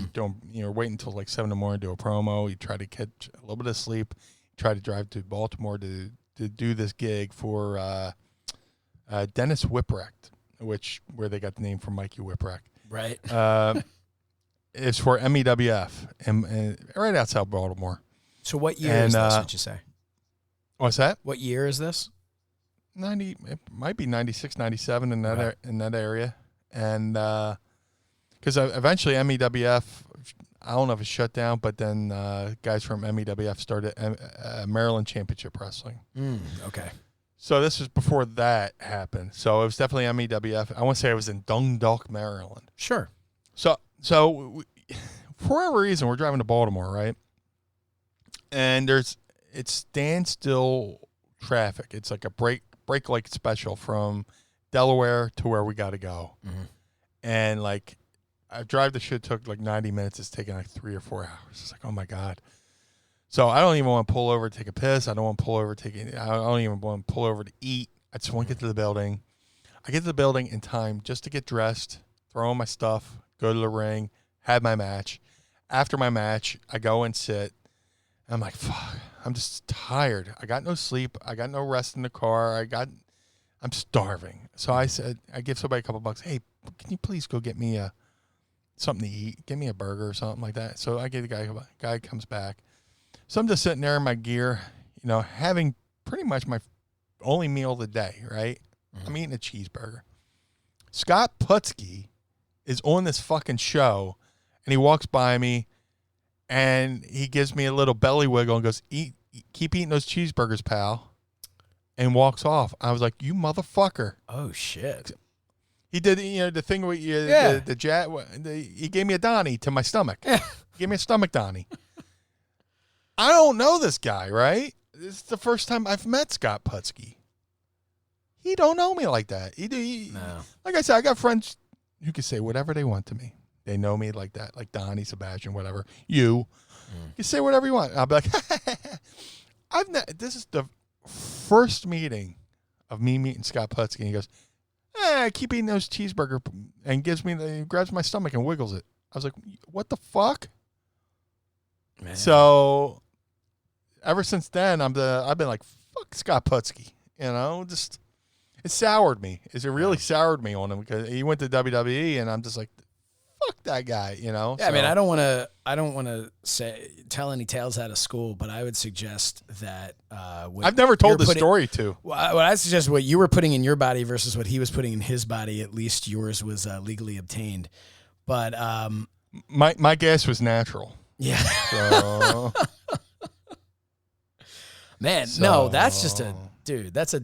You're waiting until like 7 in the morning to do a promo. You try to catch a little bit of sleep. Try to drive to Baltimore to do this gig for Dennis Whipwreck, where they got the name from Mikey Whipwreck. Right. It's for MEWF and right outside Baltimore. So what year is this, would you say? What's that? What year is this? 90. It might be 96, 97 in that area. And because eventually MEWF, I don't know if it's shut down, but then guys from MEWF started Maryland Championship Wrestling. Okay. So this was before that happened. So it was definitely MEWF. I want to say it was in Dundalk, Maryland. Sure. So for whatever reason, we're driving to Baltimore, right? And it's standstill traffic. It's like a break like special from Delaware to where we got to go. Mm-hmm. And like, I drive the shit took like 90 minutes. It's taking like 3 or 4 hours. It's like, oh my God. So I don't even want to pull over to take a piss. I don't want to pull over I don't even want to pull over to eat. I just want to get to the building. I get to the building in time just to get dressed, throw on my stuff, go to the ring, have my match. After my match, I go and sit. I'm like, fuck, I'm just tired. I got no sleep. I got no rest in the car. I'm starving. So I said, I give somebody a couple bucks. Hey, can you please go get me something to eat? Give me a burger or something like that. So I get the guy comes back. So I'm just sitting there in my gear, having pretty much my only meal of the day, right? Mm-hmm. I'm eating a cheeseburger. Scott Putski is on this fucking show, and he walks by me, and he gives me a little belly wiggle and goes, keep eating those cheeseburgers, pal, and walks off. I was like, you motherfucker. Oh, shit. He did, the thing with he gave me a Donnie to my stomach. Yeah. He gave me a stomach Donnie. I don't know this guy, right? This is the first time I've met Scott Putski. He don't know me like that. No. Like I said, I got friends who can say whatever they want to me. They know me like that, like Donnie, Sebastian, whatever. You can say whatever you want. I'll be like, this is the first meeting of me meeting Scott Putski. And he goes, keep eating those cheeseburger, and grabs my stomach and wiggles it. I was like, what the fuck? Man. So ever since then, I've been like, fuck Scott Putski. Just it soured me. It really soured me on him because he went to WWE, and I'm just like, fuck that guy. Yeah, so. I mean, I don't want to tell any tales out of school, but I would suggest that I've never told the story to. What I suggest what you were putting in your body versus what he was putting in his body. At least yours was legally obtained, but My guess was natural. Yeah. So, Man, no, that's just a dude. That's a.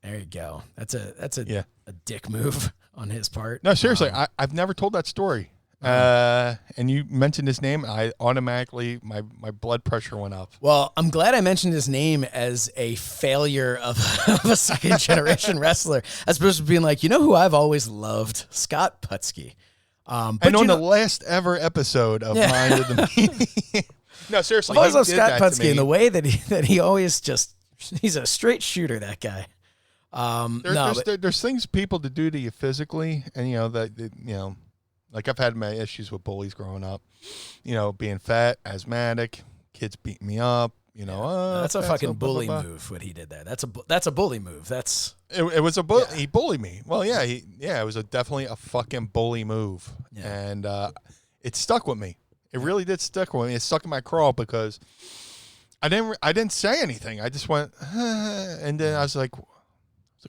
There you go. That's a dick move on his part. No, seriously, I've never told that story. And you mentioned his name, I automatically my blood pressure went up. Well, I'm glad I mentioned his name as a failure of a second generation wrestler, as opposed to being like, you know who I've always loved? Scott Putski. But and on the last ever episode of Mind of the Meanie. No, seriously, I always love Scott Putski in the way that he always he's a straight shooter, that guy. There's things people to do to you physically, and like I've had my issues with bullies growing up, being fat, asthmatic, kids beating me up, that's a fucking bully move. What he did there, that's a bully move. It was a bully. Yeah. He bullied me. Well, it was definitely a fucking bully move, and it stuck with me. It really did stick with me. It stuck in my craw because I didn't say anything. I just went, and then I was like,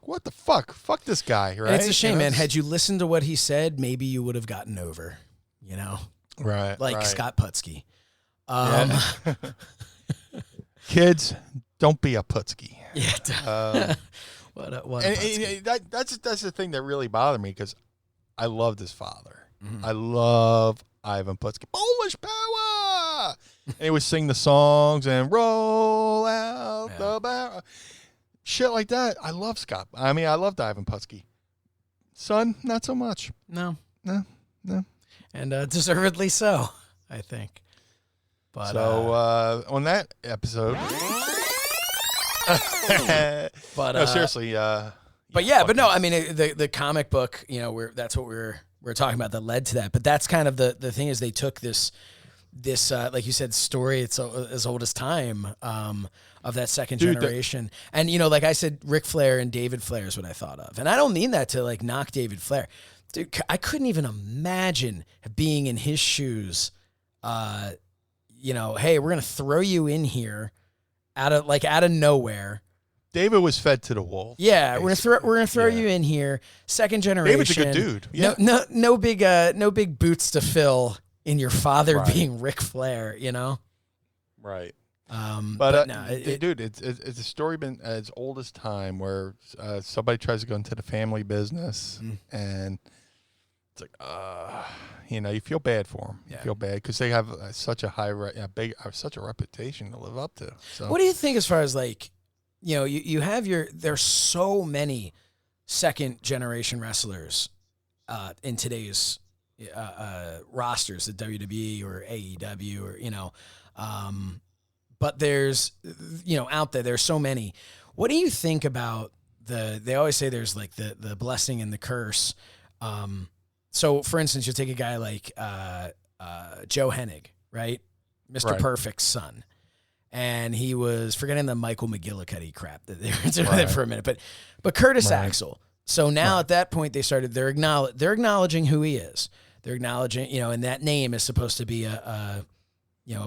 what the fuck? Fuck this guy, right? And it's a shame, man. Had you listened to what he said, maybe you would have gotten over, Right. Like Scott Putski. Kids, don't be a Putski. Yeah. That's the thing that really bothered me, because I loved his father. Mm-hmm. I love Ivan Putski. Polish power! And he would sing the songs and roll out the barrel. Shit like that. I love Scott. I mean, I loved Ivan Putski. Son, not so much. No. And deservedly so, I think. But so on that episode, but no, seriously. But no, I mean the comic book. That's what we're talking about that led to that. But that's kind of the thing, is they took this like you said, story. It's as old as time. Of that second generation. And, like I said, Ric Flair and David Flair is what I thought of. And I don't mean that to like knock David Flair. Dude, I couldn't even imagine being in his shoes. Hey, we're going to throw you in here out of nowhere. David was fed to the wolves. Yeah, basically. we're gonna throw you in here. Second generation. David's a good dude. Yeah. No big boots to fill in your father being Ric Flair, Right. But no, it's a story been as old as time, where somebody tries to go into the family business, and it's like, you feel bad for them. You feel bad because they have such a such a reputation to live up to. So, what do you think as far as like, you have there's so many second generation wrestlers in today's rosters at WWE or AEW or but there's, out there's so many. What do you think about they always say there's like the blessing and the curse. So for instance, you take a guy like Joe Hennig, right? Mr. Perfect's son. And he was forgetting the Michael McGillicuddy crap that they were doing there for a minute, but Curtis Axel. So now at that point they're acknowledging who he is. They're acknowledging, and that name is supposed to be a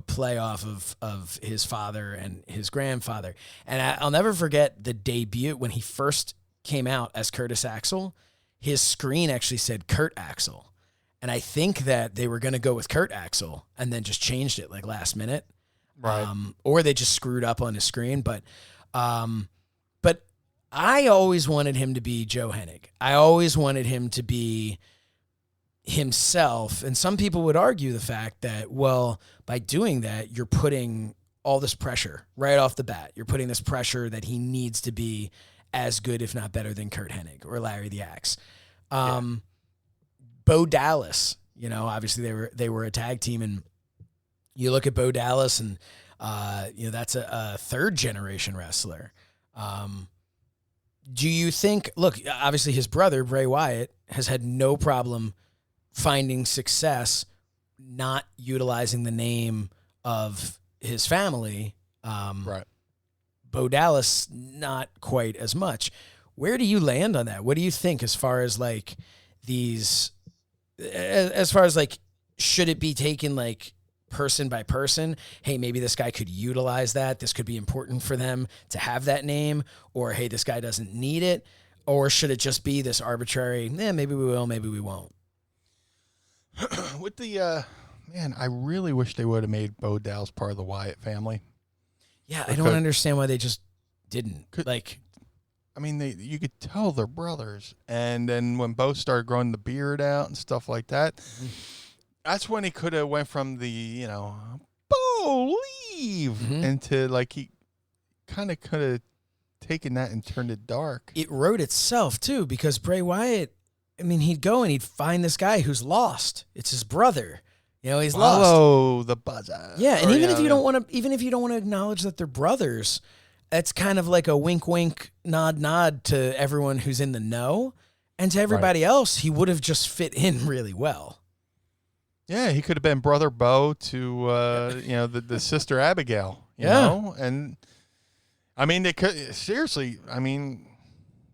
play off of his father and his grandfather. And I'll never forget the debut when he first came out as Curtis Axel. His screen actually said Kurt Axel. And I think that they were going to go with Kurt Axel and then just changed it like last minute. Right. Or they just screwed up on his screen. But I always wanted him to be Joe Hennig. I always wanted him to be himself. And some people would argue the fact that, well, by doing that, you're putting all this pressure right off the bat. You're putting this pressure that he needs to be as good, if not better, than Kurt Hennig or Larry the Axe. Bo Dallas, obviously they were a tag team, and you look at Bo Dallas and, that's a third generation wrestler. Do you think, look, obviously his brother, Bray Wyatt, has had no problem finding success not utilizing the name of his family. Right. Bo Dallas, not quite as much. Where do you land on that? What do you think as far as like should it be taken like person by person? Hey, maybe this guy could utilize that. This could be important for them to have that name, or, hey, this guy doesn't need it. Or should it just be this arbitrary, maybe we will, maybe we won't? With the man, I really wish they would have made Bo Dallas part of the Wyatt family. Yeah, I don't understand why they just didn't. I mean, you could tell they're brothers. And then when Bo started growing the beard out and stuff like that, that's when he could have went from the, Bo, leave, into, like, he kind of could have taken that and turned it dark. It wrote itself, too, because Bray Wyatt, I mean, he'd go and he'd find this guy who's lost. It's his brother. He's lost. Follow the buzzer. Yeah, and even if you don't want to acknowledge that they're brothers, that's kind of like a wink, wink, nod, nod to everyone who's in the know, and to everybody else, he would have just fit in really well. Yeah, he could have been brother Bo to the sister Abigail. You know, and I mean they could seriously. I mean,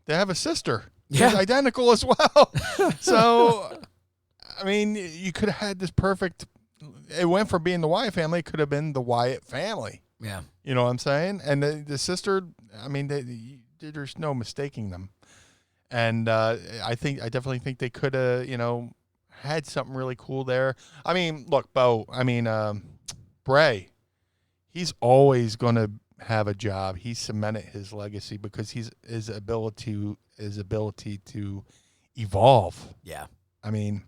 they have a sister. Yeah, who's identical as well. So. I mean, you could have had this perfect. It went from being the Wyatt family, it could have been the Wyatt family. Yeah, you know what I'm saying. And the sister, I mean, there's no mistaking them. And I definitely think they could have, had something really cool there. I mean, look, Bo. I mean, Bray. He's always going to have a job. He cemented his legacy because his ability to evolve. Yeah, I mean.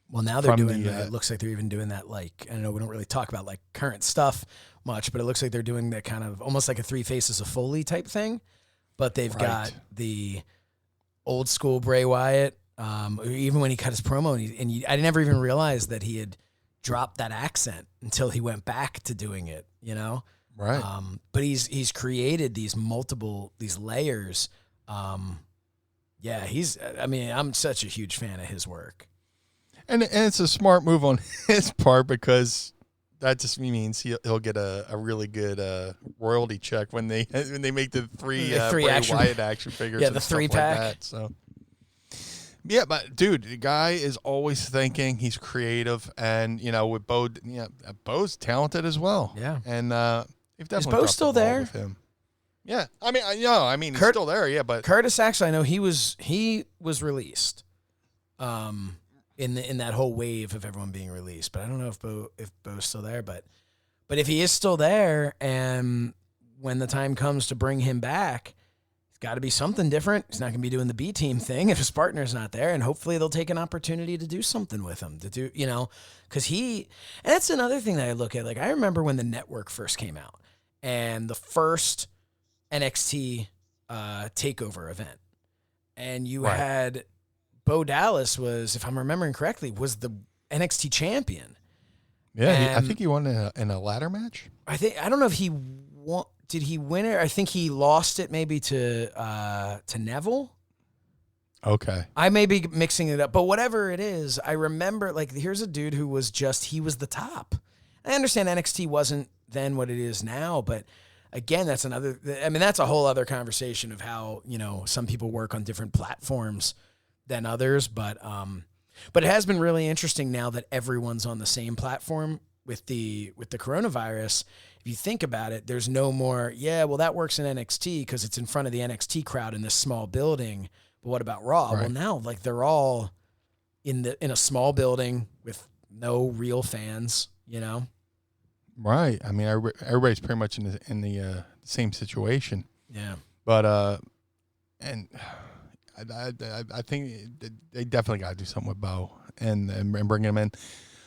Well, now they're doing it looks like they're even doing that, like, I know we don't really talk about like current stuff much, but it looks like they're doing that kind of almost like a Three Faces of Foley type thing. But they've got the old school Bray Wyatt, even when he cut his promo, I never even realized that he had dropped that accent until he went back to doing it, Right. But he's created these layers. I'm such a huge fan of his work. And it's a smart move on his part because that just means he'll get a really good royalty check when they make the three Bray Wyatt action figures. Yeah, the 3-pack. Like that, so yeah, but dude, the guy is always thinking. He's creative, and with Bo, Bo's talented as well. Yeah, and they've definitely is Bo still there? With him. Yeah, I mean, he's still there. Yeah, but Curtis actually, I know he was released. In that whole wave of everyone being released, but I don't know if Bo's still there. But if he is still there, and when the time comes to bring him back, it's got to be something different. He's not going to be doing the B team thing if his partner's not there, and hopefully they'll take an opportunity to do something with him because and that's another thing that I look at. Like I remember when the network first came out and the first NXT takeover event, and you had. Bo Dallas was, if I'm remembering correctly, was the NXT champion. Yeah, I think he won in a ladder match. I don't know if he won. Did he win it? I think he lost it maybe to Neville. Okay. I may be mixing it up, but whatever it is, I remember here's a dude who was he was the top. I understand NXT wasn't then what it is now, but again, that's a whole other conversation of how, some people work on different platforms than others, but it has been really interesting now that everyone's on the same platform with the coronavirus. If you think about it, there's no more, that works in NXT because it's in front of the NXT crowd in this small building. But what about Raw? Right. Well, now they're all in a small building with no real fans, Right. I mean, everybody's pretty much in the same situation. Yeah. But and. I think they definitely got to do something with Bo and bring him in.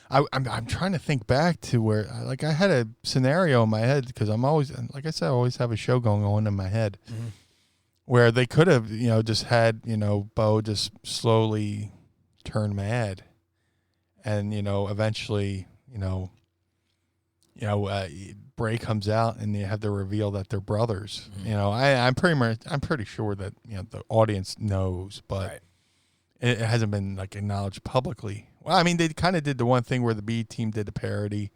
I'm trying to think back to where I had a scenario in my head because I'm always, like I said, I always have a show going on in my head where they could have just had Bo just slowly turn mad and eventually Bray comes out and they have to reveal that they're brothers. I'm pretty sure that the audience knows, but it hasn't been acknowledged publicly. Well, I mean, they kind of did the one thing where the B team did the parody,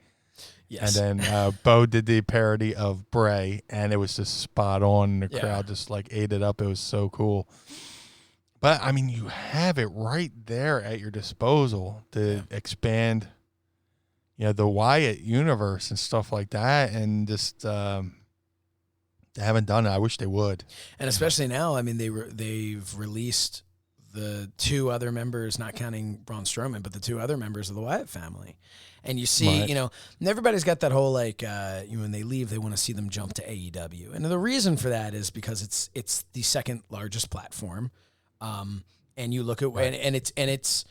yes, and then Bo did the parody of Bray, and it was just spot on. And the crowd just ate it up. It was so cool. But I mean, you have it right there at your disposal to expand. The Wyatt universe and stuff like that, and just they haven't done it. I wish they would. And especially now, I mean, they've released the two other members, not counting Braun Strowman, but the two other members of the Wyatt family. And you see, Right. you know, and everybody's got that whole like, when they leave, they want to see them jump to AEW. And the reason for that is because it's the second largest platform. And you look at, and it's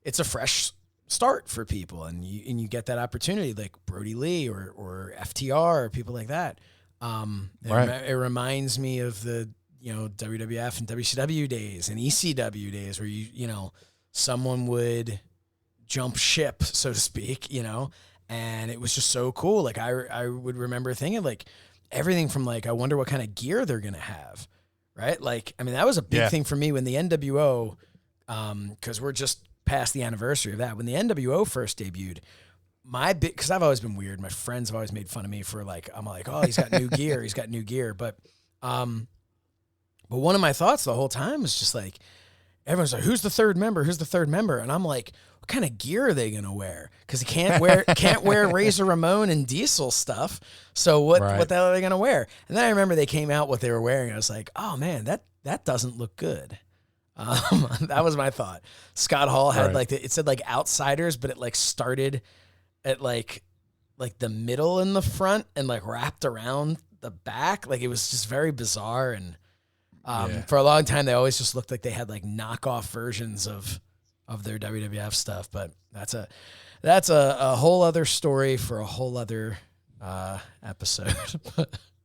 a fresh start for people. And you get that opportunity like Brody Lee or FTR or people like that. It reminds me of the, you know, WWF and WCW days and ECW days where someone would jump ship, so to speak, you know, and it was just so cool. Like I would remember thinking like everything from like, I wonder what kind of gear they're going to have. Right. Like, I mean, that was a big thing for me when the NWO, cause we're just past the anniversary of that. When the NWO first debuted, cause I've always been weird. My friends have always made fun of me for like, I'm like, oh, he's got new gear. He's got new gear. But one of my thoughts the whole time was just like, everyone's like, who's the third member? Who's the third member? And I'm like, what kind of gear are they going to wear? Because he can't wear Razor Ramon and Diesel stuff. So what the hell are they going to wear? And then I remember they came out what they were wearing. I was like, oh man, that doesn't look good. That was my thought. Scott Hall had it said like Outsiders, but it like started at like the middle in the front and like wrapped around the back. Like it was just very bizarre. And for a long time, they always just looked like they had like knockoff versions of their WWF stuff. But that's a whole other story for a whole other episode.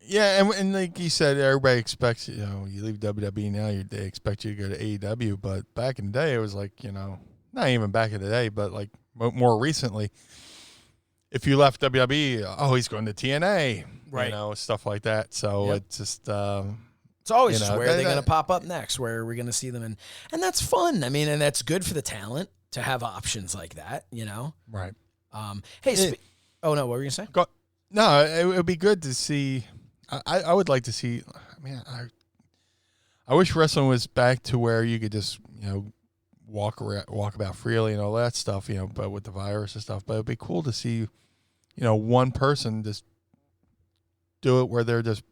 Yeah, and like you said, everybody expects, you know, you leave WWE now, they expect you to go to AEW. But back in the day, it was like, you know, not even back in the day, but like more recently, if you left WWE, oh, he's going to TNA, you know, stuff like that. So it's just... it's always just where are they going to pop up next? Where are we going to see them? And that's fun. I mean, and that's good for the talent to have options like that, you know? Right. Hey, oh, no, what were you going to say? No, it would be good to see... I would like to see... I mean, I wish wrestling was back to where you could just, you know, walk about freely and all that stuff, you know, but with the virus and stuff. But it would be cool to see, you know, one person just do it where they're just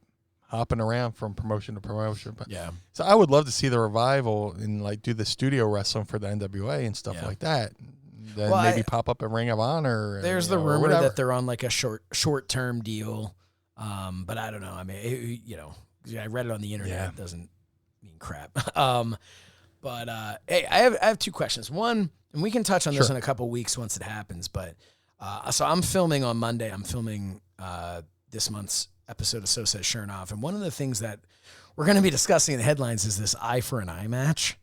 hopping around from promotion to promotion. But so I would love to see the revival and like do the studio wrestling for the NWA and stuff like that. Then maybe pop up a Ring of Honor. There's the rumor that they're on like a short-term deal. But I don't know. I mean, you know, I read it on the internet. It doesn't mean crap. But hey, I have two questions. One, and we can touch on this in a couple weeks once it happens. But so I'm filming on Monday. I'm filming this month's episode of So Says Shernoff, and one of the things that we're going to be discussing in the headlines is this eye for an eye match.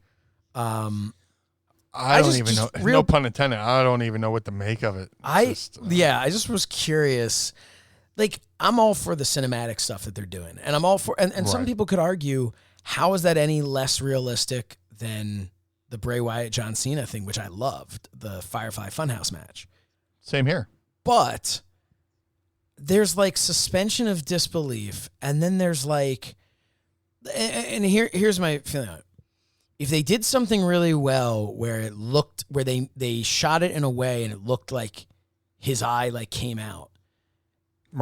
I don't even know. No pun intended. I don't even know what to make of it. I just was curious. Like, I'm all for the cinematic stuff that they're doing, and I'm all for. And some people could argue, how is that any less realistic than the Bray Wyatt John Cena thing, which I loved, the Firefly Funhouse match? Same here. But there's like suspension of disbelief, and then there's like, and here's my feeling on it. If they did something really well where they shot it in a way and it looked like his eye like came out,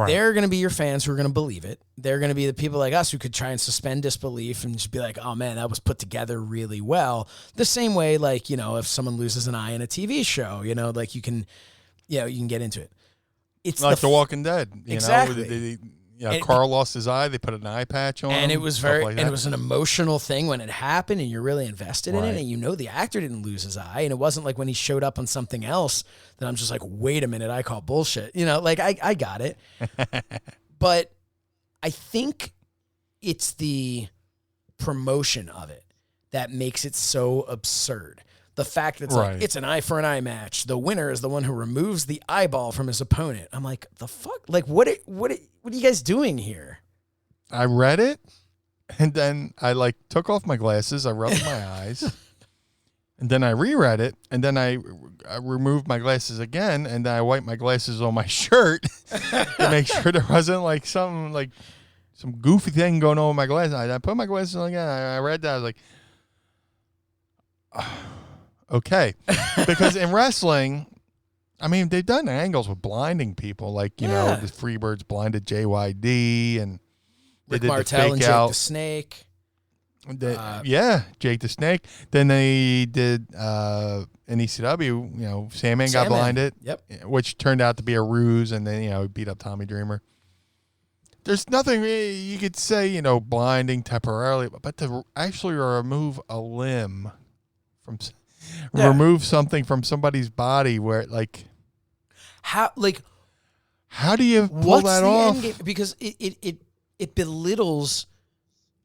they're going to be your fans who are going to believe it. They're going to be the people like us who could try and suspend disbelief and just be like, oh man, that was put together really well. The same way, like, you know, if someone loses an eye in a TV show, you know, like you can get into it. It's like The Walking Dead. Exactly. Carl lost his eye. They put an eye patch on him. And it was it was an emotional thing when it happened, and you're really invested in it. And you know the actor didn't lose his eye, and it wasn't like when he showed up on something else that I'm just like, wait a minute, I call bullshit. You know, like I got it, but I think it's the promotion of it that makes it so absurd. The fact that it's like, it's an eye for an eye match. The winner is the one who removes the eyeball from his opponent. I'm like, the fuck? Like, what are you guys doing here? I read it, and then I like took off my glasses. I rubbed my eyes, and then I reread it, and then I removed my glasses again, and then I wiped my glasses on my shirt to make sure there wasn't like something like some goofy thing going on with my glasses. I put my glasses on again. I read that. I was like, okay, because in wrestling, I mean, they've done angles with blinding people, like, you know, the Freebirds blinded JYD, and they Rick did Martel the and fake Jake out. the Snake. Jake the Snake. Then they did in ECW, Sandman got blinded. Yep. Which turned out to be a ruse, and then, he beat up Tommy Dreamer. There's nothing you could say, blinding temporarily, but to actually remove a limb from, remove something from somebody's body where, how do you pull that off? Because it belittles.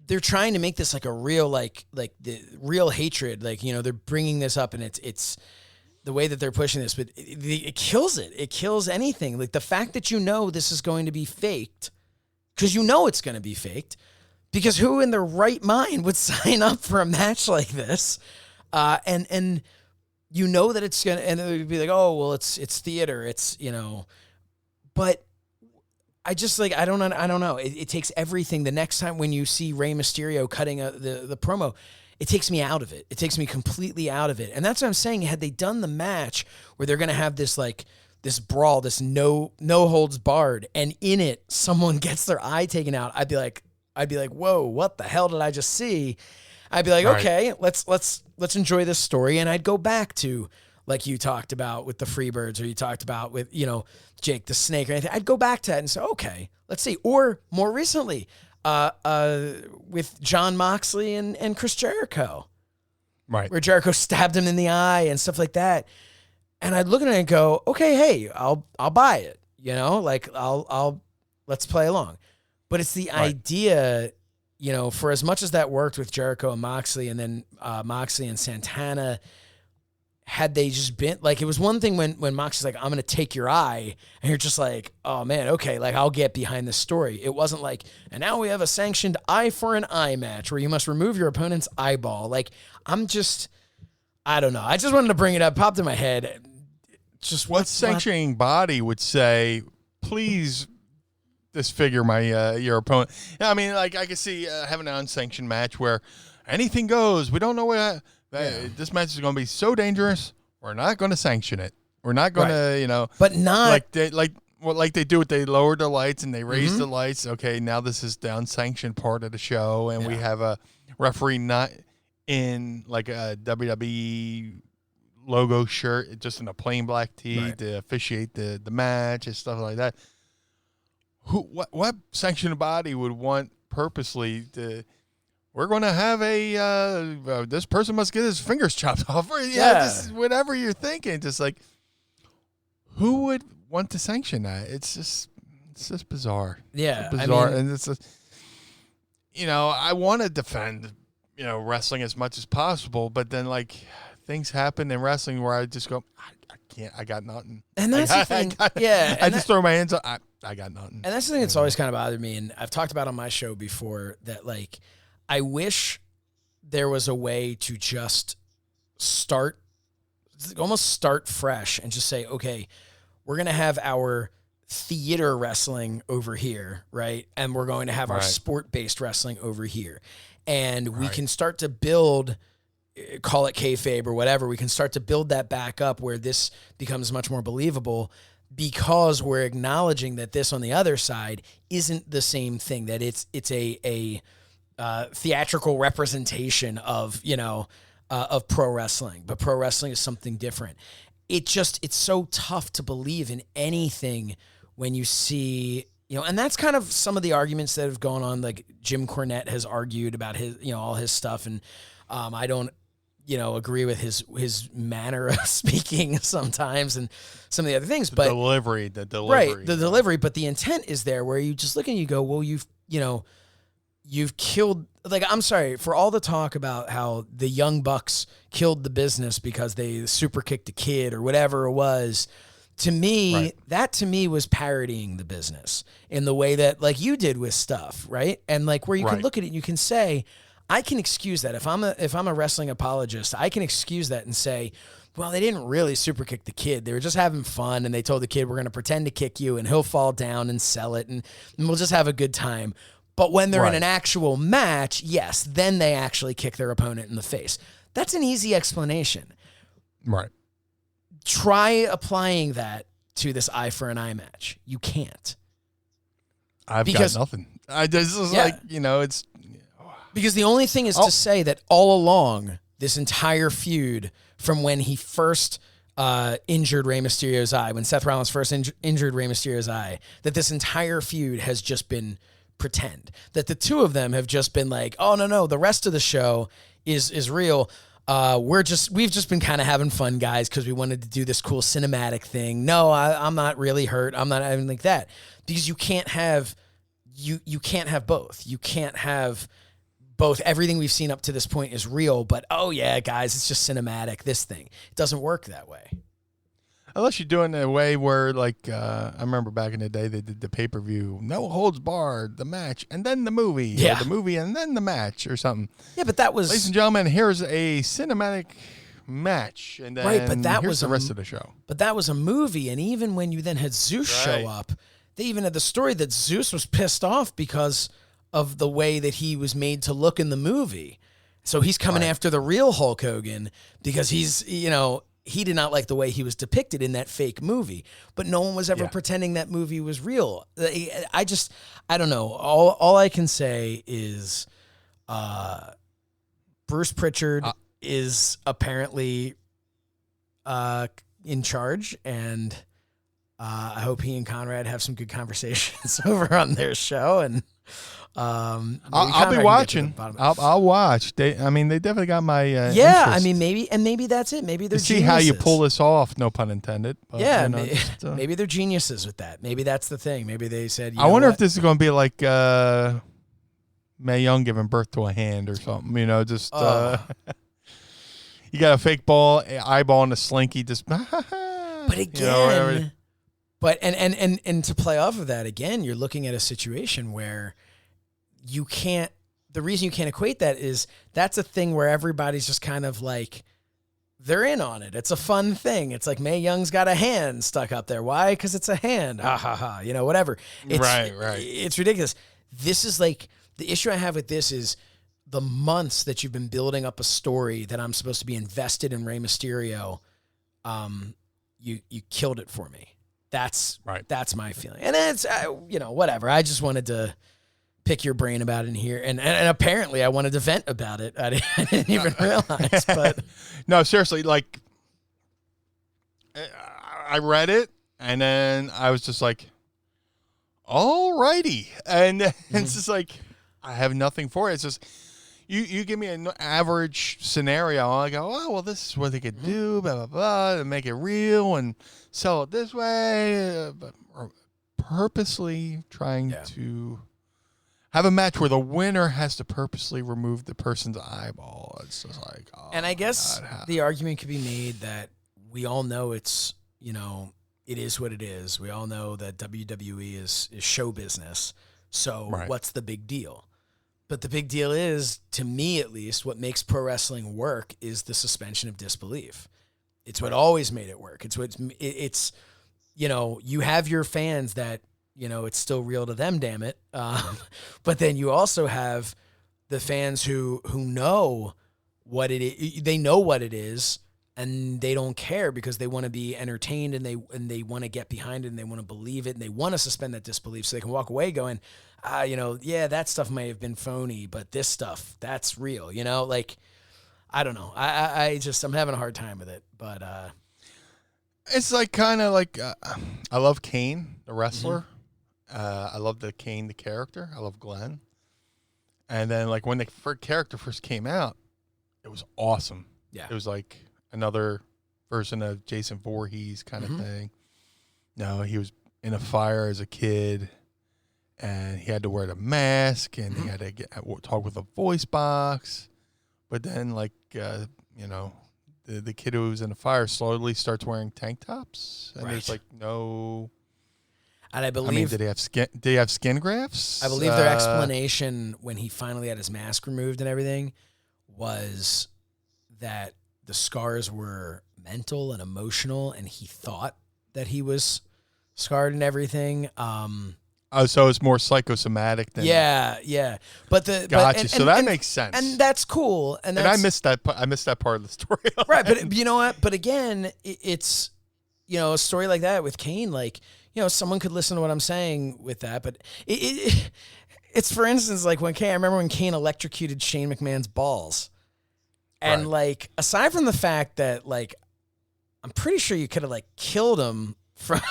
They're trying to make this like a real, like the real hatred. They're bringing this up, and it's the way that they're pushing this, but it kills it. It kills anything. Like the fact that this is going to be faked. Because it's going to be faked. Because who in their right mind would sign up for a match like this? And that it's going to, and it would be like, oh, well, it's theater. It's, but I just I don't know. It takes everything. The next time when you see Rey Mysterio cutting the promo, it takes me out of it. It takes me completely out of it. And that's what I'm saying. Had they done the match where they're going to have this this brawl, this no holds barred, and in it someone gets their eye taken out, I'd be like, whoa, what the hell did I just see? I'd be like, right. Okay, let's enjoy this story, and I'd go back to like you talked about with the Freebirds, or you talked about with Jake the Snake or anything. I'd go back to that and say, okay, let's see. Or more recently, with Jon Moxley and Chris Jericho, right, where Jericho stabbed him in the eye and stuff like that. And I'd look at it and go, okay, hey, I'll buy it. I'll let's play along. But it's the idea, for as much as that worked with Jericho and Moxley, and then Moxley and Santana, had they just been it was one thing when Moxley's like, I'm going to take your eye, and you're just like, oh man, okay, I'll get behind this story. It wasn't like, and now we have a sanctioned eye for an eye match where you must remove your opponent's eyeball. I don't know. I just wanted to bring it up, popped in my head. Just what sanctioning body would say, please disfigure my your opponent? I mean, I could see having an unsanctioned match where anything goes. We don't know what this match is going to be so dangerous. We're not going to sanction it. We're not going to, but not like they do it. They lower the lights and they raise the lights. Okay, now this is the unsanctioned part of the show, and we have a referee not in a WWE logo shirt, just in a plain black tee to officiate the match and stuff like that. What sanctioned body would want purposely to? We're going to have this person must get his fingers chopped off. This is whatever you're thinking. Just who would want to sanction that? It's just bizarre. Yeah, it's bizarre, and it's I want to defend wrestling as much as possible, but then things happen in wrestling where I just go, I can't. I got nothing. And that's the thing. I just throw my hands up. I got nothing. And that's the thing that's always kind of bothered me. And I've talked about on my show before that, I wish there was a way to just almost start fresh and just say, okay, we're going to have our theater wrestling over here, right? And we're going to have our sport-based wrestling over here. And we can start to build, call it kayfabe or whatever, we can start to build that back up where this becomes much more believable, because we're acknowledging that this on the other side isn't the same thing, that it's a theatrical representation of pro wrestling, but pro wrestling is something different. It's so tough to believe in anything when you see, and that's kind of some of the arguments that have gone on. Like Jim Cornette has argued about his, all his stuff. And I don't, agree with his manner of speaking sometimes and some of the other things, but the delivery, right. The delivery, but the intent is there where you just look and you go, well, you've killed, I'm sorry for all the talk about how the Young Bucks killed the business because they super kicked a kid or whatever it was. To me, that to me was parodying the business in the way that you did with stuff, right? And where you can look at it and you can say, I can excuse that. If I'm a wrestling apologist, I can excuse that and say, well, they didn't really super kick the kid. They were just having fun, and they told the kid, we're going to pretend to kick you, and he'll fall down and sell it, and we'll just have a good time. But when they're in an actual match, yes, then they actually kick their opponent in the face. That's an easy explanation. Right. Try applying that to this eye for an eye match. You can't. I've got nothing. This is it's... Because the only thing is to say that all along, this entire feud from when he first injured Rey Mysterio's eye, when Seth Rollins first injured Rey Mysterio's eye, that this entire feud has just been pretend. That the two of them have just been like, oh, no, the rest of the show is real. We've just been kind of having fun, guys, because we wanted to do this cool cinematic thing. No, I'm not really hurt. I'm not having like that. Because you can't have both. You can't have both. Everything we've seen up to this point is real, but oh yeah, guys, it's just cinematic. This thing, it doesn't work that way. Unless you're doing it a way where, like, I remember back in the day, they did the pay-per-view, no holds barred, the match, and then the movie. Yeah. Or the movie and then the match or something. Yeah, but that was... Ladies and gentlemen, here's a cinematic match, and then right, but that here's was the rest of the show. But that was a movie, and even when you then had Zeus show up, they even had the story that Zeus was pissed off because of the way that he was made to look in the movie. So he's coming after the real Hulk Hogan because he's, he did not like the way he was depicted in that fake movie. But no one was ever pretending that movie was real. I don't know. All I can say is Bruce Pritchard is apparently in charge, and I hope he and Conrad have some good conversations over on their show. And I'll be watching. I'll watch. They definitely got my interest. Maybe that's it. Maybe they're see geniuses. how you pull this off. No pun intended. But, maybe they're geniuses with that. Maybe that's the thing. Maybe they said. I wonder if this is going to be like Mae Young giving birth to a hand or something. You got a fake eyeball and a slinky. Just. But again. But and to play off of that again, you're looking at a situation where you can't. The reason you can't equate that is that's a thing where everybody's just kind of like they're in on it. It's a fun thing. It's like Mae Young's got a hand stuck up there. Why? Because it's a hand. Ha ha ha. Whatever. Right. It's ridiculous. This is like the issue I have with this is the months that you've been building up a story that I'm supposed to be invested in Rey Mysterio. You killed it for me. That's my feeling. And it's, whatever. I just wanted to pick your brain about it in here. And apparently I wanted to vent about it. I didn't even realize, but no, seriously, like I read it and then I was just like, all righty. And it's just like, I have nothing for it. It's just, you give me an average scenario. I go, oh, well, this is what they could do, blah, blah, blah, and make it real and sell it this way. But purposely trying to have a match where the winner has to purposely remove the person's eyeball. It's just like, oh. And I guess the argument could be made that we all know it's, it is what it is. We all know that WWE is show business. So what's the big deal? But the big deal is, to me at least, what makes pro wrestling work is the suspension of disbelief. It's what always made it work. It's you have your fans that, it's still real to them, damn it. But then you also have the fans who know what it is. They know what it is, and they don't care because they want to be entertained and they want to get behind it and they want to believe it and they want to suspend that disbelief so they can walk away going, that stuff may have been phony, but this stuff, that's real, like, I don't know. I'm having a hard time with it, but, it's like kind of like, I love Kane, the wrestler. I love the Kane, the character. I love Glenn. And then like when the character first came out, it was awesome. Yeah. It was like another version of Jason Voorhees kind of thing. No, he was in a fire as a kid. And he had to wear the mask, and he had to talk with a voice box. But then, like, the kid who was in the fire slowly starts wearing tank tops, and there's like no. And I believe, did he have skin? Did he have skin grafts? I believe their explanation when he finally had his mask removed and everything was that the scars were mental and emotional, and he thought that he was scarred and everything. Oh, so it's more psychosomatic than But gotcha. So that makes sense, and that's cool. And I missed that. I missed that part of the story. Right, but you know what? But again, it's a story like that with Kane. Like someone could listen to what I'm saying with that, but it's for instance, like when I remember when Kane electrocuted Shane McMahon's balls. And like, aside from the fact that like, I'm pretty sure you could have like killed him from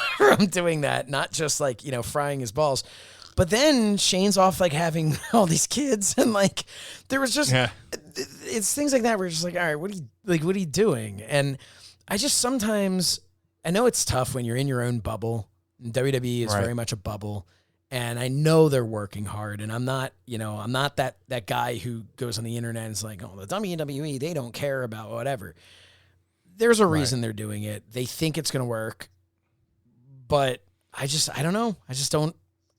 doing that, not just like, you know, frying his balls. But then Shane's off like having all these kids, and like there was just it's things like that where you're just like, all right, what are you doing? And I just sometimes, I know it's tough when you're in your own bubble. WWE is very much a bubble, and I know they're working hard. And I'm not that guy who goes on the internet and is like, oh, the WWE, they don't care about whatever. There's a reason they're doing it. They think it's going to work, but I don't know.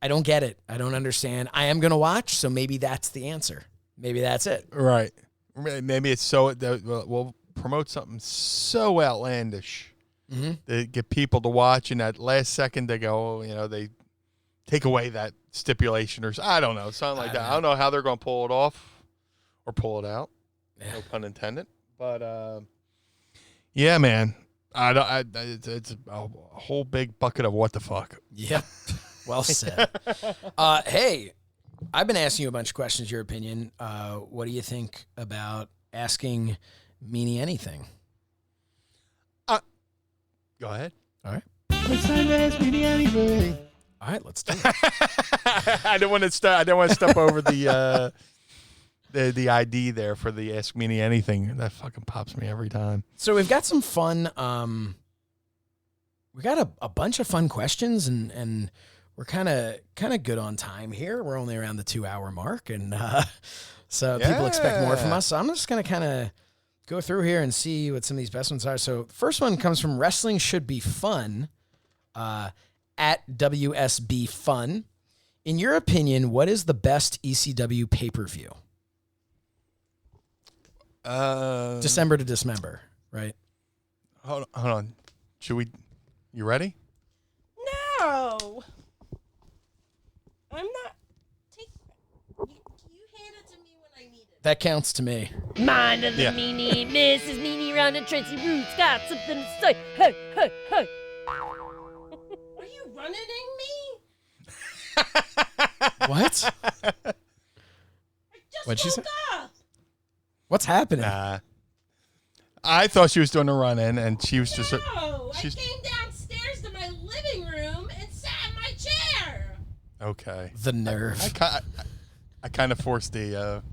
I don't get it. I don't understand. I am going to watch, so maybe that's the answer. Maybe that's it. Right. Maybe it's we'll promote something so outlandish to get people to watch, and at last second they go, you know, they take away that stipulation or I don't know, something like that. I don't know how they're going to pull it off or pull it out. Yeah. No pun intended. But yeah, man. It's a whole big bucket of what the fuck. Yep. Well said. Hey, I've been asking you a bunch of questions, your opinion. What do you think about asking Meanie anything? Go ahead. All right. It's time to ask Meanie anything. All right, let's do it. I don't want to step over the ID there for the Ask Meanie Anything. That fucking pops me every time. So we've got some fun. We got a bunch of fun questions, and we're kind of good on time here. We're only around the 2-hour mark, and so people expect more from us. So I'm just gonna kind of go through here and see what some of these best ones are. So the first one comes from Wrestling Should Be Fun, at WSB Fun. In your opinion, what is the best ECW pay-per-view? December to dismember, right? Hold on. You ready? No. I'm not. You hand it to me when I need it. That counts to me. Mind of the Meanie, Mrs. Meanie round and Tracy Roots got something to say. Hey, hey, hey. Are you running me? What? What'd she say? Up. What's happening? I thought she was doing a run-in, and she was just... No, I came downstairs to my living room and sat in my chair. Okay. The nerve. I kind of forced a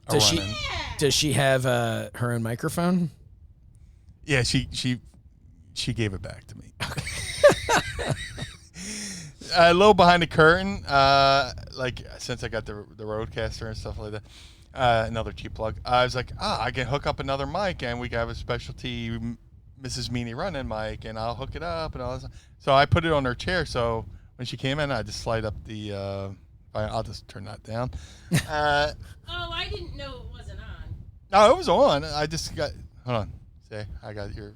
run-in. Does she have her own microphone? Yeah, she gave it back to me. A little behind the curtain, like since I got the Roadcaster and stuff like that. Another cheap plug. I was like, I can hook up another mic, and we have a specialty Mrs. Meanie run-in mic, and I'll hook it up and all that. So I put it on her chair. So when she came in, I just slide up the. I'll just turn that down. Oh, I didn't know it wasn't on. No, it was on. I just got. Hold on. Say, I got your.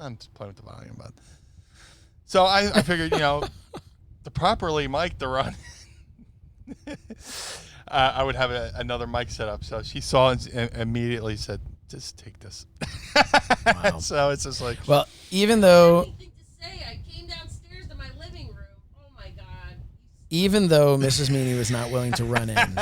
I'm just playing with the volume, but. So I figured, to properly mic the run. I would have another mic set up. So she saw and immediately said, just take this. Wow. So it's just like. Well, even though. I anything to say. I came downstairs to my living room. Oh, my God. Even though Mrs. Meanie was not willing to run in,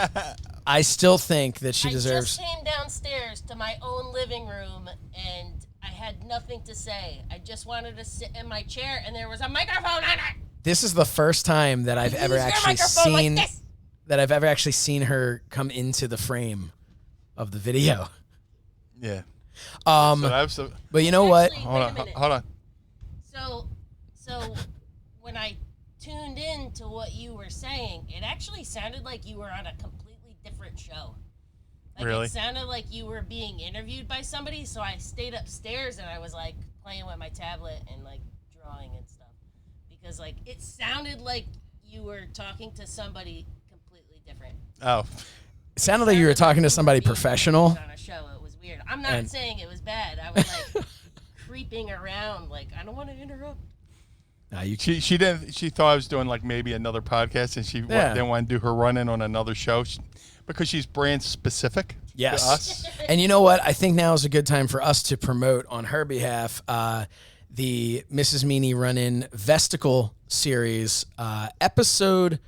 I still think that she deserves. I just came downstairs to my own living room, and I had nothing to say. I just wanted to sit in my chair, and there was a microphone on it. This is the first time that I've ever actually seen. Like that I've ever actually seen her come into the frame of the video. Yeah. But you know what? Hold on. So when I tuned in to what you were saying, it actually sounded like you were on a completely different show. Like really? It sounded like you were being interviewed by somebody, so I stayed upstairs and I was like playing with my tablet and like drawing and stuff. Because like it sounded like you were talking to somebody different. Oh. It sounded like you were talking to somebody professional. On a show. It was weird. I'm not saying it was bad. I was like creeping around like I don't want to interrupt. She didn't. She thought I was doing like maybe another podcast, and she didn't want to do her run-in on another show because she's brand specific. Yes. To us. And you know what? I think now is a good time for us to promote on her behalf the Mrs. Meanie Run-In Vesticle series, episode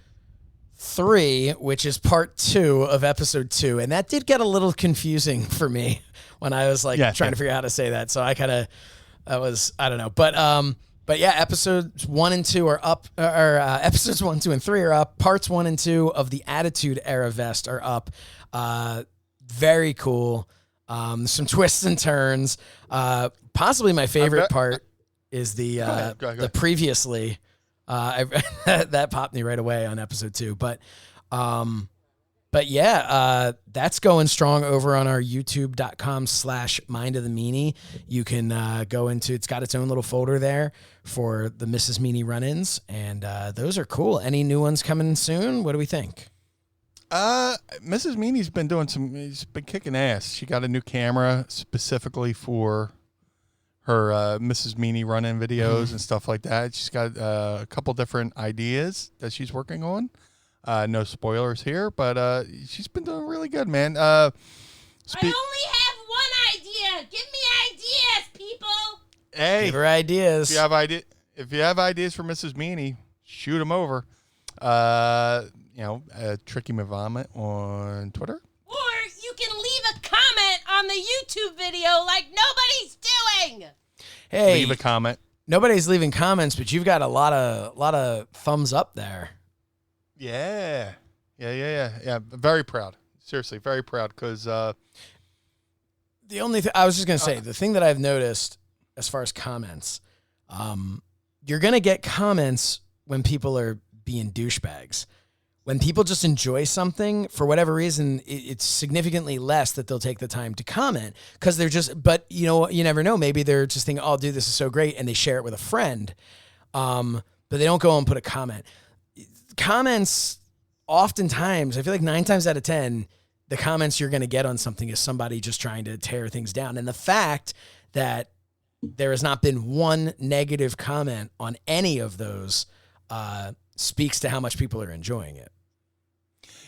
3, which is part 2 of episode 2. And that did get a little confusing for me when I was like trying to figure out how to say that. So I I don't know. But yeah, episodes 1 and 2 are up, or episodes 1, 2, and 3 are up. Parts 1 and 2 of the Attitude Era vest are up. Very cool. Some twists and turns. Possibly my favorite part is the go ahead. the previously. That popped me right away on episode 2. But yeah, that's going strong over on our youtube.com/Mind of the Meanie. You can go into, it's got its own little folder there for the Mrs. Meanie run-ins, and those are cool. Any new ones coming soon? What do we think? Mrs. Meanie's been she's been kicking ass. She got a new camera specifically for her Mrs. Meanie run-in videos and stuff like that. She's got a couple different ideas that she's working on. No spoilers here, but she's been doing really good, man. I only have one idea. Give me ideas, people. Hey, Give her ideas. if you have ideas for Mrs. Meanie, shoot them over. Tricky Me Vomit on Twitter. Or you can leave a comment on the YouTube video like nobody's doing. Hey, Leave a comment. nobody's leaving comments, but you've got a lot of thumbs up there. Yeah. Very proud. Seriously, very proud because The only thing I was just going to say, the thing that I've noticed as far as comments, you're going to get comments when people are being douchebags. When people just enjoy something, for whatever reason, it's significantly less that they'll take the time to comment because they're just, but you know, you never know. Maybe they're just thinking, oh, dude, this is so great. And they share it with a friend. But they don't go and put a comment. Comments, oftentimes, I feel like 9 times out of 10, the comments you're going to get on something is somebody just trying to tear things down. And the fact that there has not been one negative comment on any of those speaks to how much people are enjoying it.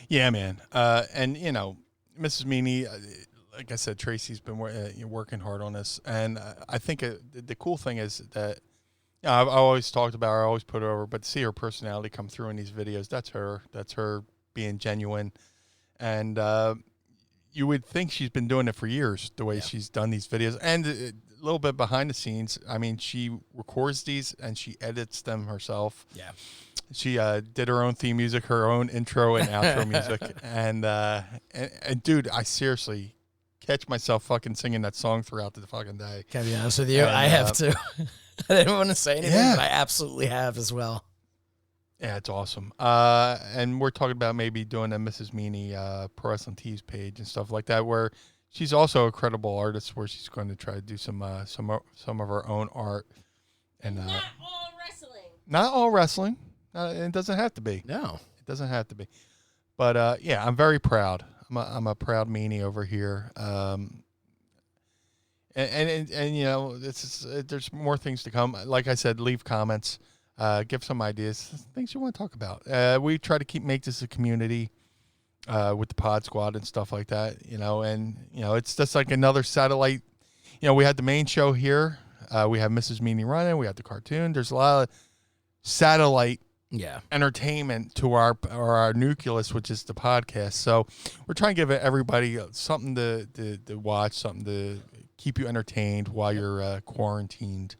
Yeah, man. And, Mrs. Meanie, like I said, Tracy's been working hard on this. And I think the cool thing is that I've always talked about her, I always put her over, but to see her personality come through in these videos, that's her. That's her being genuine. And you would think she's been doing it for years, the way she's done these videos. And a little bit behind the scenes, I mean, she records these and she edits them herself. Yeah. She did her own theme music, her own intro and outro music. And dude, I seriously catch myself fucking singing that song throughout the fucking day. Can I be honest with you? And, I have too. I didn't want to say anything, but I absolutely have as well. Yeah, it's awesome. And we're talking about maybe doing a Mrs. Meanie Pro Wrestling Tees page and stuff like that, where she's also a credible artist, where she's going to try to do some of her own art. And Not all wrestling. Not all wrestling. It doesn't have to be. No, it doesn't have to be. But yeah, I'm very proud. I'm a proud meanie over here. And there's more things to come. Like I said, leave comments, give some ideas, things you want to talk about. We try to make this a community with the Pod Squad and stuff like that. It's just like another satellite. We had the main show here. We have Mrs. Meanie running. We have the cartoon. There's a lot of satellite entertainment to our nucleus, which is the podcast. So we're trying to give everybody something to watch, something to keep you entertained while you're quarantined.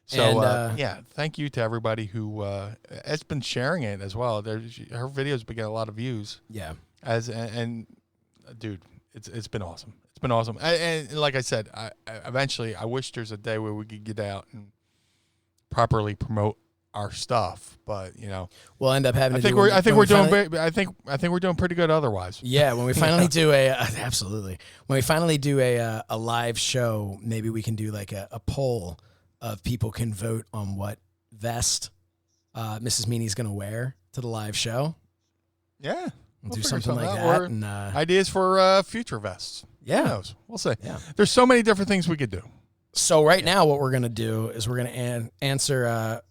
So thank you to everybody who has been sharing it as well. Her videos been getting a lot of views. Yeah, dude, it's been awesome. It's been awesome. And like I said, eventually I wish there's a day where we could get out and properly promote our stuff, but we'll end up having. I think we're doing pretty good otherwise. Yeah, when we finally do absolutely. When we finally do a live show, maybe we can do like a poll of people can vote on what vest Mrs. Meanie's going to wear to the live show. Yeah, we'll do something like that. And ideas for future vests. Yeah, who knows? We'll see. Yeah. There's so many different things we could do. So right now, what we're going to do is we're going to answer.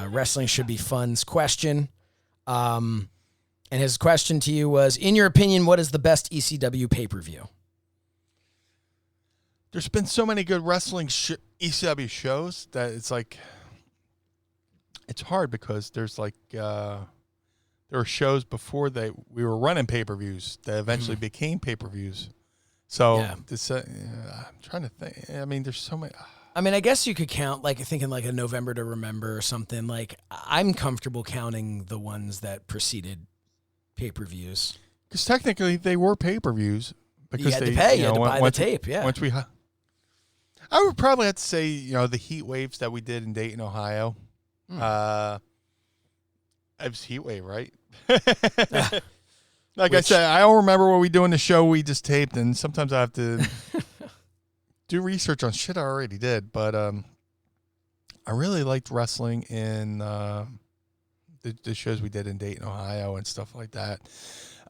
Wrestling Should Be Fun's question. And his question to you was, in your opinion, what is the best ECW pay-per-view? There's been so many good wrestling ECW shows that it's like, it's hard because there's like, there were shows before we were running pay-per-views that eventually became pay-per-views. So this, I'm trying to think. I mean, there's so many. I mean, I guess you could count, like, thinking like a November to Remember or something. Like, I'm comfortable counting the ones that preceded pay-per-views. Because technically they were pay-per-views. Because you had to pay. You had to buy the tape, Once we, I would probably have to say, the heat waves that we did in Dayton, Ohio. It was heat wave, right? I said, I don't remember what we do in the show we just taped, and sometimes I have to do research on shit I already did. But I really liked wrestling in the shows we did in Dayton, Ohio, and stuff like that.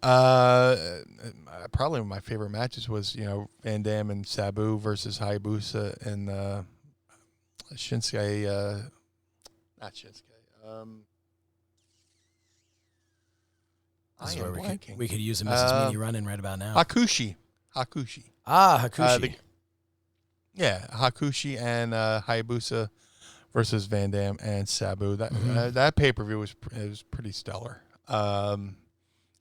Probably one of my favorite matches was, Van Dam and Sabu versus Hayabusa and Shinsuke. Not Shinsuke. This is where we could use a Mrs. Meanie running right about now. Hakushi. Ah, Hakushi. Hakushi and Hayabusa versus Van Dam and Sabu. That pay-per-view was pretty stellar. And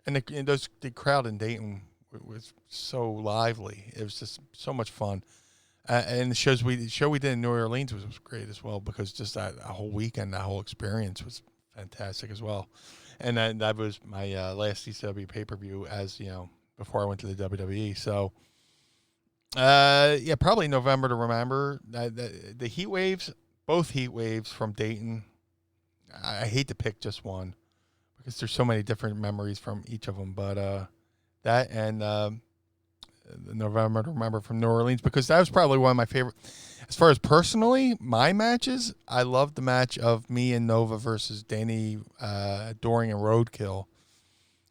the crowd in Dayton was so lively. It was just so much fun. And the show we did in New Orleans was great as well, because just that whole weekend, that whole experience was fantastic as well. And that was my last ECW pay-per-view before I went to the WWE. So, probably November to Remember. The heat waves, both heat waves from Dayton. I hate to pick just one because there's so many different memories from each of them. But that and the November to Remember from New Orleans, because that was probably one of my favorite. As far as personally, my matches, I loved the match of me and Nova versus Danny Doring and Roadkill,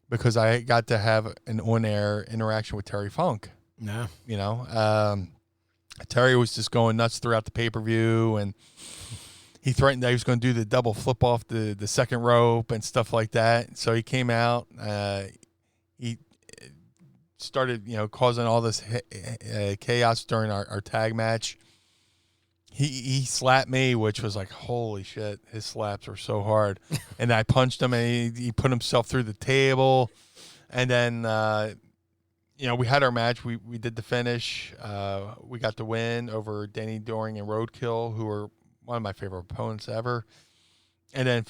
because I got to have an on-air interaction with Terry Funk. Yeah. Terry was just going nuts throughout the pay-per-view, and he threatened that he was going to do the double flip off the second rope and stuff like that. So he came out. He started, causing all this chaos during our tag match. He slapped me, which was like, holy shit, his slaps were so hard. And I punched him, and he put himself through the table. And then, we had our match. We did the finish. We got the win over Danny Doring and Roadkill, who were one of my favorite opponents ever. And then,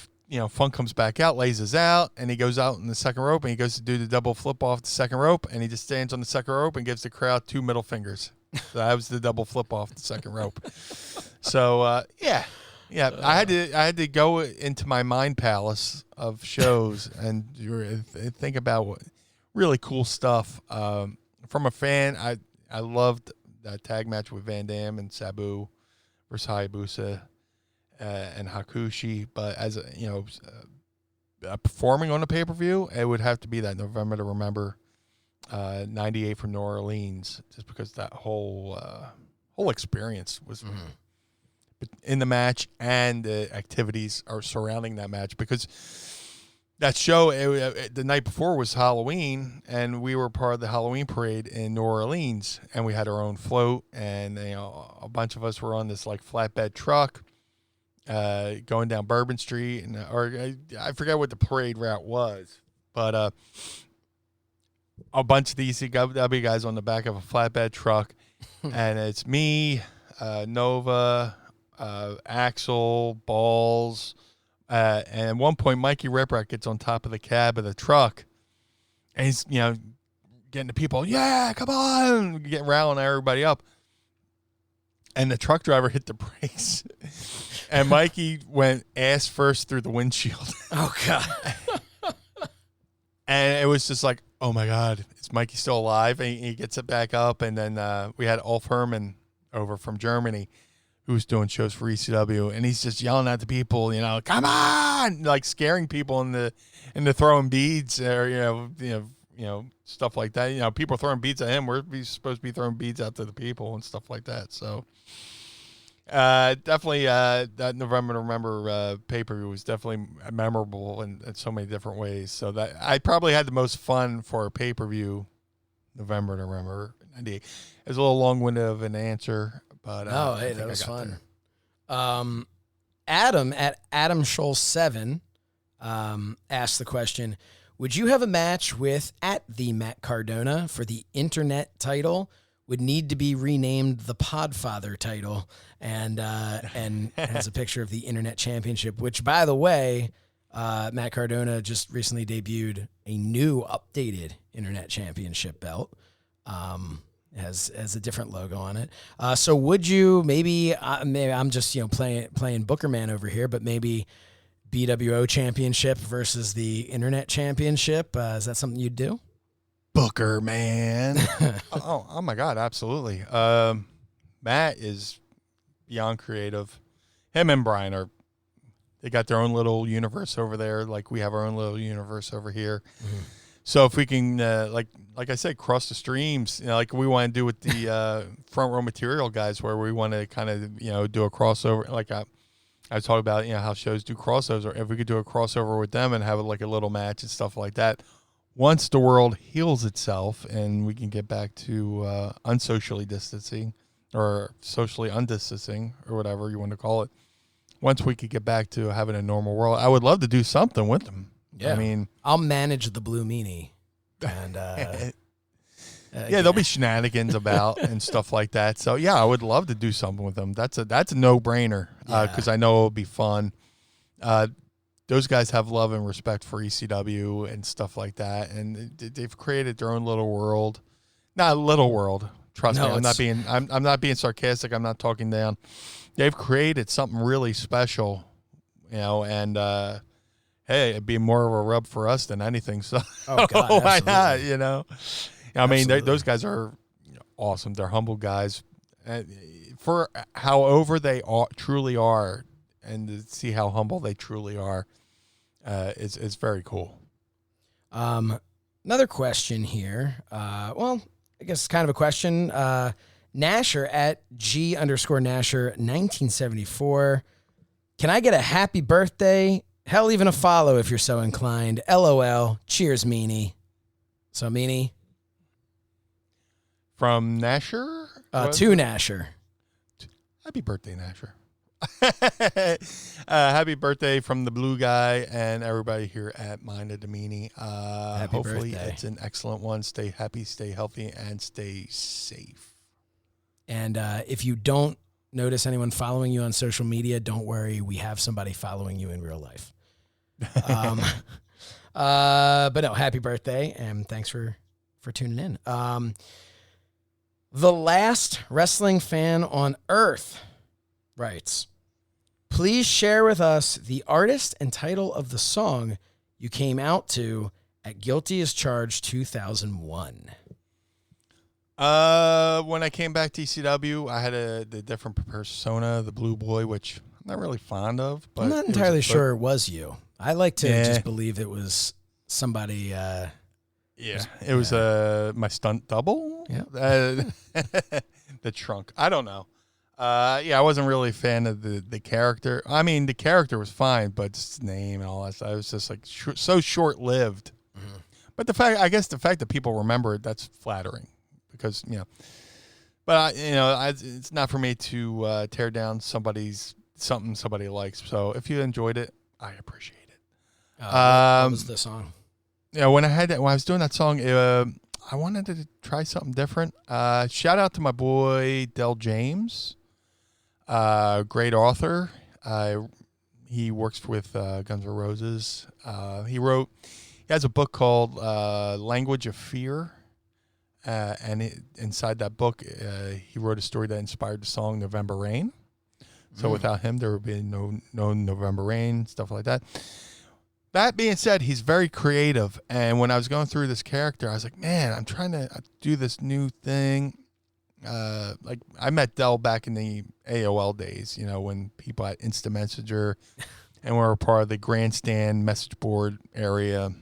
Funk comes back out, lays us out, and he goes out in the second rope, and he goes to do the double flip off the second rope, and he just stands on the second rope and gives the crowd 2 middle fingers. So that was the double flip off the second rope. So I had to go into my mind palace of shows and think about what really cool stuff. From a fan, I loved that tag match with Van Dam and Sabu versus Hayabusa and Hakushi. But as performing on a pay-per-view, it would have to be that November to Remember. 98 from New Orleans, just because that whole experience was in the match, and the activities are surrounding that match, because that show the night before was Halloween, and we were part of the Halloween parade in New Orleans, and we had our own float, and a bunch of us were on this like flatbed truck going down Bourbon Street, and I forget what the parade route was, but a bunch of these ECW guys on the back of a flatbed truck, and it's me, Nova, Axel, Balls, and at one point Mikey Riprock gets on top of the cab of the truck, and he's getting the people, yeah, come on, getting riling everybody up, and the truck driver hit the brakes, and Mikey went ass first through the windshield. Oh God. And it was just like, oh my God, is Mikey still alive? And he gets it back up. And then we had Ulf Herman over from Germany, who was doing shows for ECW, and he's just yelling at the people, come on, like scaring people into throwing beads or stuff like that. People are throwing beads at him. We're supposed to be throwing beads out to the people and stuff like that. So definitely that November to Remember pay-per-view was definitely memorable in so many different ways. So that I probably had the most fun for a pay-per-view November to Remember. It was a little long-winded of an answer, but hey, that was fun. Adam at Adam Scholl 7 asked the question, would you have a match with @the Matt Cardona for the internet title? Would need to be renamed the Podfather title, and has a picture of the Internet Championship, which, by the way, Matt Cardona just recently debuted a new updated Internet Championship belt. Has a different logo on it. So would you maybe I'm just playing Booker Man over here, but maybe BWO Championship versus the Internet Championship? Is that something you'd do? Booker Man. oh my God, absolutely. Matt is beyond creative. Him and Brian they got their own little universe over there, like we have our own little universe over here. Mm-hmm. So if we can, like I said, cross the streams, like we want to do with the front row material guys, where we want to kind of do a crossover. Like I was talking about, how shows do crossovers, or if we could do a crossover with them and have like a little match and stuff like that. Once the world heals itself and we can get back to unsocially distancing or socially undistancing or whatever you want to call it, once we could get back to having a normal world, I would love to do something with them. Yeah. I mean, I'll manage the Blue Meanie. And there'll be shenanigans about and stuff like that. So yeah, I would love to do something with them. That's a no-brainer because I know it'll be fun. Those guys have love and respect for ECW and stuff like that, and they've created their own little world. Not a little world. Trust me, I'm not being sarcastic. I'm not talking down. They've created something really special, and hey, it'd be more of a rub for us than anything. So why not? I mean, those guys are awesome. They're humble guys, for however they truly are, and to see how humble they truly are. It's very cool. Another question here. Well, I guess it's kind of a question. Nasher at G_Nasher 1974. Can I get a happy birthday? Hell, even a follow if you're so inclined. LOL. Cheers, Meanie. So, Meanie? From Nasher? To Nasher. Happy birthday, Nasher. Happy birthday from the blue guy and everybody here at Mind of DeMeanie. Hopefully birthday. It's an excellent one. Stay happy, stay healthy, and stay safe. And if you don't notice anyone following you on social media, don't worry. We have somebody following you in real life. But no, happy birthday, and thanks for tuning in. The last wrestling fan on earth writes, please share with us the artist and title of the song you came out to at Guilty as Charged 2001. When I came back to ECW, I had the different persona, the Blue Boy, which I'm not really fond of. But I'm not entirely sure it was you. I like to just believe it was somebody. It was my stunt double. Yeah, the trunk. I don't know. I wasn't really a fan of the character. I mean, the character was fine, but his name and all that stuff, it was just like so short-lived. Mm-hmm. But the fact that people remember it, that's flattering because, but it's not for me to tear down something somebody likes. So if you enjoyed it, I appreciate it. What was the song? When I was doing that song, I wanted to try something different. Shout out to my boy Del James. Great author. He works with Guns N' Roses. He has a book called Language of Fear. And inside that book, he wrote a story that inspired the song November Rain. So without him, there would be no November Rain, stuff like that. That being said, he's very creative. And when I was going through this character, I was like, man, I'm trying to do this new thing. Like I met Del back in the AOL days, when people had Instant Messenger and we were part of the grandstand message board area.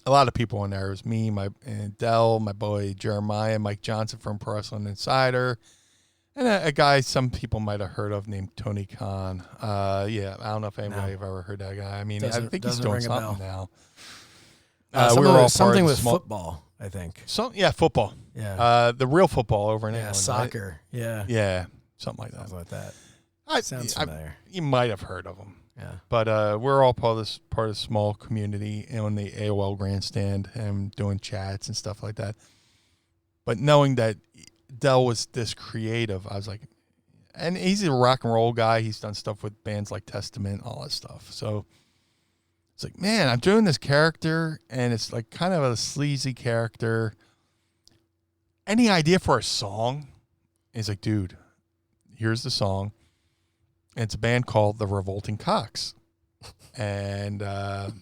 A lot of people in there. It was me, and Del, my boy Jeremiah, Mike Johnson from Pro Wrestling Insider, and a guy some people might have heard of named Tony Khan. I don't know if anybody have ever heard that guy. I mean, I think he's doing something now. We were all something with football, I think. Football. Yeah. The real football over in England. Soccer. Right? Yeah. Something like that. Sounds familiar. You might have heard of him. Yeah. But we're all part of this small community on the AOL grandstand and doing chats and stuff like that. But knowing that Del was this creative, I was like, and he's a rock and roll guy. He's done stuff with bands like Testament, all that stuff. So it's like, man, I'm doing this character, and it's like kind of a sleazy character. Any idea for a song? He's like, dude, here's the song. And it's a band called The Revolting Cocks. And the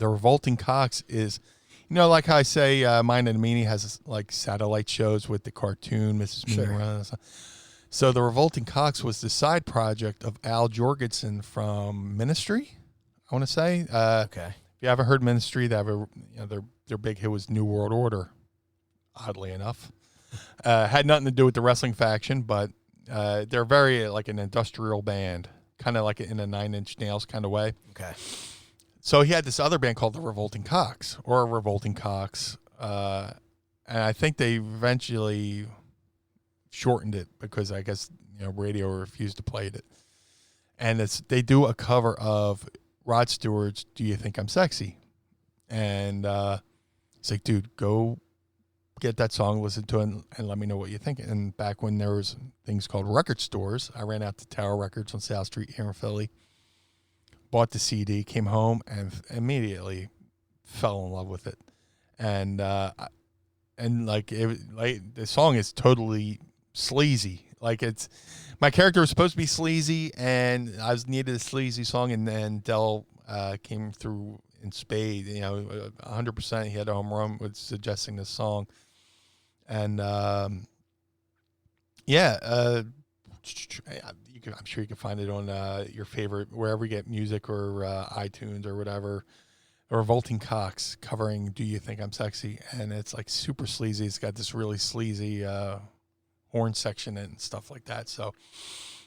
Revolting Cocks is, like how I say Mine and Meanie has like satellite shows with the cartoon, Mrs. Meanie. Sure. So The Revolting Cocks was the side project of Al Jorgensen from Ministry, I want to say. Okay. If you haven't heard Ministry, they have their big hit was New World Order, oddly enough. Had nothing to do with the wrestling faction, but they're very like an industrial band, kind of like in a Nine Inch Nails kind of way. Okay. So he had this other band called the Revolting Cocks, or Revolting Cocks, and I think they eventually shortened it because I guess radio refused to play it. And they do a cover of Rod Stewart's "Do You Think I'm Sexy?" And it's like, dude, go get that song, listen to it, and let me know what you think. And back when there was things called record stores, I ran out to Tower Records on South Street here in Philly, bought the CD, came home, and immediately fell in love with it. And the song is totally sleazy. Like my character was supposed to be sleazy, and I needed a sleazy song, and then Del came through in spade. 100%. He had a home run with suggesting this song. And I'm sure you can find it on your favorite, wherever you get music, or iTunes or whatever. Revolting Cocks covering "Do You Think I'm Sexy?" And it's like super sleazy. It's got this really sleazy horn section and stuff like that. So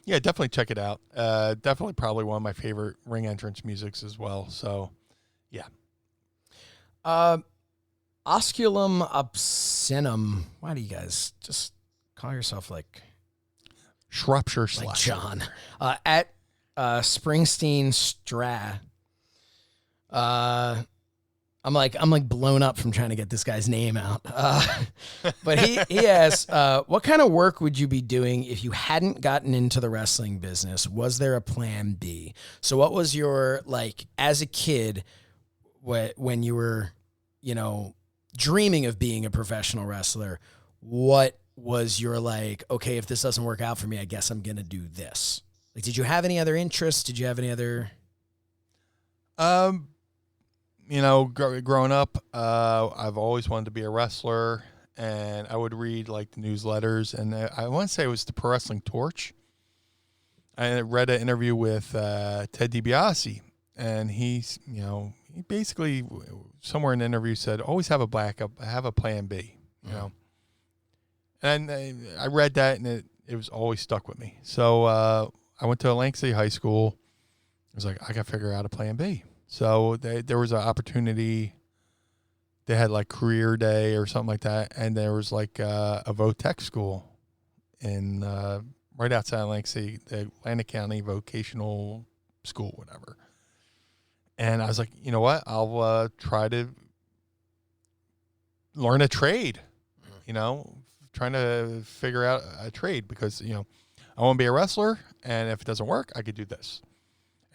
yeah, definitely check it out. Definitely probably one of my favorite ring entrance musics as well. So yeah. Osculum obscenum. Why do you guys just call yourself like Shropshire like Slash? John? At Springsteen Stra. I'm like blown up from trying to get this guy's name out. But he asks, what kind of work would you be doing if you hadn't gotten into the wrestling business? Was there a plan B? So what was your, like, as a kid, when you were, dreaming of being a professional wrestler, what was your, like, okay, if this doesn't work out for me, I guess I'm going to do this? Like, did you have any other interests? Did you have any other... Growing up, I've always wanted to be a wrestler, and I would read like the newsletters, and I want to say it was the Pro Wrestling Torch. I read an interview with Ted DiBiase, and he basically somewhere in the interview said, always have a backup, have a plan B, And I read that, and it was always stuck with me. So I went to Atlantic City High School. I was like, I got to figure out a plan B. So there was an opportunity. They had like career day or something like that, and there was like a VOTEC school in right outside Atlantic City, the Atlantic County Vocational School, whatever. And I was like, you know what? I'll try to learn a trade. Trying to figure out a trade because I want to be a wrestler, and if it doesn't work, I could do this.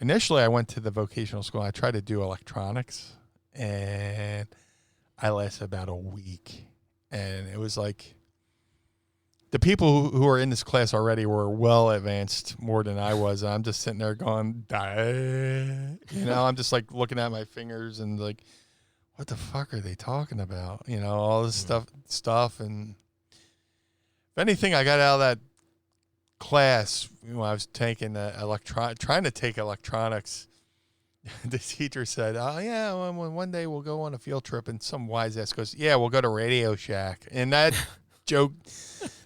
Initially, I went to the vocational school. I tried to do electronics, and I lasted about a week. And it was like the people who are in this class already were well advanced more than I was. And I'm just sitting there going, I'm just like looking at my fingers and like, what the fuck are they talking about? All this stuff. And if anything, I got out of that class, I was taking trying to take electronics. The teacher said, "Oh yeah, one day we'll go on a field trip." And some wise ass goes, "Yeah, we'll go to Radio Shack." And that joke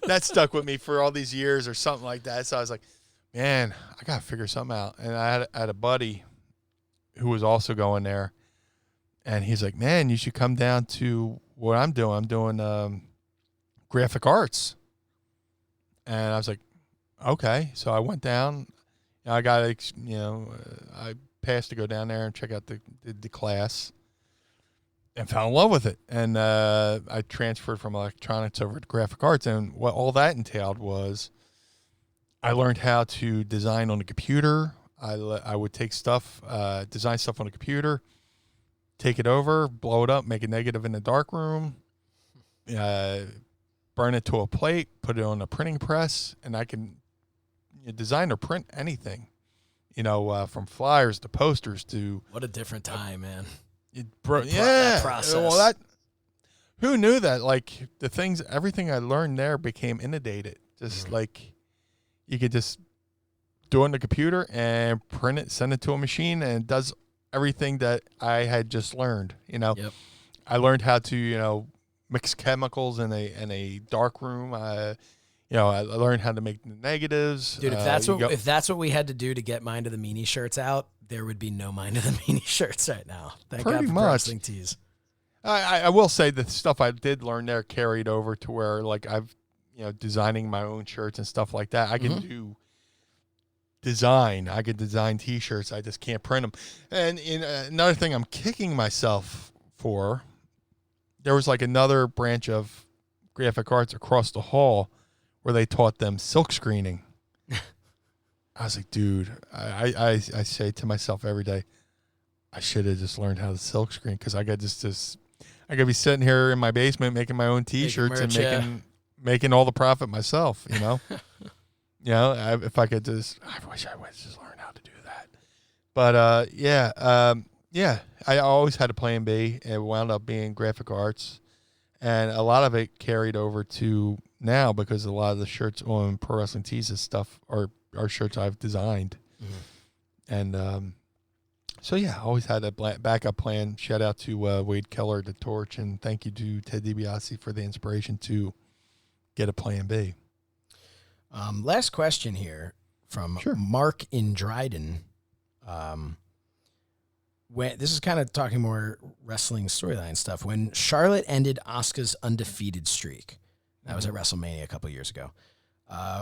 that stuck with me for all these years, or something like that. So I was like, "Man, I gotta figure something out." And I had a buddy who was also going there, and he's like, "Man, you should come down to what I'm doing. I'm doing graphic arts." And I was like, okay. So I went down, I got, I passed to go down there and check out the class and fell in love with it. And I transferred from electronics over to graphic arts. And what all that entailed was I learned how to design on the computer. I would take stuff, design stuff on the computer, take it over, blow it up, make a negative in the dark room, burn it to a plate, put it on a printing press, and I can design or print anything, from flyers to posters to. What a different time, man. That process. Well, who knew that? Like everything I learned there became inundated. Just like you could just do it on the computer and print it, send it to a machine, and it does everything that I had just learned. Yep. I learned how to mix chemicals in a dark room. I learned how to make the negatives. Dude, if that's what we had to do to get Mind of the Meanie shirts out, there would be no Mind of the Meanie shirts right now. Thank God for wrestling tees. I will say the stuff I did learn there carried over to where I've designing my own shirts and stuff like that. I can do design. I can design T-shirts. I just can't print them. And another thing I'm kicking myself for, there was another branch of graphic arts across the hall where they taught them silk screening. I was like, dude, I say to myself every day, I should have just learned how to silk screen, because I got I got to be sitting here in my basement making my own T-shirts and making all the profit myself, if I could I wish I would just learn how to do that. But, I always had a plan B. It wound up being graphic arts. And a lot of it carried over to now, because a lot of the shirts on Pro Wrestling Tees and stuff are shirts I've designed. Mm-hmm. And I always had a backup plan. Shout out to Wade Keller, The Torch, and thank you to Ted DiBiase for the inspiration to get a plan B. Last question here from Mark in Dryden. This is kind of talking more wrestling storyline stuff. When Charlotte ended Asuka's undefeated streak, that was at WrestleMania a couple years ago,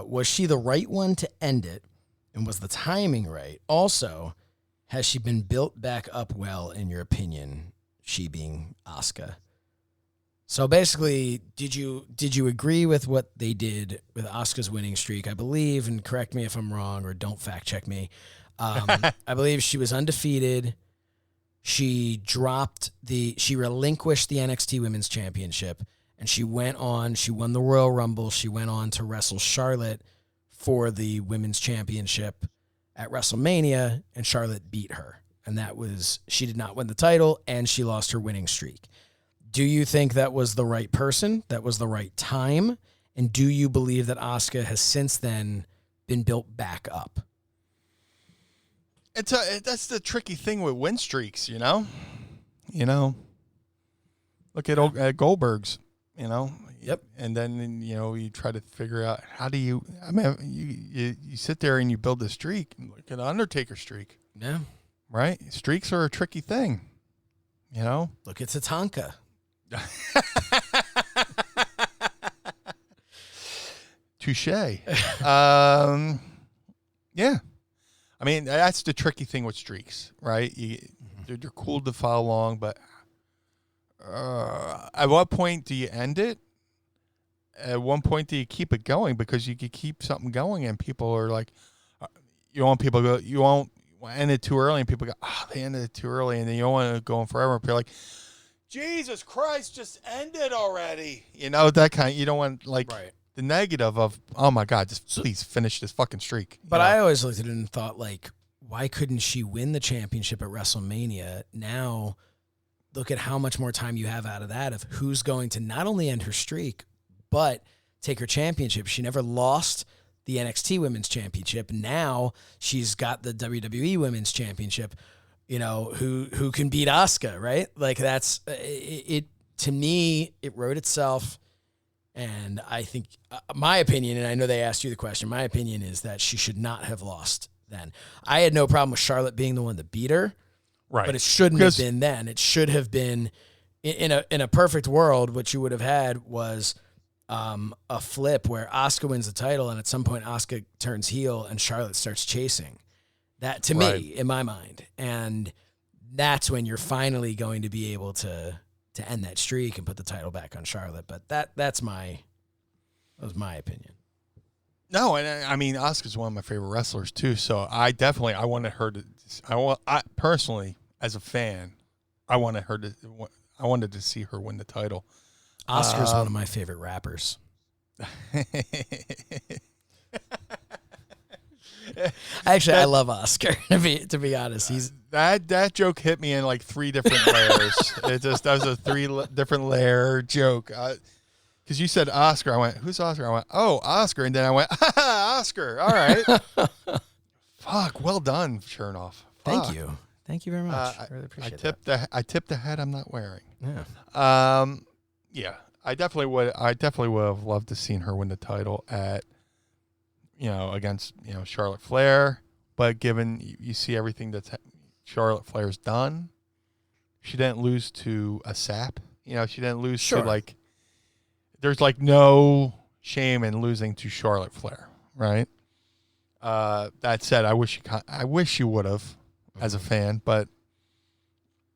was she the right one to end it, and was the timing right? Also, has she been built back up well, in your opinion, she being Asuka? So basically, did you agree with what they did with Asuka's winning streak? I believe, and correct me if I'm wrong, or don't fact check me. I believe she was undefeated. She relinquished the NXT Women's Championship, and she won the Royal Rumble. She went on to wrestle Charlotte for the Women's Championship at WrestleMania, and Charlotte beat her. And she did not win the title, and she lost her winning streak. Do you think that was the right person? That was the right time? And do you believe that Asuka has since then been built back up? That's the tricky thing with win streaks, Look at Goldberg's, Yep. And then, you try to figure out you sit there and you build a streak, like an Undertaker streak. Yeah. Right? Streaks are a tricky thing, Look at Tatanka. Touche. Yeah. I mean, that's the tricky thing with streaks, right? They're cool to follow along, but at what point do you end it? At one point do you keep it going? Because you could keep something going, and people are like, you won't end it too early, and people go, they ended it too early, and then you don't want to go on forever. And people are like, Jesus Christ, just end it already. That kind of, you don't want the negative of, oh my God, just please finish this fucking streak. But I always looked at it and thought, why couldn't she win the championship at WrestleMania? Now, look at how much more time you have out of that, of who's going to not only end her streak, but take her championship. She never lost the NXT Women's Championship. Now she's got the WWE Women's Championship. Who can beat Asuka, right? That's it. To me, it wrote itself. And I think my opinion, and I know they asked you the question, my opinion is that she should not have lost then. I had no problem with Charlotte being the one to beat her, right? But it shouldn't have been then. It should have been in a perfect world. What you would have had was a flip where Asuka wins the title, and at some point Asuka turns heel and Charlotte starts chasing. That to me, in my mind. And that's when you're finally going to be able to end that streak and put the title back on Charlotte. But that was my opinion. No, and I mean, Asuka's one of my favorite wrestlers too. So I wanted her to. I personally, as a fan, I wanted to see her win the title. Oscar's one of my favorite rappers. Actually, I love Oscar. To be honest, he's that joke hit me in like 3 different layers. That was a 3 different layer joke. Because you said Oscar, I went, who's Oscar? I went, oh, Oscar, and then I went, Oscar. All right. Fuck, well done, Shernoff. Thank you very much. I really appreciate that. I tipped the hat I'm not wearing. Yeah. Yeah. I definitely would have loved to seen her win the title against Charlotte Flair, but given you see everything that's Charlotte Flair's done, she didn't lose to a sap. She didn't lose to like. There's like no shame in losing to Charlotte Flair, right? That said, I wish you would have as a fan, but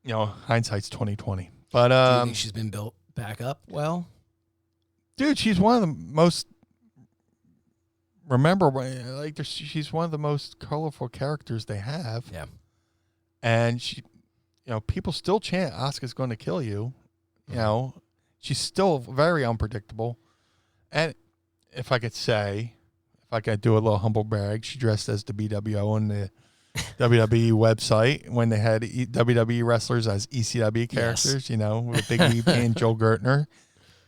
hindsight's 20/20. But do you think she's been built back up well? Dude, she's one of the most she's one of the most colorful characters they have. Yeah. And she, people still chant Asuka's going to kill you. She's still very unpredictable. And if I could do a little humble brag, she dressed as the BWO on the WWE website when they had WWE wrestlers as ECW characters, with Big E and Joel Gertner.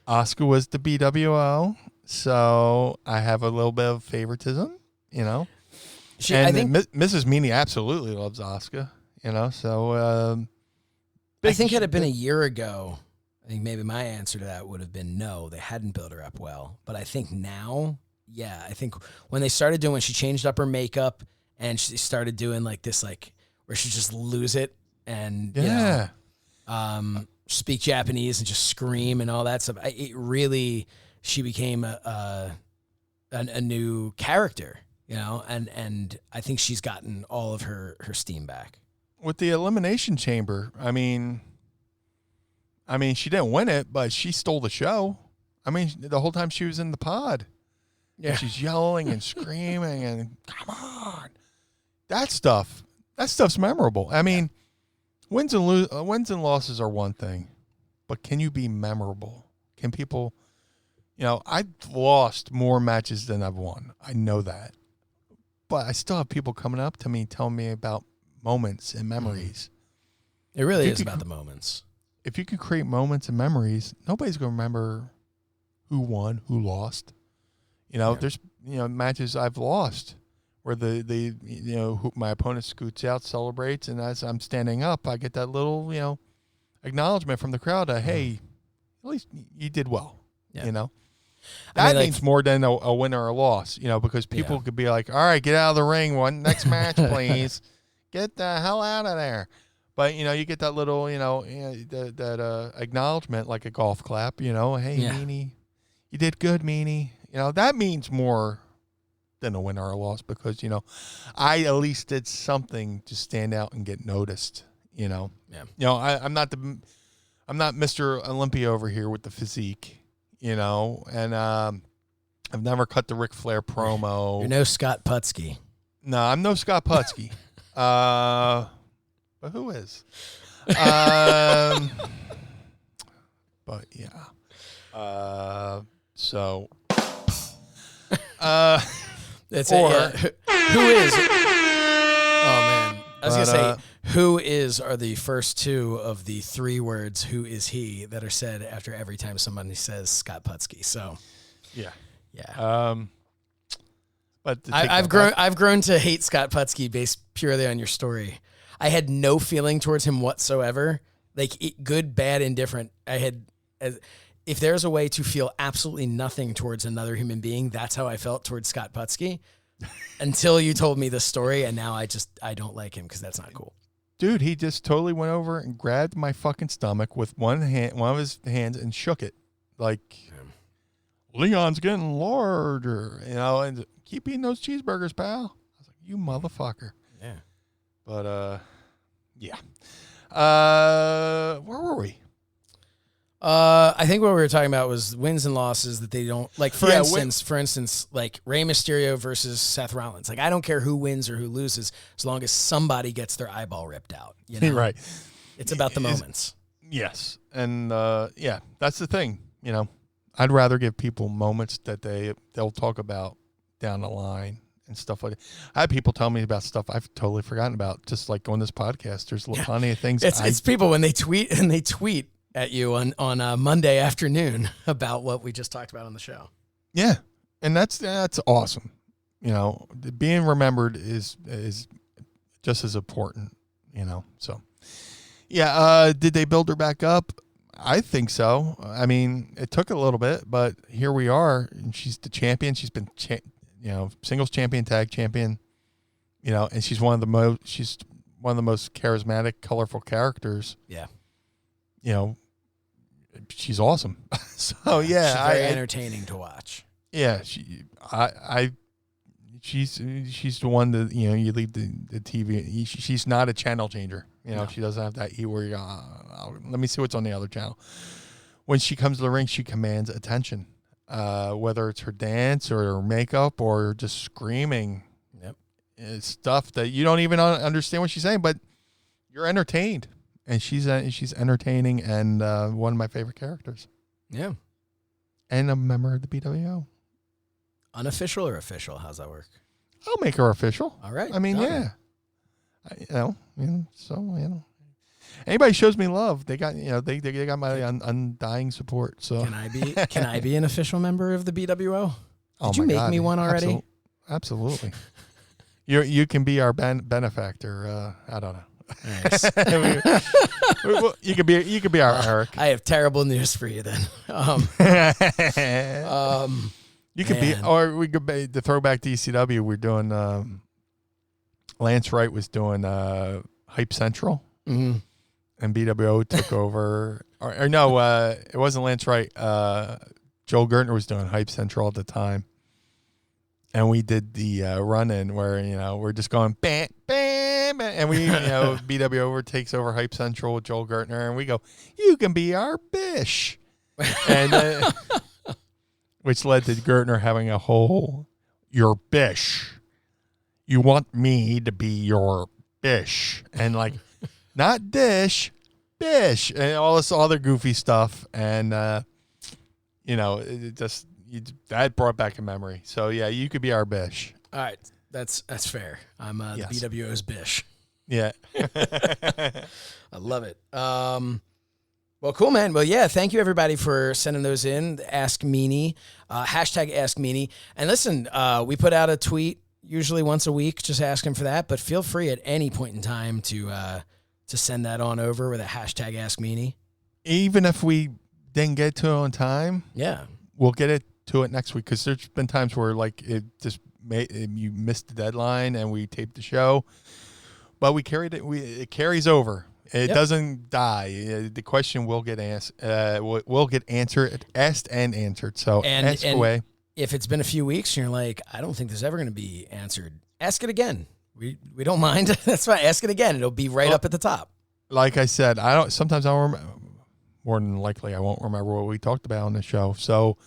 Asuka was the BWO, so I have a little bit of favoritism, I think Mrs. Meanie absolutely loves Asuka, so I think had it been a year ago, I think maybe my answer to that would have been no, they hadn't built her up well. But I think now, yeah, I think when she changed up her makeup and she started doing like this, like where she just lose it and speak Japanese and just scream and all that stuff. She became a new character, and I think she's gotten all of her steam back. With the Elimination Chamber, I mean, she didn't win it, but she stole the show. I mean, the whole time she was in the pod. Yeah. She's yelling and screaming and come on. That stuff's memorable. I mean, wins and losses are one thing, but can you be memorable? Can people, I've lost more matches than I've won. I know that. But I still have people coming up to me telling me about moments and memories. It really is about the moments. If you could create moments and memories, nobody's going to remember who won, who lost. There's matches I've lost where my opponent scoots out, celebrates, and as I'm standing up, I get that little acknowledgement from the crowd that hey, at least you did well. Yeah. That means more than a win or a loss. Because people could be like, all right, get out of the ring, next match, please, get the hell out of there. But you get that little that acknowledgement like a golf clap. Hey, Meanie, you did good, Meanie. That means more than a win or a loss because I at least did something to stand out and get noticed. I'm not Mr. Olympia over here with the physique. And I've never cut the Ric Flair promo. You're no Scott Putski. No, I'm no Scott Putski. But who is? But yeah. So. That's it. Yeah. Who is? Oh man, I was gonna say who is are the first 2 of the 3 words "who is he" that are said after every time somebody says Scott Putski. So. Yeah. But I've grown to hate Scott Putski based purely on your story. I had no feeling towards him whatsoever. Like good, bad, indifferent. If there's a way to feel absolutely nothing towards another human being, that's how I felt towards Scott Putski until you told me this story. And now I don't like him because that's not cool. Dude, he just totally went over and grabbed my fucking stomach with one of his hands and shook it. Like, Leon's getting larger, and keep eating those cheeseburgers, pal. I was like, you motherfucker. Yeah. But yeah. Where were we? I think what we were talking about was wins and losses that they don't like. For instance, like Rey Mysterio versus Seth Rollins. Like, I don't care who wins or who loses, as long as somebody gets their eyeball ripped out. You know? Right. It's about the moments. Yes, and yeah, that's the thing. You know, I'd rather give people moments that they'll talk about down the line and stuff like that. I had people tell me about stuff I've totally forgotten about, just like on this podcast. There's plenty of things. It's people when they tweet at you on Monday afternoon about what we just talked about on the show. Yeah, and that's awesome. You know, being remembered is just as important. You know, so yeah. Did they build her back up? I think so. I mean, it took a little bit, but here we are, and she's the champion. She's been, singles champion, tag champion. You know, and she's one of the most charismatic, colorful characters. Yeah. You know, she's awesome. So yeah, she's very entertaining to watch. Yeah, she's the one that, you know, you leave the TV. She's not a channel changer. You know, She doesn't have that where you let me see what's on the other channel. When she comes to the ring, she commands attention. Whether it's her dance or her makeup or just screaming, it's stuff that you don't even understand what she's saying, but you're entertained. And she's entertaining and one of my favorite characters. Yeah. And a member of the BWO. Unofficial or official? How's that work? I'll make her official. All right. I mean, done. yeah. Anybody shows me love, they got they got my undying support. So can I be an official member of the BWO? Did you make me one already? Absolutely. You can be our benefactor. I don't know. Nice. you could be our Eric. I have terrible news for you then. You could be, or we could be the throwback to ECW. We're doing. Lance Wright was doing Hype Central, and BWO took over. Or no, it wasn't Lance Wright. Joel Gertner was doing Hype Central at the time, and we did the run-in where we're just going bam, bam, and we BWO takes over Hype Central with Joel Gertner, and we go, "You can be our bish," and which led to Gertner having a whole, "Your bish. You want me to be your bish," and like, not dish, bish, and all this other goofy stuff, and it just that brought back a memory. So yeah, you could be our bish. All right, that's fair. I'm the BWO's bish. Yeah, I love it. Well, cool, man. Well, yeah, thank you, everybody, for sending those in. Ask Meanie, hashtag Ask Meanie. And listen, we put out a tweet usually once a week just asking for that, but feel free at any point in time to send that on over with a hashtag Ask Meanie. Even if we didn't get to it on time, we'll get to it next week, because there's been times where like it just you missed the deadline and we taped the show, but we carried it. It carries over. It doesn't die. The question will get asked. Will get answered, asked and answered. So ask away. If it's been a few weeks and you're like, I don't think this is ever going to be answered, ask it again. We don't mind. That's fine. Ask it again. It'll be right up at the top. Like I said, sometimes I don't remember. More than likely, I won't remember what we talked about on the show. So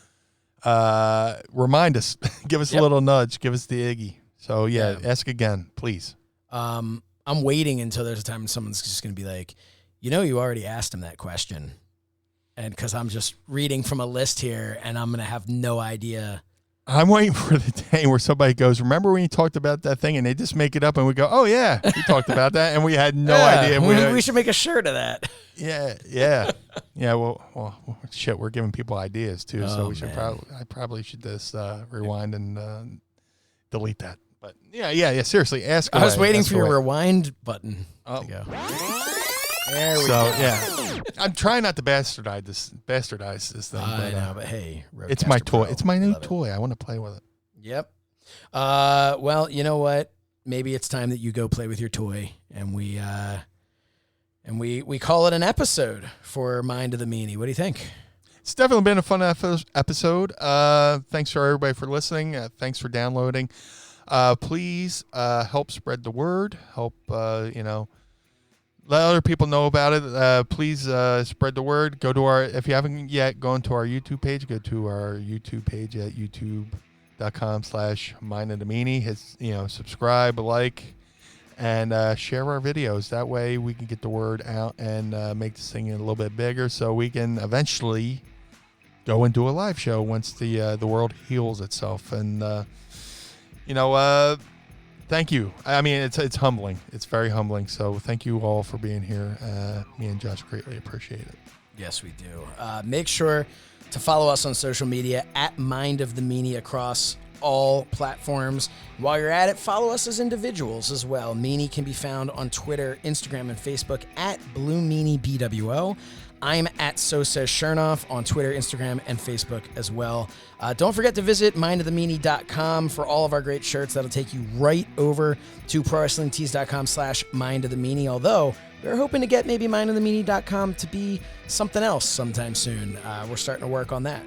remind us. Give us a little nudge. Give us the Iggy. So ask again, please. I'm waiting until there's a time when someone's just going to be like, you already asked him that question. And because I'm just reading from a list here and I'm going to have no idea. I'm waiting for the day where somebody goes, remember when you talked about that thing? And they just make it up and we go, oh, yeah, we talked about that. And we had no idea. We should make a shirt of that. Yeah. Yeah. Well, shit, we're giving people ideas too. So we should I probably should just rewind and delete that. But yeah. Seriously, ask away. I was waiting for your rewind button to go. There we go. Yeah, I'm trying not to bastardize this thing. I know, but hey, it's my toy. It's my new toy. I want to play with it. Yep. Well, you know what? Maybe it's time that you go play with your toy, and we call it an episode for Mind of the Meanie. What do you think? It's definitely been a fun episode. Thanks for everybody for listening. Thanks for downloading. Please help spread the word. Help, let other people know about it. Please spread the word. Go to our, if you haven't yet gone to our YouTube page, go to our YouTube page at youtube.com/mindofthemeanie. Hit, subscribe, like, and share our videos. That way we can get the word out and make this thing a little bit bigger so we can eventually go and do a live show once the world heals itself. And, thank you. I mean, it's humbling. It's very humbling. So thank you all for being here. Me and Josh greatly appreciate it. Yes, we do. Make sure to follow us on social media at Mind of the Meanie across all platforms. While you're at it, follow us as individuals as well. Meanie can be found on Twitter, Instagram, and Facebook at Blue Meanie BWO. I'm at Says Shernoff on Twitter, Instagram, and Facebook as well. Don't forget to visit mindofthemeanie.com for all of our great shirts. That'll take you right over to prowrestlingtees.com/mindofthemeanie. Although we're hoping to get maybe mindofthemeanie.com to be something else sometime soon. We're starting to work on that.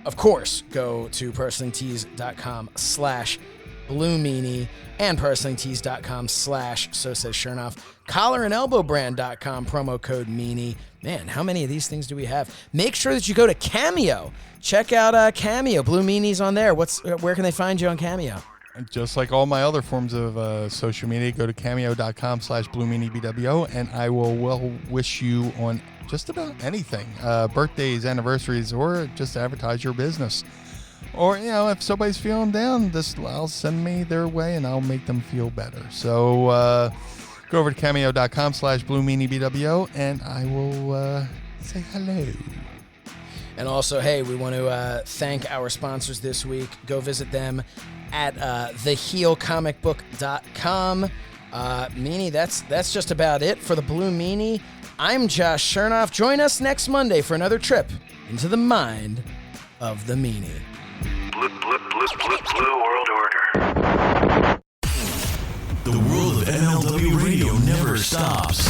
Of course, go to prowrestlingtees.com/Blue Meanie and prowrestlingtees.com/SoSaysShernoff. CollarandElbowBrand.com, promo code Meanie. Man, how many of these things do we have? Make sure that you go to Cameo. Check out Cameo. Blue Meanie's on there. Where can they find you on Cameo? Just like all my other forms of social media, go to cameo.com/BlueMeanieBWO, and I will wish you on just about anything, birthdays, anniversaries, or just advertise your business. Or, if somebody's feeling down, I'll send me their way and I'll make them feel better. So go over to cameo.com/BlueMeanieBWO and I will say hello. And also, hey, we want to thank our sponsors this week. Go visit them at theheelcomicbook.com. Meanie, that's just about it for the Blue Meanie. I'm Josh Shernoff. Join us next Monday for another trip into the mind of the Meanie. Blue World Order. The world of MLW radio never stops.